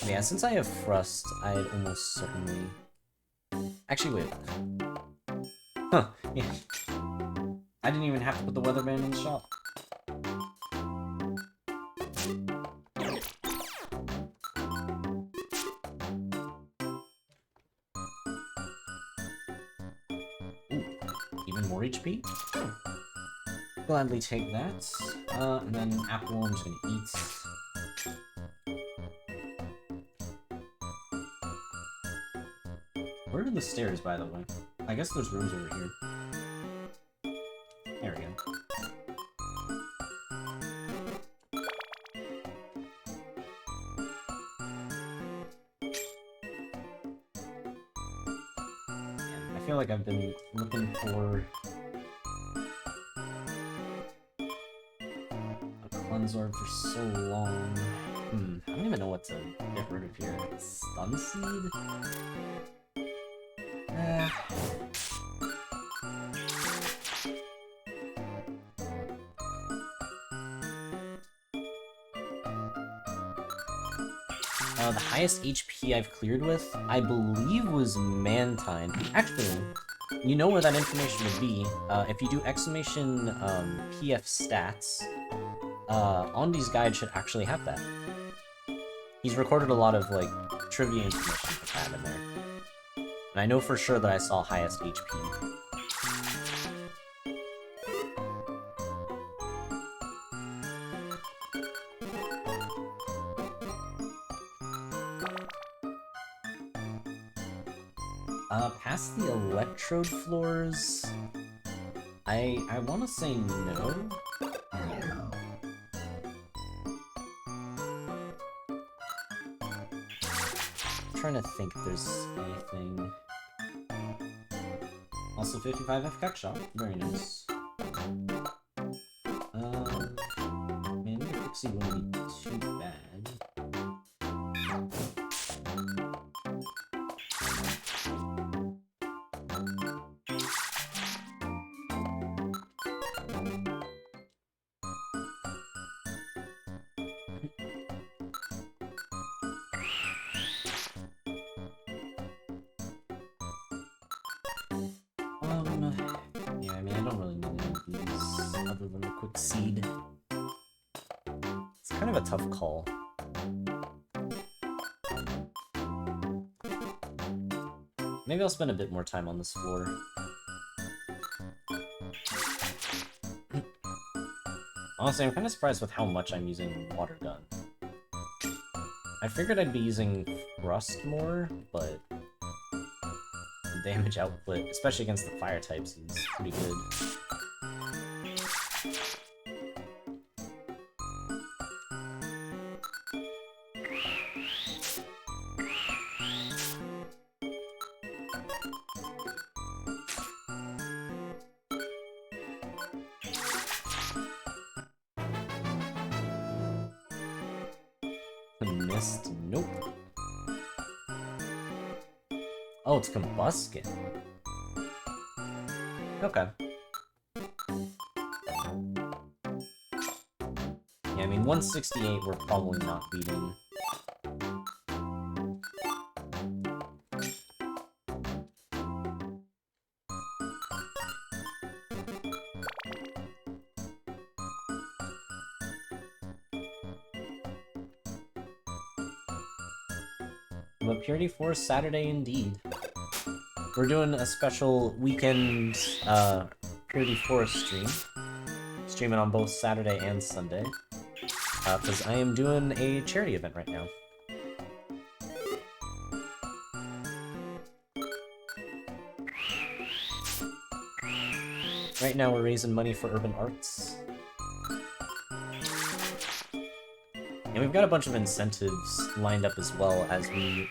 Speaker 1: Yeah, since I have Thrust, I'd almost certainly... Actually, wait. Huh, yeah. I didn't even have to put the weather band in the shop. Ooh, even more HP? Gladly take that. And then apple I'm just gonna eat. Where are the stairs, by the way? I guess there's rooms over here. There we go. Man, I feel like I've been looking for a cleanser for so long. I don't even know what to get rid of here. Stun Seed? The highest HP I've cleared with, I believe, was Mantine. Actually, you know where that information would be. If you do exclamation PF stats, Ondi's guide should actually have that. He's recorded a lot of, like, trivia information for that in there. And I know for sure that I saw highest HP. Past the electrode floors, I want to say no. I'm trying to think if there's anything. Also 55 F cut shot, very nice. Man, the Pixie wouldn't be too bad. Yeah, I mean, I don't really need any of these other than a quick seed. It's kind of a tough call. Maybe I'll spend a bit more time on this floor. Honestly, I'm kind of surprised with how much I'm using water gun. I figured I'd be using thrust more, but the damage output, especially against the fire types, is pretty good. Missed? Nope. Oh, it's Combuskin. Okay. Yeah, I mean, 168 we're probably not beating. But Purity Forest Saturday indeed. We're doing a special weekend Purity Forest stream. Streaming on both Saturday and Sunday. Because I am doing a charity event right now. Right now we're raising money for urban arts. And we've got a bunch of incentives lined up as well as we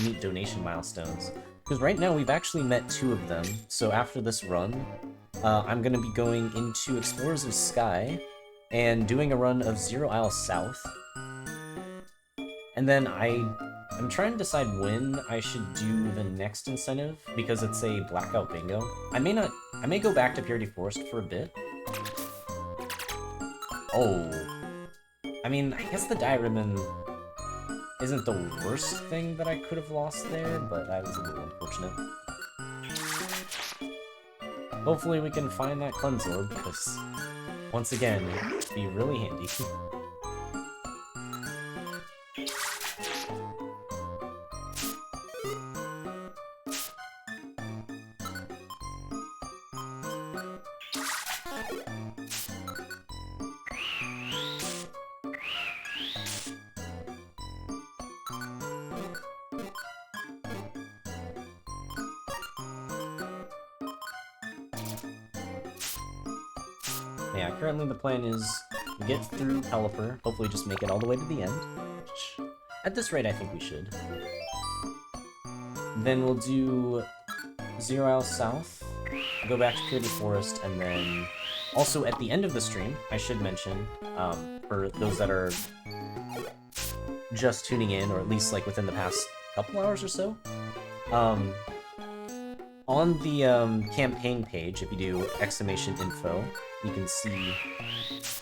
Speaker 1: meet donation milestones. Because right now we've actually met 2 of them, so after this run, I'm going to be going into Explorers of Sky and doing a run of Zero Isle South. And then I'm trying to decide when I should do the next incentive, because it's a Blackout Bingo. I may go back to Purity Forest for a bit. Oh. I mean, I guess the dye ribbon isn't the worst thing that I could have lost there, but that was a little unfortunate. Hopefully we can find that Cleanse Orb, because, once again, it'd be really handy. Yeah, currently the plan is to get through Pelipper, hopefully just make it all the way to the end, which, at this rate, I think we should. Then we'll do Zero Isle South, go back to Purity Forest, and then also at the end of the stream, I should mention, for those that are just tuning in, or at least like within the past couple hours or so, on the campaign page, if you do !info, you can see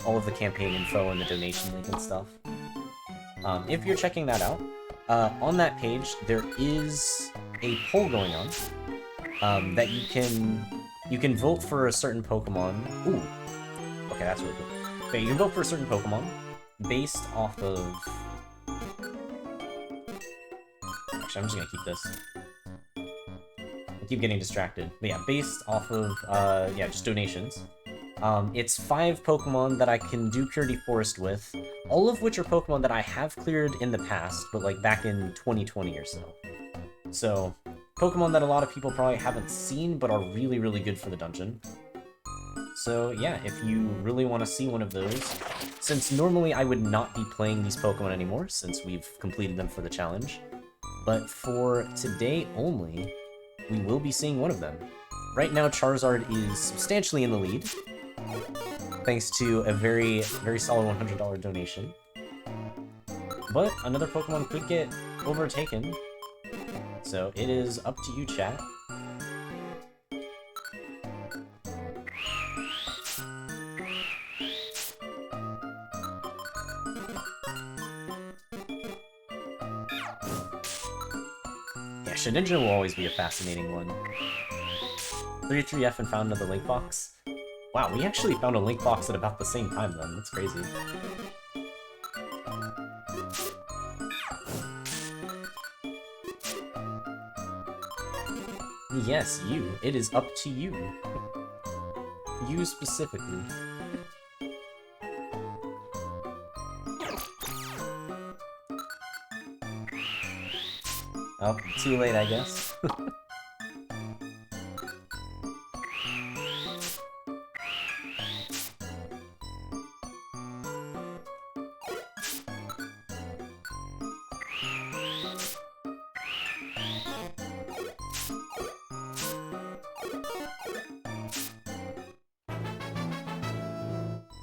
Speaker 1: all of the campaign info and the donation link and stuff. If you're checking that out, on that page there is a poll going on that you can vote for a certain Pokemon. Ooh, okay, that's really cool. Okay, you can vote for a certain Pokemon based off of. Actually, I'm just gonna keep this. I keep getting distracted. But yeah, based off of yeah, just donations. It's 5 Pokemon that I can do Purity Forest with, all of which are Pokemon that I have cleared in the past, but like back in 2020 or so. So, Pokemon that a lot of people probably haven't seen, but are really, really good for the dungeon. So yeah, if you really want to see one of those, since normally I would not be playing these Pokemon anymore, since we've completed them for the challenge, but for today only, we will be seeing one of them. Right now, Charizard is substantially in the lead, thanks to a very, very solid $100 donation. But another Pokemon could get overtaken, so it is up to you, chat. Yeah, Shedinja will always be a fascinating one. 33F and found another link box. Wow, we actually found a link box at about the same time then. That's crazy. Yes, you. It is up to you. You specifically. Oh, too late, I guess.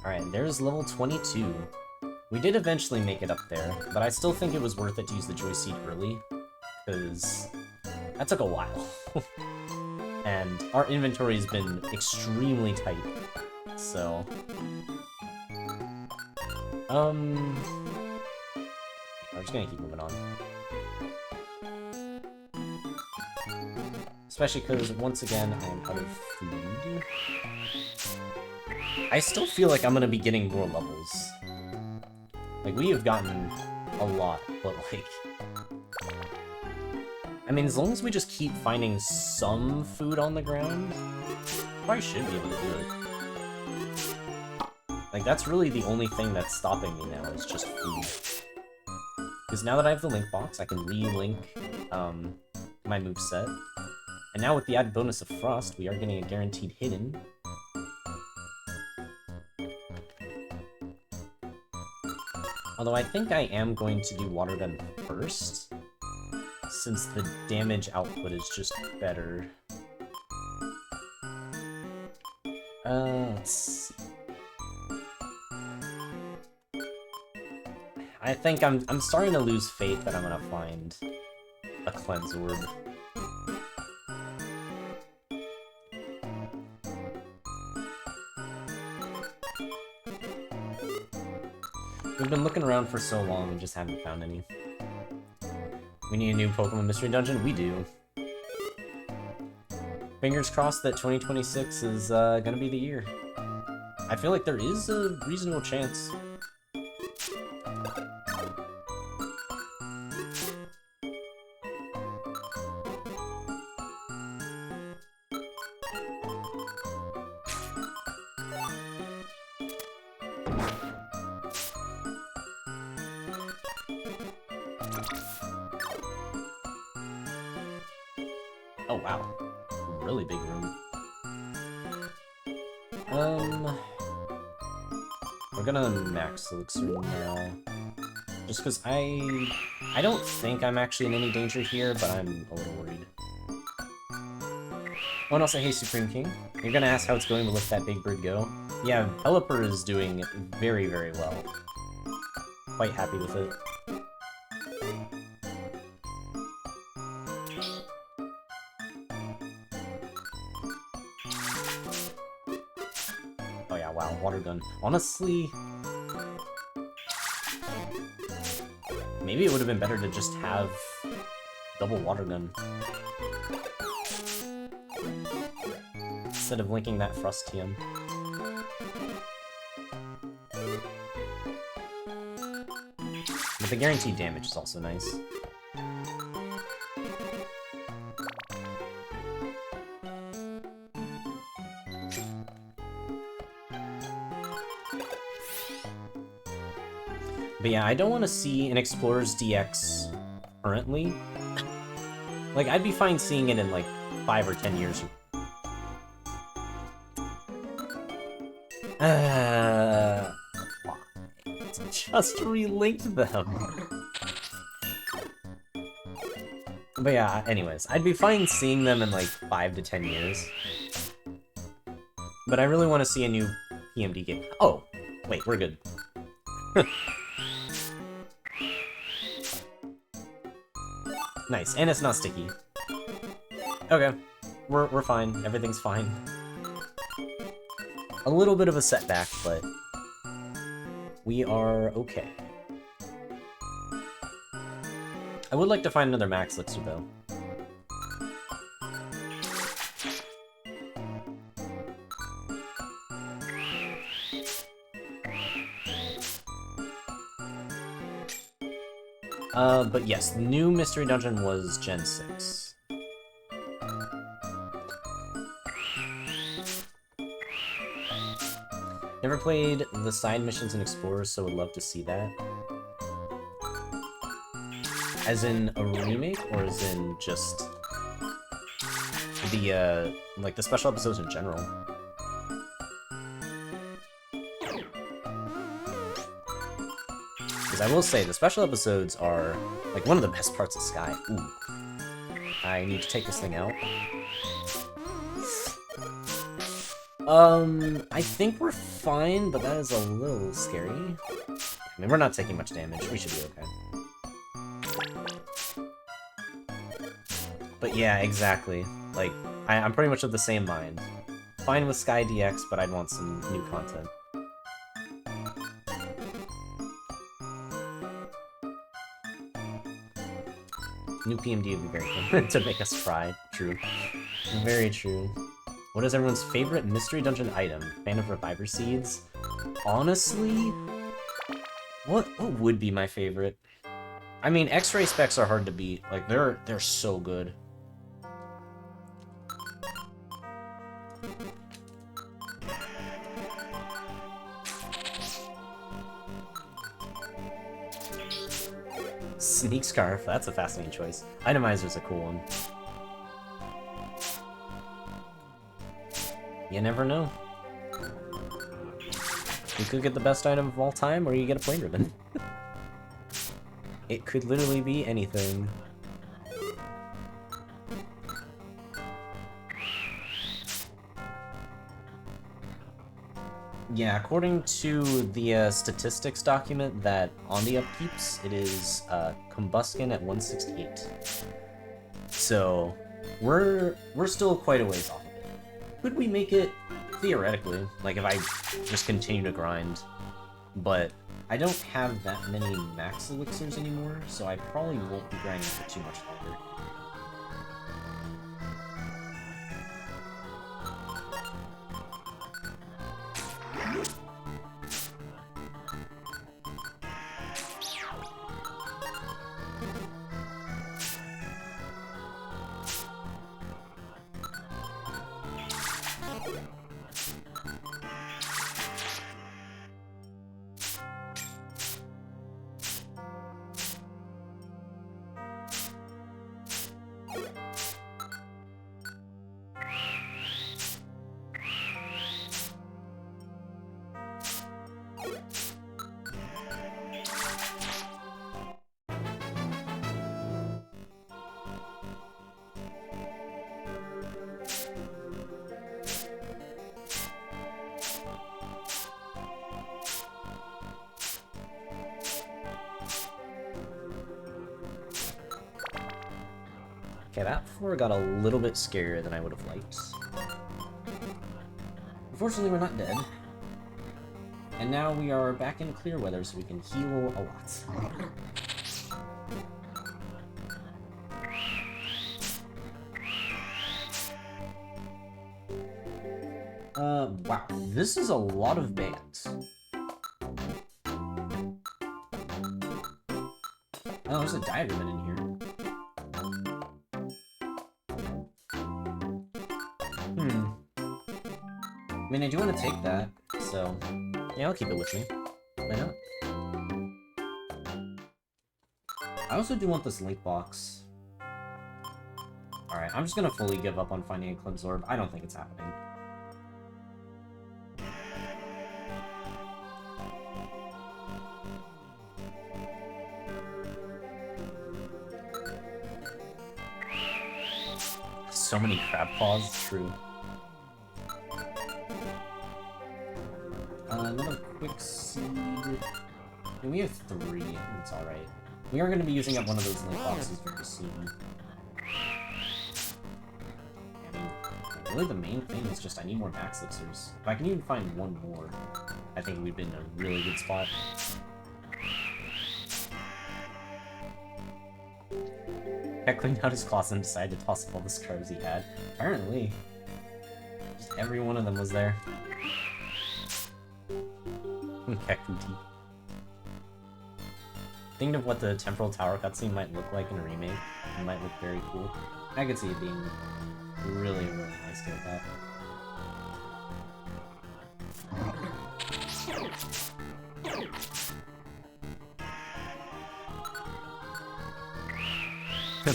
Speaker 1: Alright, there's level 22. We did eventually make it up there, but I still think it was worth it to use the Joy Seed early, because that took a while. And our inventory has been extremely tight, so... I'm just gonna keep moving on. Especially because, once again, I am out of food. I still feel like I'm gonna be getting more levels. Like, we have gotten a lot, but like... I mean, as long as we just keep finding some food on the ground, probably should be able to do it. Like, that's really the only thing that's stopping me now, is just food. Because now that I have the link box, I can re-link my moveset. And now with the added bonus of Frost, we are getting a guaranteed hidden. Although I think I am going to do Water Gun first, since the damage output is just better. Let's see. I think I'm starting to lose faith that I'm gonna find a Cleanse Orb. We've been looking around for so long and just haven't found any. We need a new Pokemon Mystery Dungeon? We do. Fingers crossed that 2026 is gonna be the year. I feel like there is a reasonable chance. Oh wow, really big room. We're gonna max Elixir now. Just because I don't think I'm actually in any danger here, but I'm a little worried. Oh, and also, hey Supreme King, you're gonna ask how it's going to let that big bird go? Yeah, Pelipper is doing very, very well. Quite happy with it. Oh yeah, wow, Water Gun. Honestly, maybe it would have been better to just have double Water Gun instead of linking that Frostium. But the guaranteed damage is also nice. But yeah, I don't want to see an Explorer's DX currently. Like, I'd be fine seeing it in, like, 5 or 10 years. Just relinked them. But yeah, anyways, I'd be fine seeing them in, like, 5 to 10 years. But I really want to see a new PMD game. Oh, wait, we're good. Nice, and it's not sticky. Okay, we're fine. Everything's fine. A little bit of a setback, but we are okay. I would like to find another Max Elixir, though. But yes, the new Mystery Dungeon was Gen 6. Never played the side missions in Explorers, so would love to see that. As in a remake, or as in just the, like, the special episodes in general? Because I will say, the special episodes are, like, one of the best parts of Sky. Ooh. I need to take this thing out. I think we're fine, but that is a little scary. I mean, we're not taking much damage. We should be okay. But yeah, exactly. Like, I'm pretty much of the same mind. Fine with Sky DX, but I'd want some new content. New PMD would be very cool to make us cry. True. Very true. What is everyone's favorite Mystery Dungeon item? Fan of Reviver Seeds? Honestly, what would be my favorite? I mean, X-ray specs are hard to beat. Like, they're so good. Sneak Scarf, that's a fascinating choice. Itemizer's a cool one. You never know. You could get the best item of all time, or you get a flame ribbon. It could literally be anything. Yeah, according to the statistics document that on the upkeeps, it is Combuskin at 168. So we're still quite a ways off of it. Could we make it? Theoretically, like if I just continue to grind, but I don't have that many max elixirs anymore, so I probably won't be grinding for too much longer. Okay, that floor got a little bit scarier than I would have liked. Unfortunately, we're not dead. And now we are back in clear weather, so we can heal a lot. Wow, this is a lot of bands. Oh, there's a diagram in here. I mean, I do want to take that, so yeah, I'll keep it with me. Why not? I also do want this link box. Alright, I'm just gonna fully give up on finding a Cleanse Orb. I don't think it's happening. So many crab paws, true. Another quick seed. And we have 3, it's alright. We are going to be using up one of those link boxes very soon. I mean, really the main thing is just I need more max elixirs. If I can even find one more, I think we've been in a really good spot. Cat cleaned out his closet and decided to toss up all the scarves he had. Apparently, just every one of them was there. Kekuti. Thinking of what the Temporal Tower cutscene might look like in a remake. It might look very cool. I could see it being really, really nice to get that.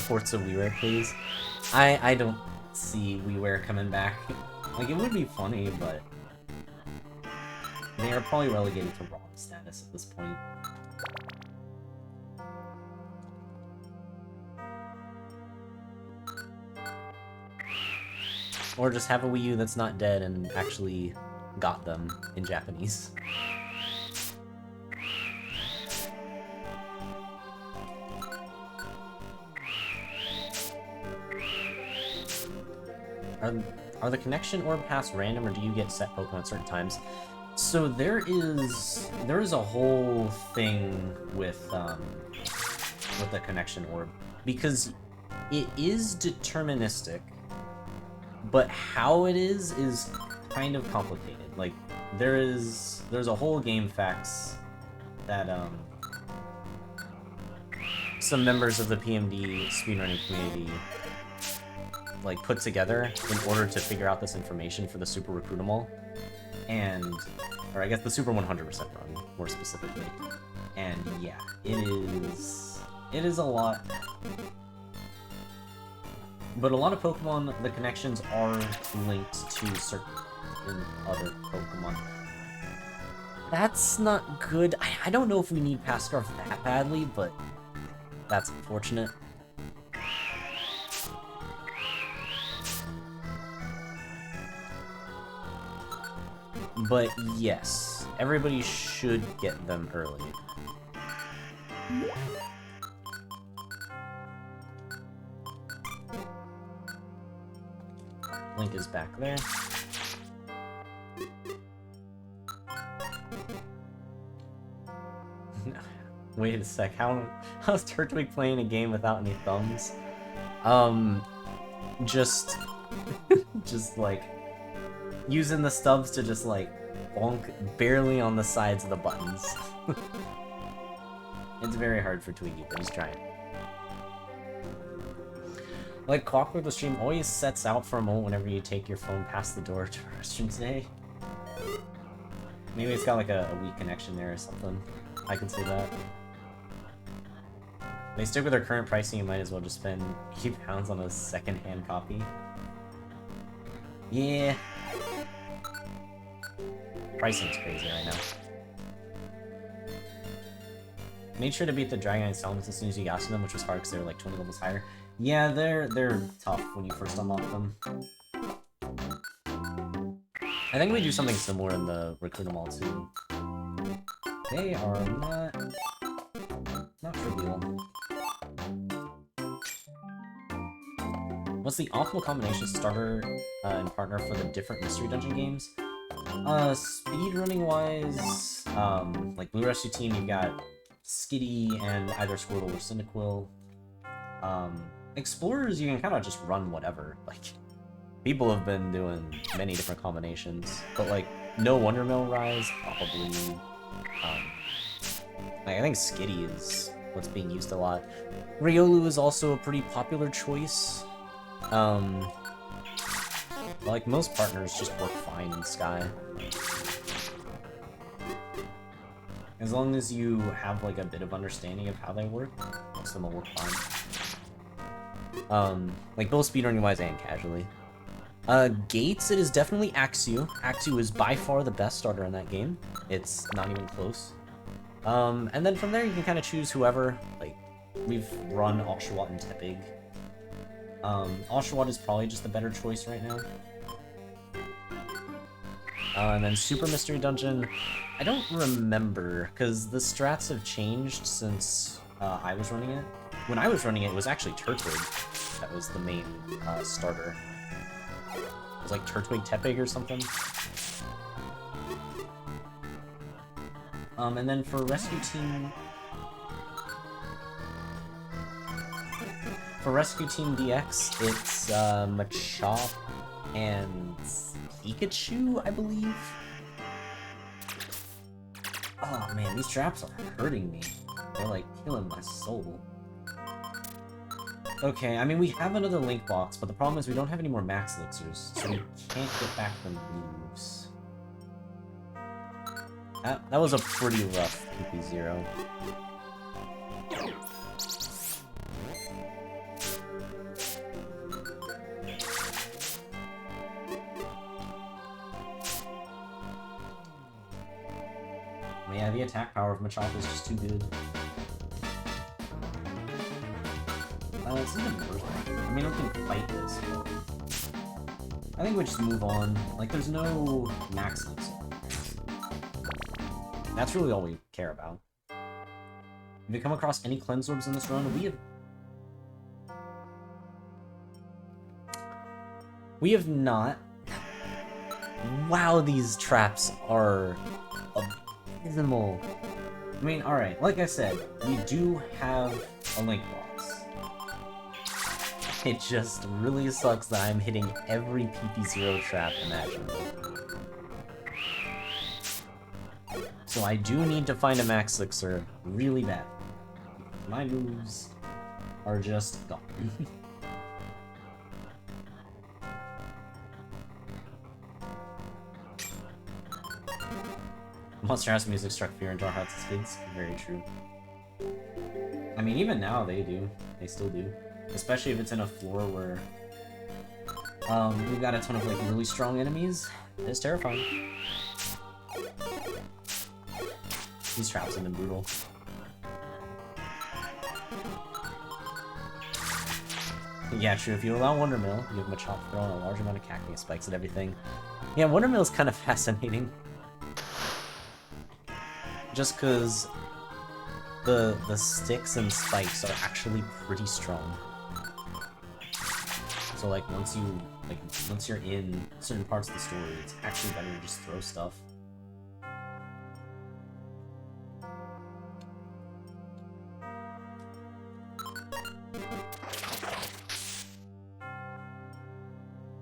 Speaker 1: Forza WiiWare, please. I don't see WiiWare coming back. Like, it would be funny, but they are probably relegated to ROM status at this point. Or just have a Wii U that's not dead and actually got them in Japanese. Are the connection orb paths random, or do you get set Pokemon at certain times? So there is a whole thing with the connection orb, because it is deterministic, but how it is kind of complicated. Like there's a whole game facts that some members of the PMD speedrunning community like put together in order to figure out this information for the Super Recruitamal, or I guess the Super 100% run more specifically. And yeah, it is a lot. But a lot of Pokemon, the connections are linked to certain other Pokemon. That's not good. I don't know if we need Past Scarf that badly, but that's unfortunate. But yes, everybody should get them early. Link is back there. Wait a sec, how's Turtwig playing a game without any thumbs? Just like using the stubs to just like bonk barely on the sides of the buttons. It's very hard for Twiggy, but he's trying. Like clockwork, the stream always sets out for a moment whenever you take your phone past the door to a restroom today. Maybe it's got like a weak connection there or something. I can see that. If they stick with their current pricing, you might as well just spend £8 on a second-hand copy. Yeah. Pricing's crazy right now. Made sure to beat the Dragonite Summons as soon as you got to them, which was hard because they were like 20 levels higher. Yeah, they're tough when you first unlock them. I think we do something similar in the Recruitamal too. They are not trivial. What's the optimal combination starter and partner for the different Mystery Dungeon games? Speedrunning wise, like Blue Rescue Team, you've got Skitty and either Squirtle or Cyndaquil. Explorers, you can kind of just run whatever. Like, people have been doing many different combinations, but like, no Wonder Mill Rise, probably. Like, I think Skitty is what's being used a lot. Riolu is also a pretty popular choice. Like, most partners just work fine in Sky. As long as you have like a bit of understanding of how they work, most of them will work fine. Like both speedrunning wise and casually. Gates, it is definitely Axew. Axew is by far the best starter in that game. It's not even close. And then from there you can kind of choose whoever. Like, we've run Oshawott and Tepig. Oshawott is probably just the better choice right now. And then Super Mystery Dungeon, I don't remember, because the strats have changed since I was running it. When I was running it, it was actually Turtwig that was the main starter. It was like Turtwig Tepig or something. And then for Rescue Team... For Rescue Team DX, it's Machop and Pikachu, I believe? Oh man, these traps are hurting me. They're like killing my soul. Okay, I mean, we have another Link box, but the problem is we don't have any more Max Elixirs, so we can't get back the moves. That was a pretty rough PP0. Yeah, the attack power of Machop is just too good. It's even worse. I mean, we can fight this, but I think we just move on. Like, there's no Max Elixir. That's really all we care about. If we come across any Cleanse Orbs in this run, we have not. Wow, these traps are abysmal. I mean, alright, like I said, we do have a Link box. It just really sucks that I'm hitting every PP0 trap imaginable. So I do need to find a Max Elixir really bad. My moves are just gone. Monster House music struck fear into our hearts as kids. Very true. I mean, even now they do. They still do. Especially if it's in a floor where we've got a ton of like really strong enemies. It's terrifying. These traps have been brutal. Yeah, true. If you allow Wondermill, you have Machop throwing a large amount of cactus spikes at everything. Yeah, Wondermill is kind of fascinating. Just because the sticks and spikes are actually pretty strong. So like once you're in certain parts of the story, it's actually better to just throw stuff.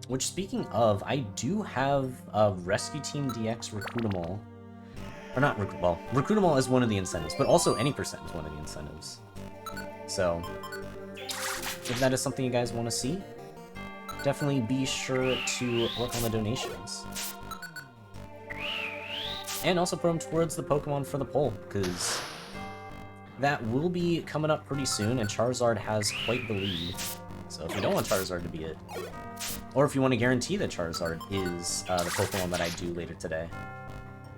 Speaker 1: Which, speaking of, I do have a Rescue Team DX Recruitamal. Or not, well, Recruitamal is one of the incentives, but also any percent is one of the incentives. So, if that is something you guys want to see, definitely be sure to work on the donations. And also put them towards the Pokemon for the poll, because that will be coming up pretty soon, and Charizard has quite the lead. So if you don't want Charizard to be it, or if you want to guarantee that Charizard is the Pokemon that I do later today,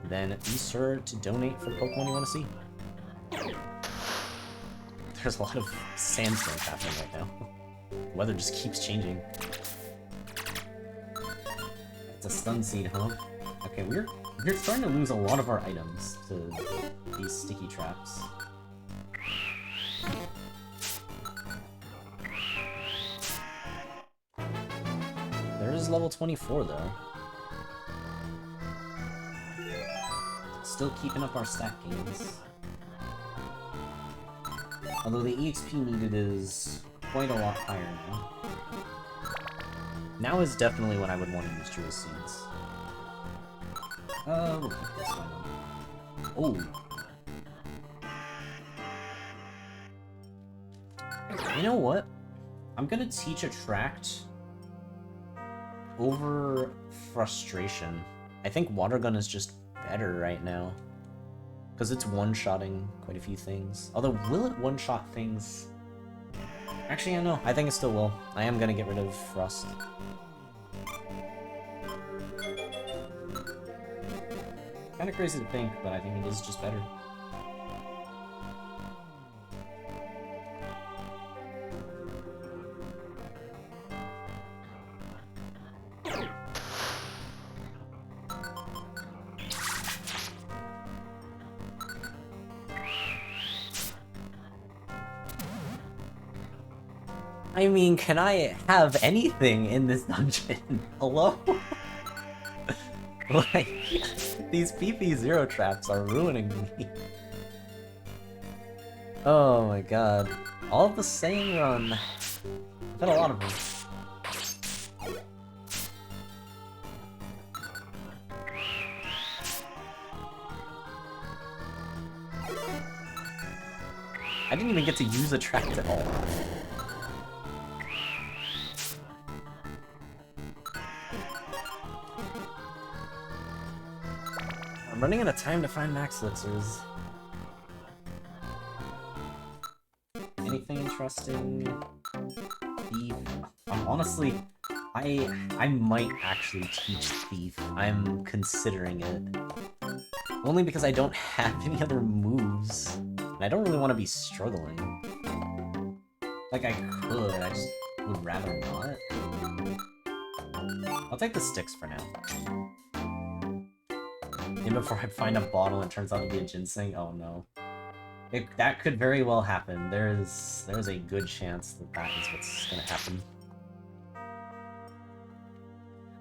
Speaker 1: then be sure to donate for the Pokemon you want to see. There's a lot of sandstorms happening right now. The weather just keeps changing. It's a stun seed, huh? Okay, we're starting to lose a lot of our items to these sticky traps. There is level 24 though. Still keeping up our stat gains. Although the EXP needed is quite a lot higher now. Now is definitely when I would want to use Joyous Seeds. We'll keep this one. Oh. You know what? I'm gonna teach Attract over Frustration. I think Water Gun is just better right now. Because it's one-shotting quite a few things. Although, will it one-shot things? Actually, I know. I think it still will. I am gonna get rid of Frost. Kinda crazy to think, but I think it is just better. I mean, can I have anything in this dungeon? Hello? Like, these PP zero traps are ruining me. Oh my god. All the same run. I've had a lot of them. I didn't even get to use a track at all. I'm running out of time to find max elixirs. Anything interesting? Thief? Honestly, I might actually teach Thief. I'm considering it. Only because I don't have any other moves. And I don't really want to be struggling. Like, I could, I just would rather not. I'll take the sticks for now. And before I find a bottle and it turns out to be a ginseng, oh no. That could very well happen. There's a good chance that that is what's gonna happen.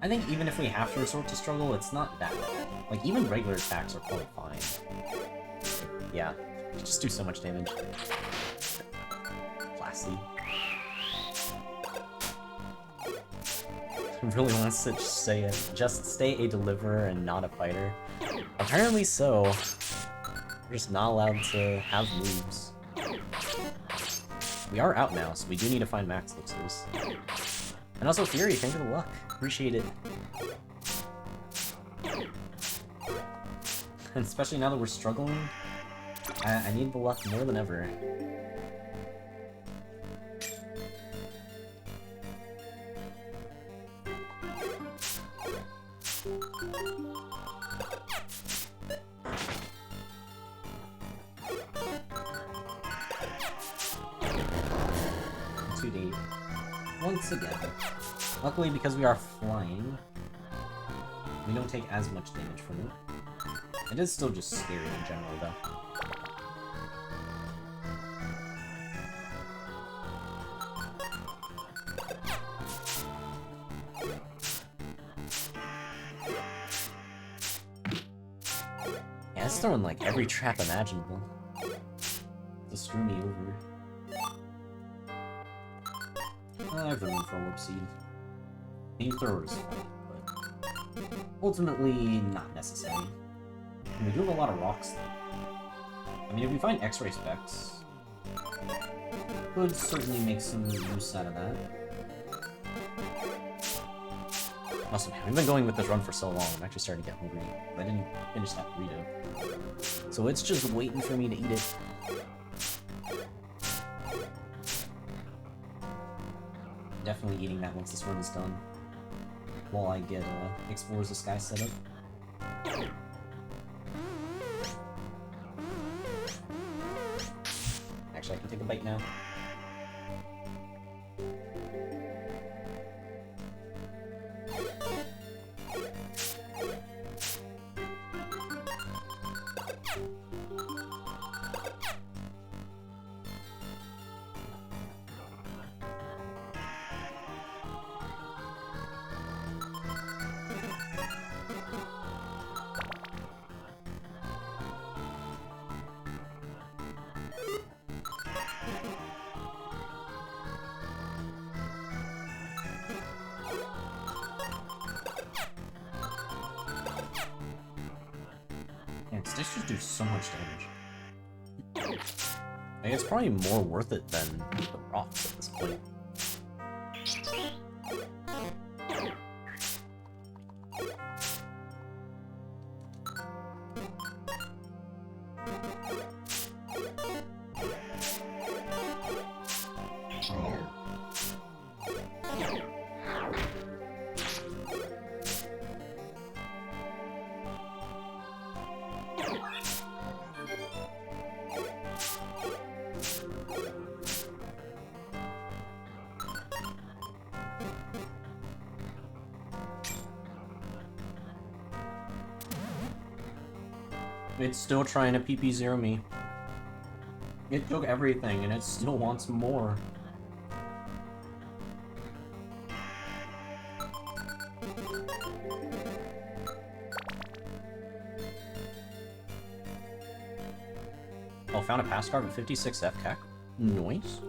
Speaker 1: I think even if we have to resort to struggle, it's not that bad. Like, even regular attacks are probably fine. Yeah, just do so much damage. Classy. Really wants to just stay a deliverer and not a fighter. Apparently so. We're just not allowed to have moves. We are out now, so we do need to find max elixirs. And also Fury, thank you for the luck. Appreciate it. And especially now that we're struggling, I need the luck more than ever. Once again. Luckily, because we are flying, we don't take as much damage from it. It is still just scary in general, though. Yeah, it's throwing like every trap imaginable to screw me over. I have room for a warp seed. Flamethrower is fun, but ultimately not necessary. And we do have a lot of rocks though. I mean, if we find X-ray specs, could certainly make some use out of that. Also, man, we've been going with this run for so long, I'm actually starting to get hungry. I didn't finish that burrito. So it's just waiting for me to eat it. Definitely eating that once this run is done. While I get Explorers of Sky set up. Actually, I can take a bite now. Sticks just do so much damage. I guess it's probably more worth it than the rocks at this point. It's still trying to PP0 me. It took everything, and it still wants more. Oh, found a pass card with 56 FCAC. Nice.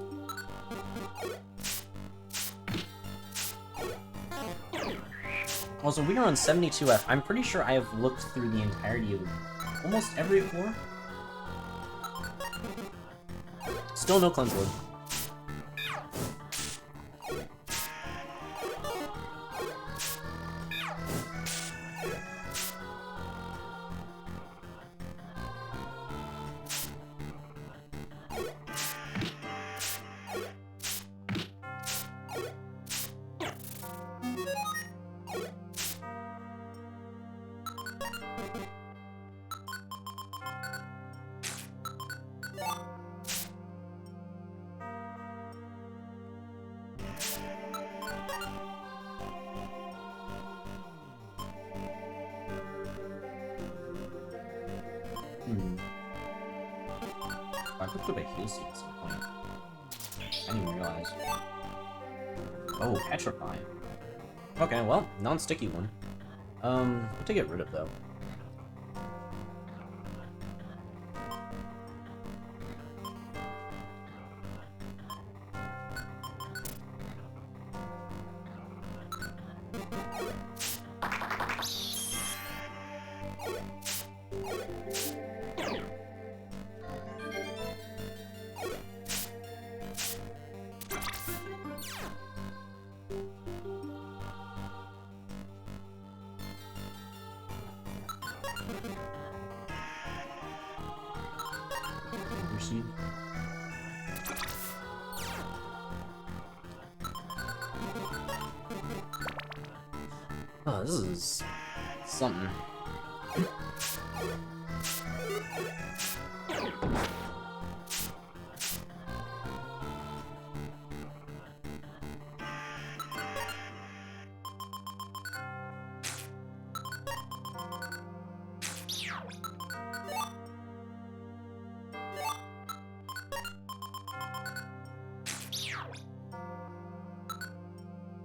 Speaker 1: Also, we are on 72F. I'm pretty sure I have looked through the entirety of almost every floor. Still no cleanse wood. I picked up a heal seed at some point. I didn't even realize. Oh, petrify. Okay, well, non-sticky one. What to get rid of though? Oh, this is something.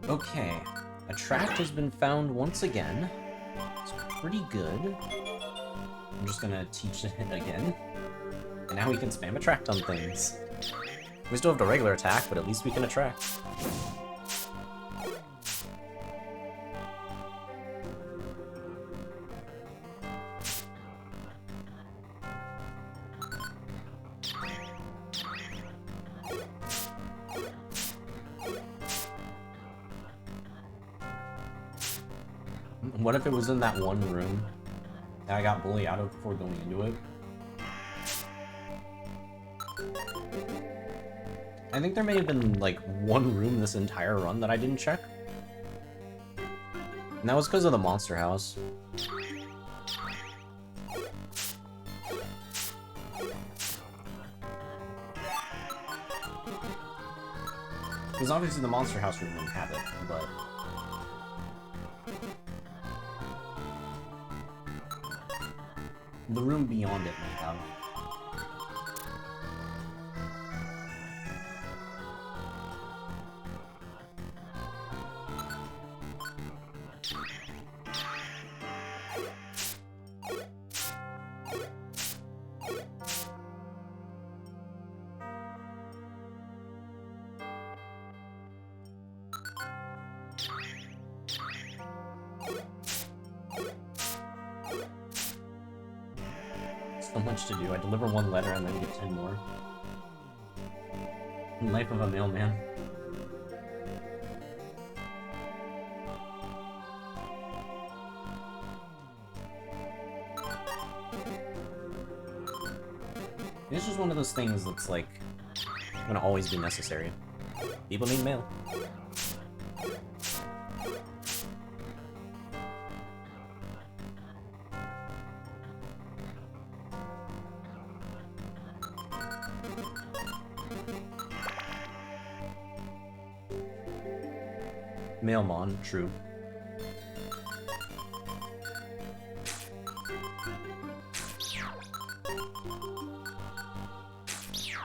Speaker 1: Okay, a tract has been found once again. It's pretty good. I'm just gonna teach it again. And now we can spam attract on things. We still have the regular attack, but at least we can attract. What if it was in that one room that I got bullied out of before going into it? I think there may have been, like, one room this entire run that I didn't check. And that was because of the monster house. Because obviously the monster house room didn't have it, but... the room beyond it may have. So much to do. I deliver one letter and then get 10 more. Life of a mailman. It's just one of those things that's like gonna always be necessary. People need mail. Mailmon, true.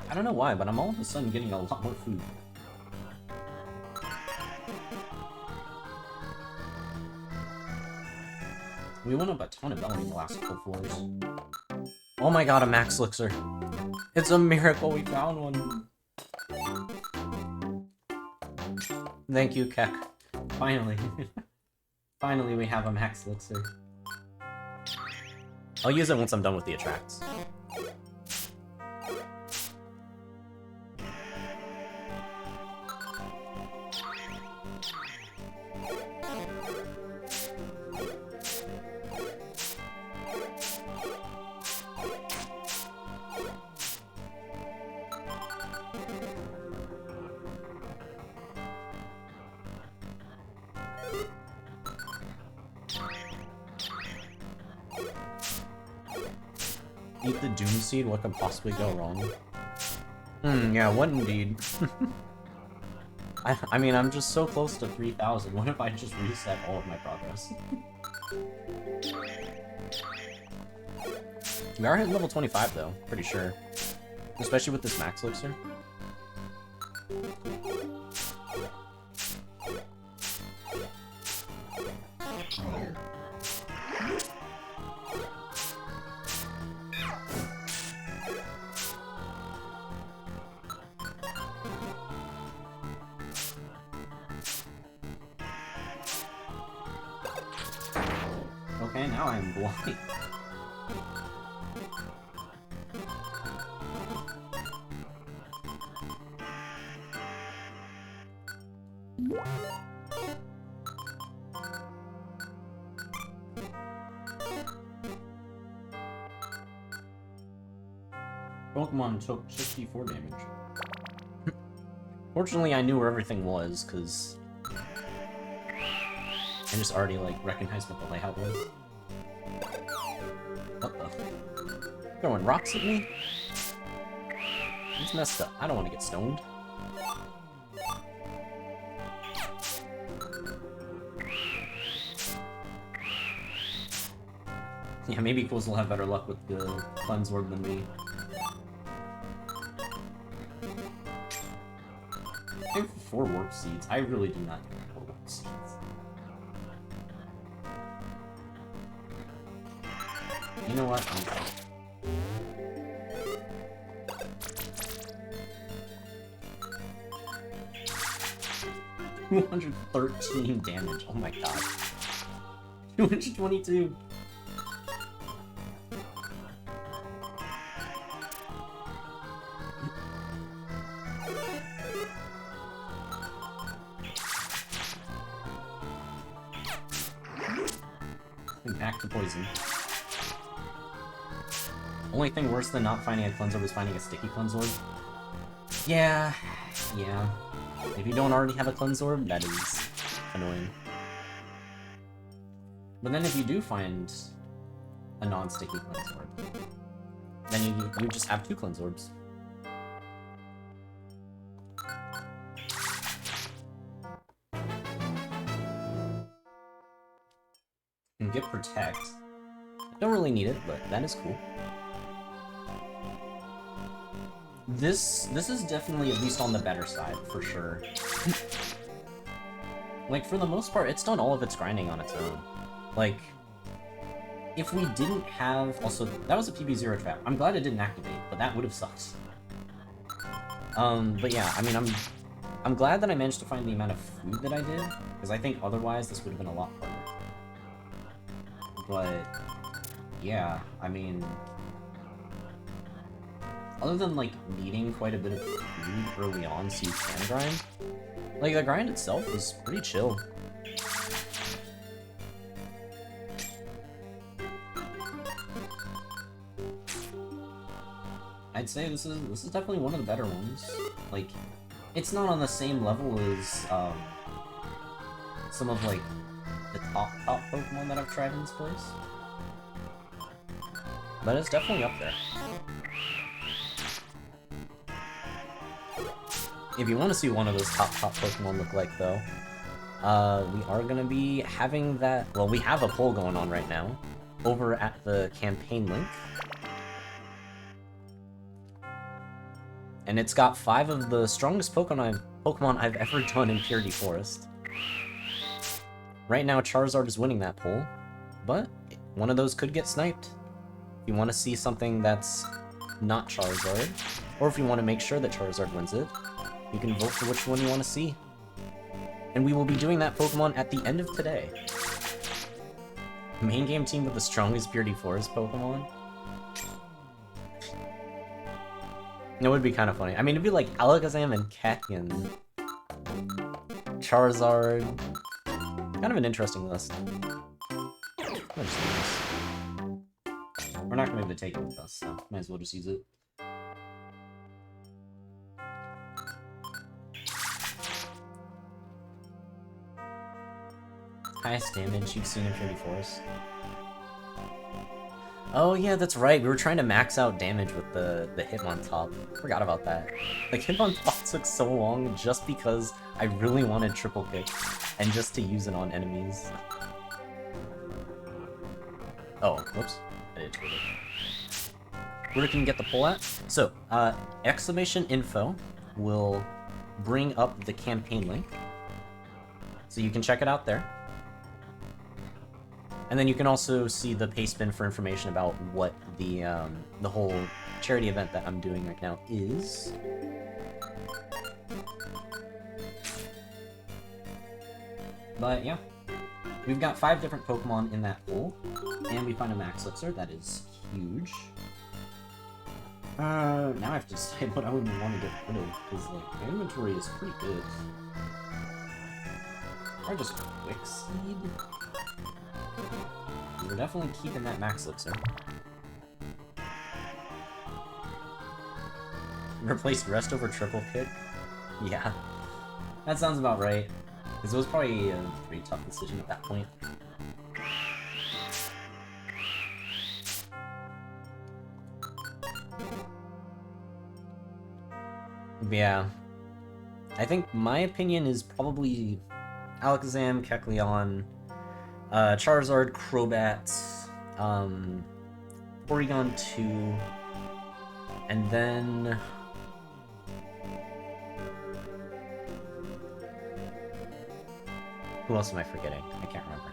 Speaker 1: I don't know why, but I'm all of a sudden getting a lot more food. We went up a ton of belly in the last couple floors. Oh my god, a max elixir. It's a miracle we found one. Thank you, Keck. Finally. Finally we have a max elixir. I'll use it once I'm done with the attracts. Eat the Doom Seed, what could possibly go wrong? Yeah, what indeed? I mean, I'm just so close to 3,000. What if I just reset all of my progress? We are hitting level 25, though. Pretty sure. Especially with this max elixir. Okay, now I'm blind. Pokemon took 64 damage. Fortunately, I knew where everything was, because I just already, like, recognized what the layout was. What the? Throwing rocks at me? It's messed up. I don't want to get stoned. Yeah, maybe Quills will have better luck with the Cleanse Orb than me. I have 4 Warp Seeds. I really do not need 4 Warp Seeds. You know what? I'm fine. 213 damage. Oh my god. 222. Back to poison. Only thing worse than not finding a Cleanse Orb is finding a sticky Cleanse Orb. Yeah. If you don't already have a Cleanse Orb, that is annoying. But then if you do find a non-sticky Cleanse Orb, then you just have 2 Cleanse Orbs. And get Protect. I don't really need it, but that is cool. This is definitely at least on the better side, for sure. Like, for the most part, it's done all of its grinding on its own. Like, if we didn't have... Also, that was a PB0 trap. I'm glad it didn't activate, but that would have sucked. But yeah, I mean, I'm glad that I managed to find the amount of food that I did, because I think otherwise this would have been a lot harder. But, yeah, I mean... Other than, like, needing quite a bit of food early on so you can grind, like, the grind itself was pretty chill. I'd say this is definitely one of the better ones. Like, it's not on the same level as, some of, like, the top Pokemon that I've tried in this place. But it's definitely up there. If you want to see one of those top Pokemon look like, though, we are going to be having that... Well, we have a poll going on right now, over at the campaign link. And it's got 5 of the strongest Pokemon I've ever done in Purity Forest. Right now, Charizard is winning that poll, but one of those could get sniped. If you want to see something that's not Charizard, or if you want to make sure that Charizard wins it, you can vote for which one you want to see. And we will be doing that Pokemon at the end of today. Main game team with the strongest Purity Forest Pokemon? It would be kind of funny. I mean, it'd be like Alakazam and Kecleon. Charizard. Kind of an interesting list. We're not going to be able to take it with us, so might as well just use it. Highest damage you've seen in Purity Forest. Oh yeah, that's right. We were trying to max out damage with the Hitmontop. Forgot about that. Like, Hitmontop took so long just because I really wanted triple kick and just to use it on enemies. Oh, whoops. I did tweet it. Where can you get the poll at? So, exclamation info will bring up the campaign link. So you can check it out there. And then you can also see the pastebin for information about what the whole charity event that I'm doing right now is. But yeah, we've got 5 different Pokemon in that pool, and we find a Max Elixir. That is huge. Now I have to decide what I would want to get rid of, because like my inventory is pretty good. Or just Quick Seed. We're definitely keeping that Max Elixir. Replace rest over triple kick? Yeah. That sounds about right. Because it was probably a pretty tough decision at that point. Yeah. I think my opinion is probably Alakazam, Kecleon, Charizard, Crobat, Porygon 2, and then... Who else am I forgetting? I can't remember.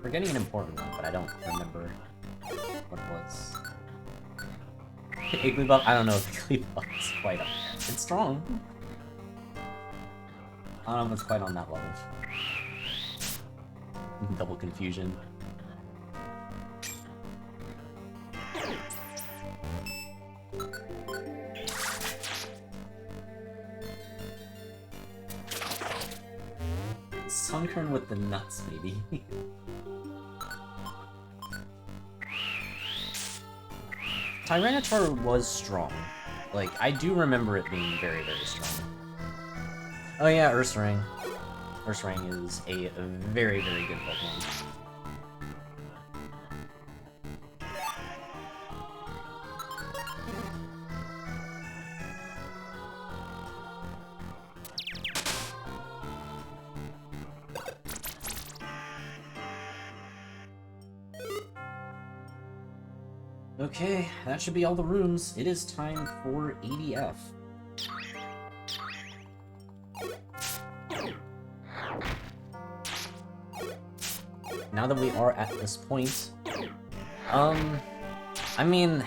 Speaker 1: Forgetting an important one, but I don't remember what it was. Igglybuff? I don't know if Igglybuff is quite up there. It's strong. I don't know if it's quite on that level. Double confusion. Sunkern with the nuts, maybe. Tyranitar was strong. Like, I do remember it being very, very strong. Oh yeah, Ursaring. Ursaring is a very, very good Pokemon. Okay, that should be all the rooms. It is time for ADF. Now that we are at this point, I mean,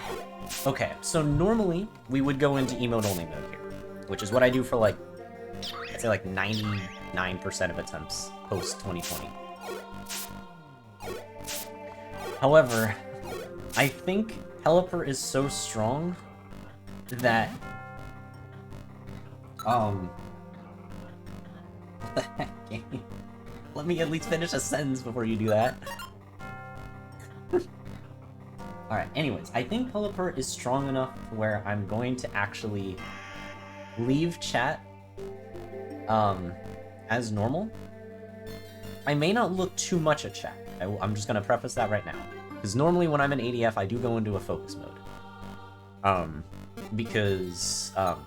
Speaker 1: okay, so normally we would go into emote-only mode here, which is what I do for like, I'd say like 99% of attempts post-2020. However, I think Pelipper is so strong that, what the heck, game? Let me at least finish a sentence before you do that. Alright, anyways, I think Pelipper is strong enough where I'm going to actually leave chat as normal. I may not look too much at chat. I'm just going to preface that right now. Because normally when I'm in ADF, I do go into a focus mode.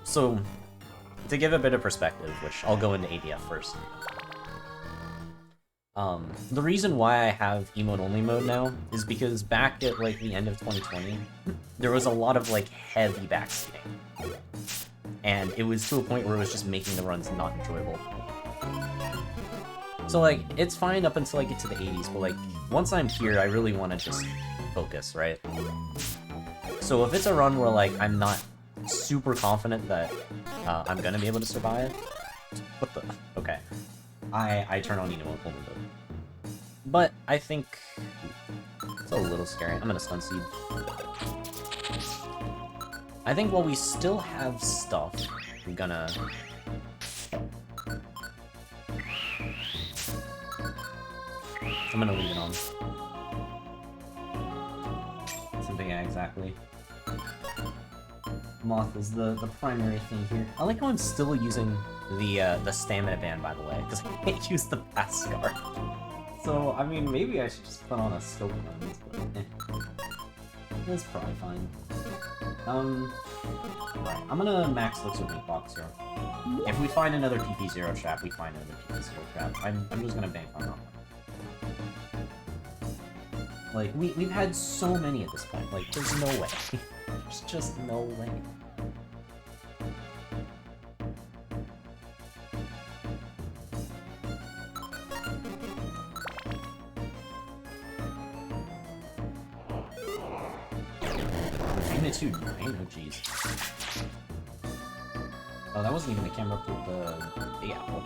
Speaker 1: So, to give a bit of perspective, which I'll go into ADF first. The reason why I have emote-only mode now is because back at, like, the end of 2020, there was a lot of, like, heavy backseating. And it was to a point where it was just making the runs not enjoyable. So, like, it's fine up until I get to the 80s, but, like, once I'm here, I really want to just focus, right? So if it's a run where, like, I'm not super confident that I'm gonna be able to survive... What the... Okay. I turn on emote-only mode. But I think... It's a little scary. I'm gonna stun seed. I think while we still have stuff, I'm gonna... I'm gonna leave it on. Something, yeah, exactly. Moth is the primary thing here. I like how I'm still using the stamina band, by the way, because I can't use the pass scar. So, I mean, maybe I should just put on a scope lens, but that's probably fine. Alright, I'm gonna max Elixir Meat Box here. If we find another PP0 trap, we find another PP0 trap. I'm just gonna bank on that one. Like, we've had so many at this point, like, there's no way. There's just no way. Magnitude 9? Oh, jeez. Oh, that wasn't even the camera for the big apple.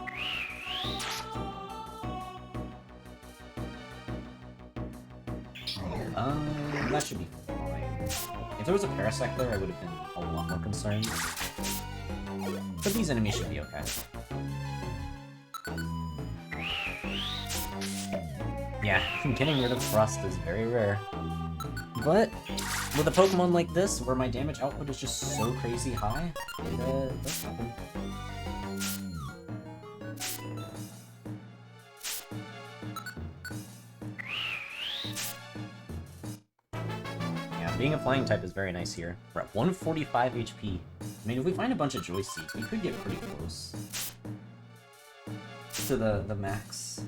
Speaker 1: That should be fine. If there was a Parasect there, I would have been a lot more concerned. But these enemies should be okay. Yeah, getting rid of Thrust is very rare. But with a Pokemon like this, where my damage output is just so crazy high, it does happen. Being a flying type is very nice here. We're at 145 HP. I mean, if we find a bunch of Joy Seeds, we could get pretty close to the max.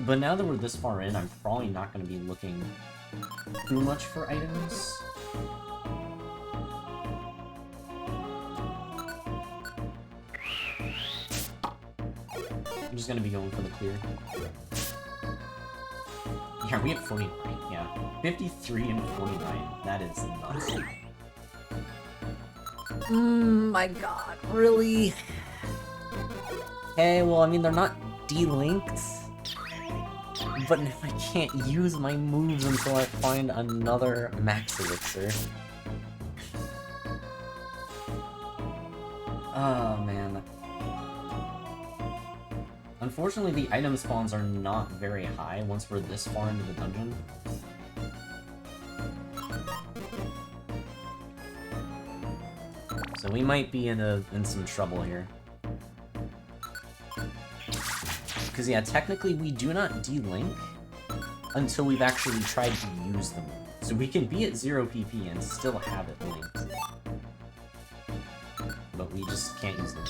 Speaker 1: But now that we're this far in, I'm probably not going to be looking too much for items. I'm just going to be going for the clear. Yeah, we have 49, yeah. 53 and 49. That is nuts. My god, really? Okay, well, I mean, they're not delinked. But now I can't use my moves until I find another max elixir. Oh, man. Unfortunately, the item spawns are not very high once we're this far into the dungeon. So we might be in some trouble here. Because yeah, technically we do not delink until we've actually tried to use them. So we can be at 0 PP and still have it linked. But we just can't use them.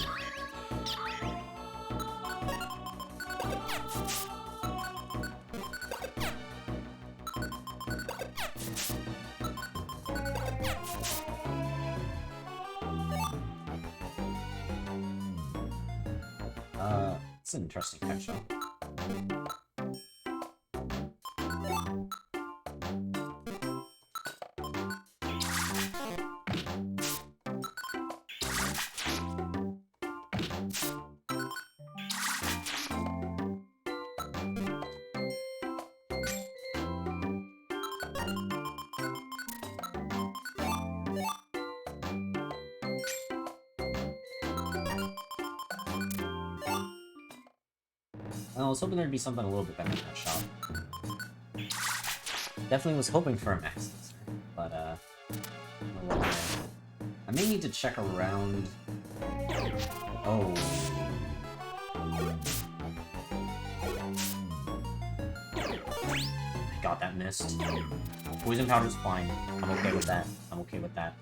Speaker 1: It's an interesting catch-up. I was hoping there'd be something a little bit better in that shop. Definitely was hoping for a max elixir, but I may need to check around. Oh. God, that missed. Poison powder's fine. I'm okay with that. I'm okay with that.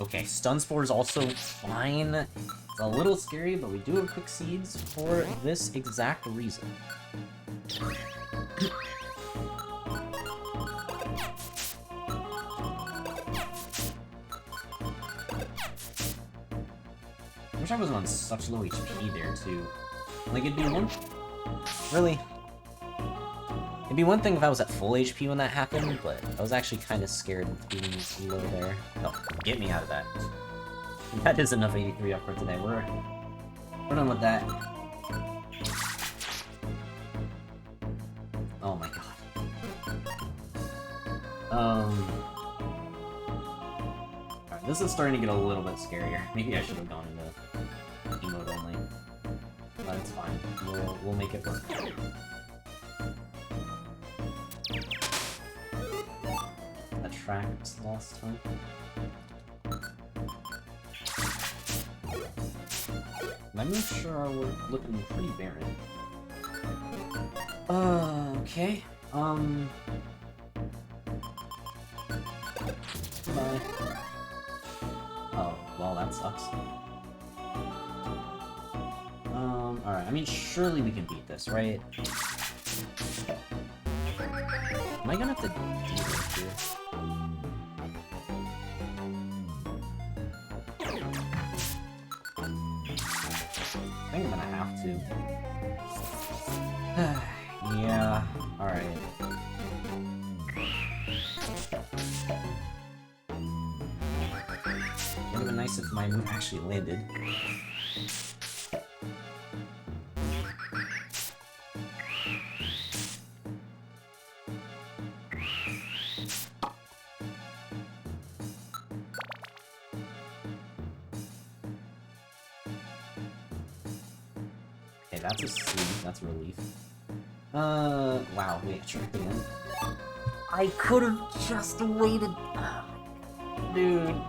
Speaker 1: Okay, Stun Spore is also fine. It's a little scary, but we do have Quick Seeds for this exact reason. I wish I wasn't on such low HP there, too. Like, it'd be one... Really? It'd be one thing if I was at full HP when that happened, but I was actually kind of scared of being low there. Oh, get me out of that. That is enough 83 up for today. We're done with that. Oh my god. Alright, this is starting to get a little bit scarier. Maybe I should have gone into emote only. But it's fine. We'll make it work. Attract lost hope. My moves sure are looking pretty barren. Okay. Goodbye. Oh, well, that sucks. Alright, I mean, surely we can beat this, right? Am I gonna have to do this here? I think I'm gonna have to. Yeah, alright. Would have been nice if my move actually landed. That's a sleeve, that's a relief. Wow, wait, I tried again. I could've just waited. Dude.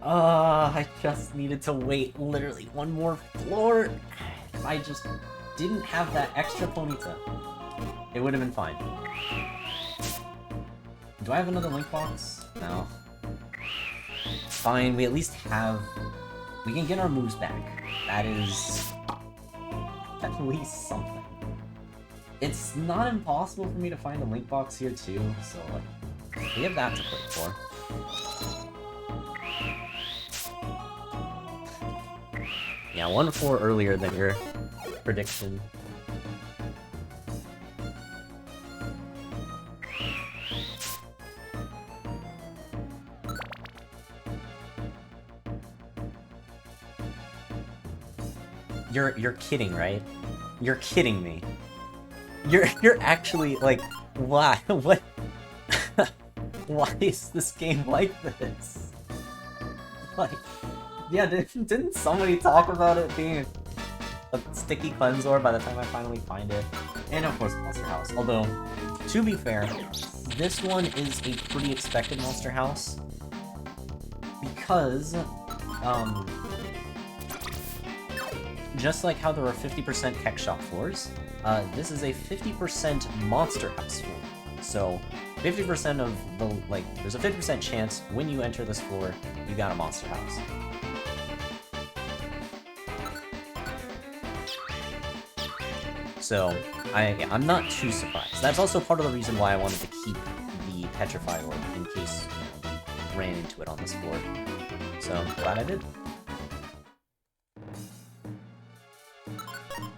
Speaker 1: I just needed to wait literally one more floor. If I just didn't have that extra ponytail, it would have been fine. Do I have another link box? No. Fine, we at least have... We can get our moves back. That is... at least something. It's not impossible for me to find a link box here too, so like, we have that to play for. Yeah, 1-4 earlier than your prediction. You're kidding, right? You're kidding me. You're actually like, why? What? Why is this game like this? Like, yeah, didn't somebody talk about it being a sticky cleanser by the time I finally find it? And of course, Monster House. Although, to be fair, this one is a pretty expected Monster House because, just like how there are 50% Keck Shop floors, this is a 50% Monster House floor. So, 50% of the, like, there's a 50% chance when you enter this floor, you got a Monster House. So, I'm not too surprised. That's also part of the reason why I wanted to keep the Petrify Orb in case we ran into it on this floor. So, glad I did.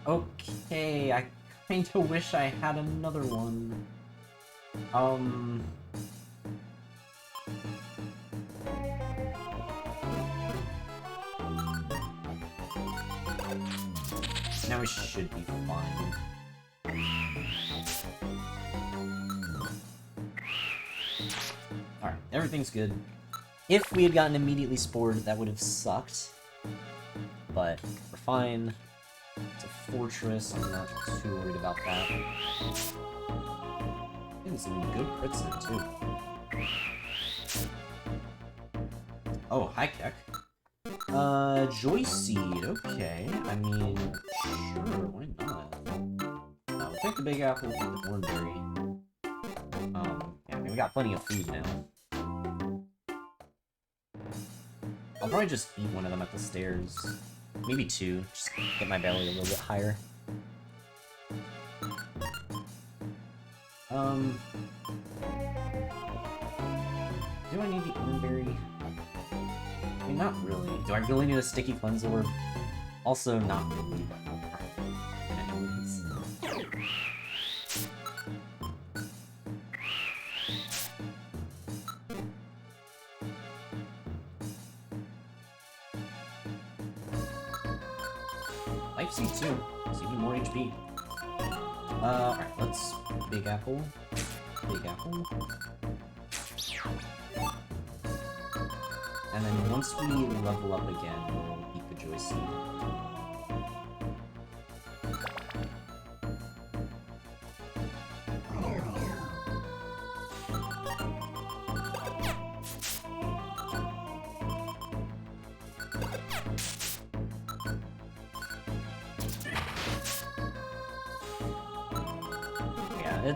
Speaker 1: Okay, I kinda wish I had another one. Now we should be fine. Alright, everything's good. If we had gotten immediately spored, that would have sucked. But we're fine. It's a fortress, I'm not too worried about that. Getting some good crits in too. Oh, hi Keck. Joy Seed, okay. I mean, sure, why not? We'll take the Big Apple with the Thornberry. Yeah, I mean, we got plenty of food now. I'll probably just eat one of them at the stairs. Maybe two, just get my belly a little bit higher. Do I need the Oranberry? I mean, not really. Do I really need a Sticky Cleanse Orb? Also, not really. Anyways. Life Seed too, so you need more HP. Alright, let's Big Apple. Big Apple. And then once we level up again, we'll eat the Joy Seed.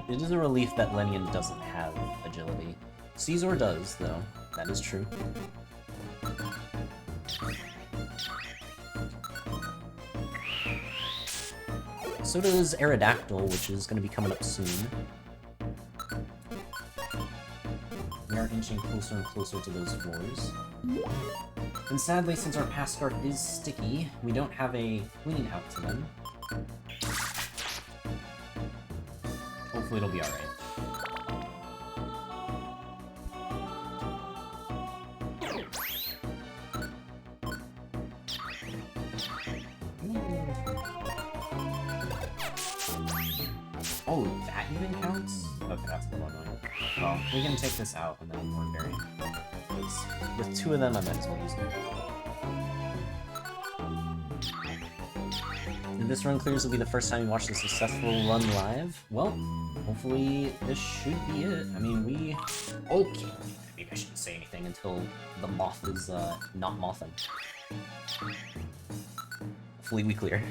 Speaker 1: It is a relief that Lenian doesn't have agility. Caesar does, though. That is true. So does Aerodactyl, which is going to be coming up soon. We are inching closer and closer to those floors. And sadly, since our pass scarf is sticky, we don't have a clean out to them. Hopefully it'll be alright. Oh, that even counts? Okay, that's a little annoying. Well, we can take this out and then Oranberry. With two of them, I might as well use them. And this run clears will be the first time you watch the successful run live. Well, hopefully this should be it. I mean, we... Okay, maybe I shouldn't say anything until the moth is not mothing. Hopefully we clear.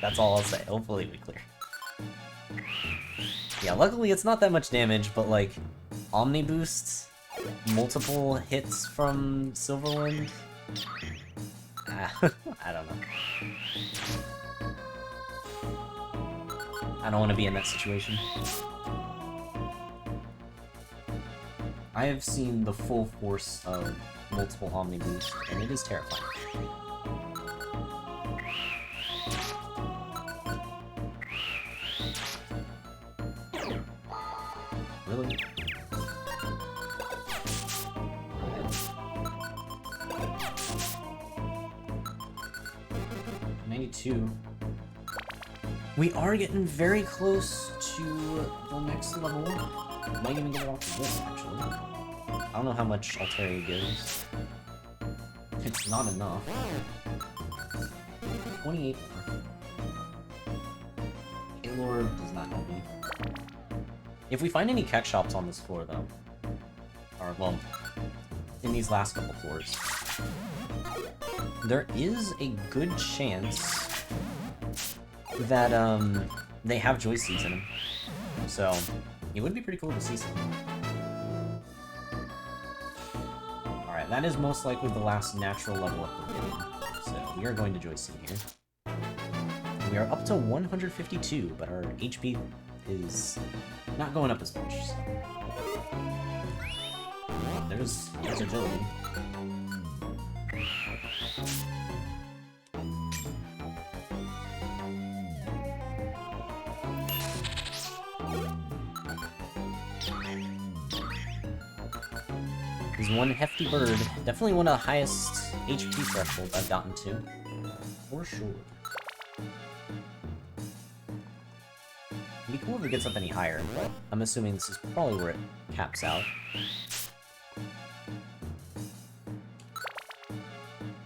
Speaker 1: That's all I'll say. Hopefully we clear. Yeah, luckily it's not that much damage, but like, Omni Boost, multiple hits from Silverwind. I don't know. I don't want to be in that situation. I have seen the full force of multiple Omni Boost, and it is terrifying. Really? 92. We are getting very close to the next level. Might even get it off of this, actually. I don't know how much Altaria gives. It's not enough. 28 more. Gaylord does not help me. If we find any Keck Shops on this floor, though, or, well, in these last couple floors, there is a good chance that, they have Joy Seeds in them. So, it would be pretty cool to see some. Alright, that is most likely the last natural level up the game. So, we are going to Joy Seed here. We are up to 152, but our HP is not going up as much. So. There's agility. He's one hefty bird. Definitely one of the highest HP thresholds I've gotten to. For sure. It'd be cool if it gets up any higher, but I'm assuming this is probably where it caps out.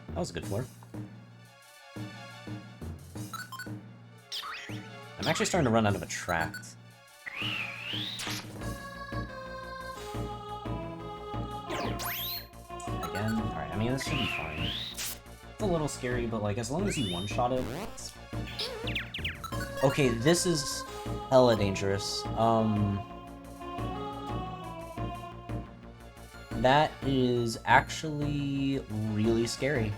Speaker 1: That was a good floor. I'm actually starting to run out of attract. Again? Alright, I mean, this should be fine. It's a little scary, but, like, as long as you one-shot it, it's... Okay, this is hella dangerous. That is actually really scary.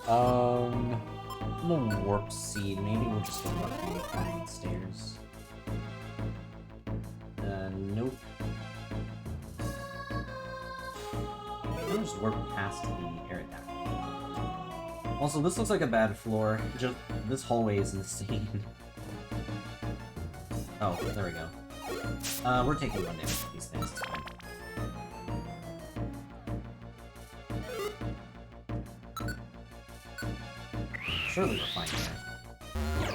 Speaker 1: I'm gonna warp seed. Maybe we'll just go up and find stairs. Nope. I'll just warp past the air attack. Also, this looks like a bad floor. Just this hallway is insane. Oh, there we go. We're taking 1 damage with these things. It's fine. Surely we're fine there.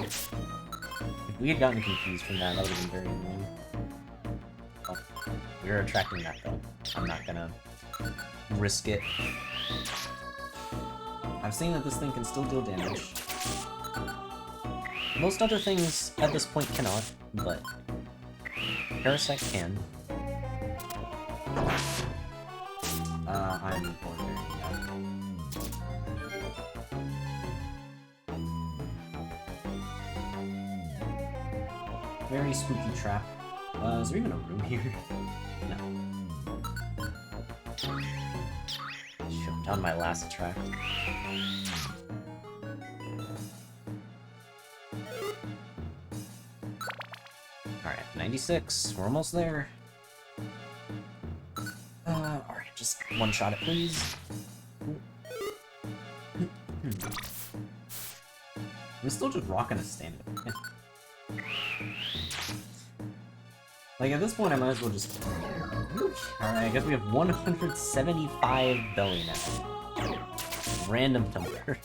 Speaker 1: If we had gotten confused from that, that would have been very annoying. Oh, we're attracting that though. I'm not gonna risk it. I've seen that this thing can still deal damage. Most other things at this point cannot, but Parasect can. I'm ordering. Very spooky trap. Is there even a room here? No. Shut down my last attract. Alright, 96. We're almost there. Alright, just one shot it, please. I'm still just rocking a stand-up. Like, at this point, I might as well just... Alright, I guess we have 175 belly now. Random number.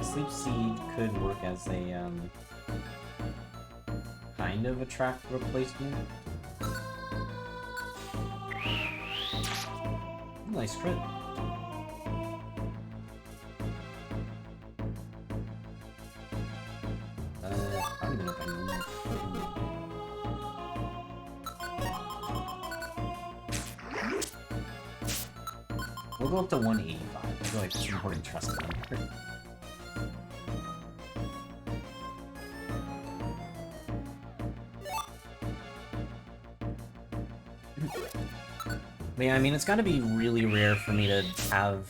Speaker 1: Sleep Seed could work as a, kind of a track replacement. Nice crit. I don't even know if I need... We'll go up to 185. I feel like it's more interesting number. But yeah, I mean, it's gotta be really rare for me to have,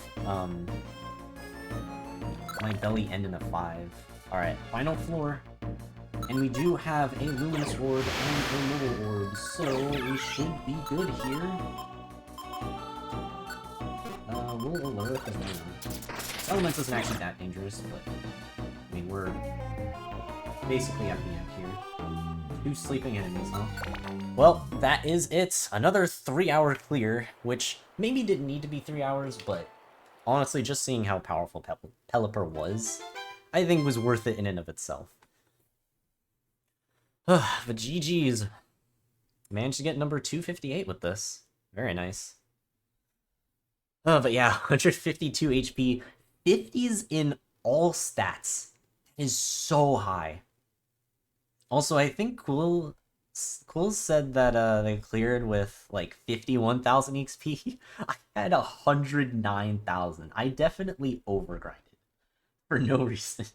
Speaker 1: my belly end in a 5. Alright, final floor. And we do have a Luminous Orb and a Little Orb, so we should be good here. We'll alert it because Elements isn't actually that dangerous, but, I mean, we're basically at the end here. 2 sleeping enemies, huh? Well, that is it. Another 3-hour clear, which maybe didn't need to be 3 hours, but honestly, just seeing how powerful Pelipper was, I think was worth it in and of itself. But GG's. Managed to get number 258 with this. Very nice. But yeah, 152 HP, 50s in all stats. Is so high. Also, I think Cool said that they cleared with like 51,000 XP. I had 109,000. I definitely overgrinded for no reason.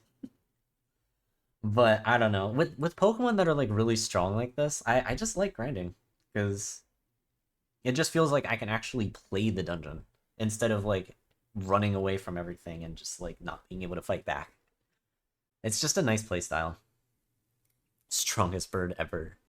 Speaker 1: But I don't know. With Pokemon that are like really strong like this, I just like grinding because it just feels like I can actually play the dungeon instead of like running away from everything and just like not being able to fight back. It's just a nice playstyle. Strongest bird ever.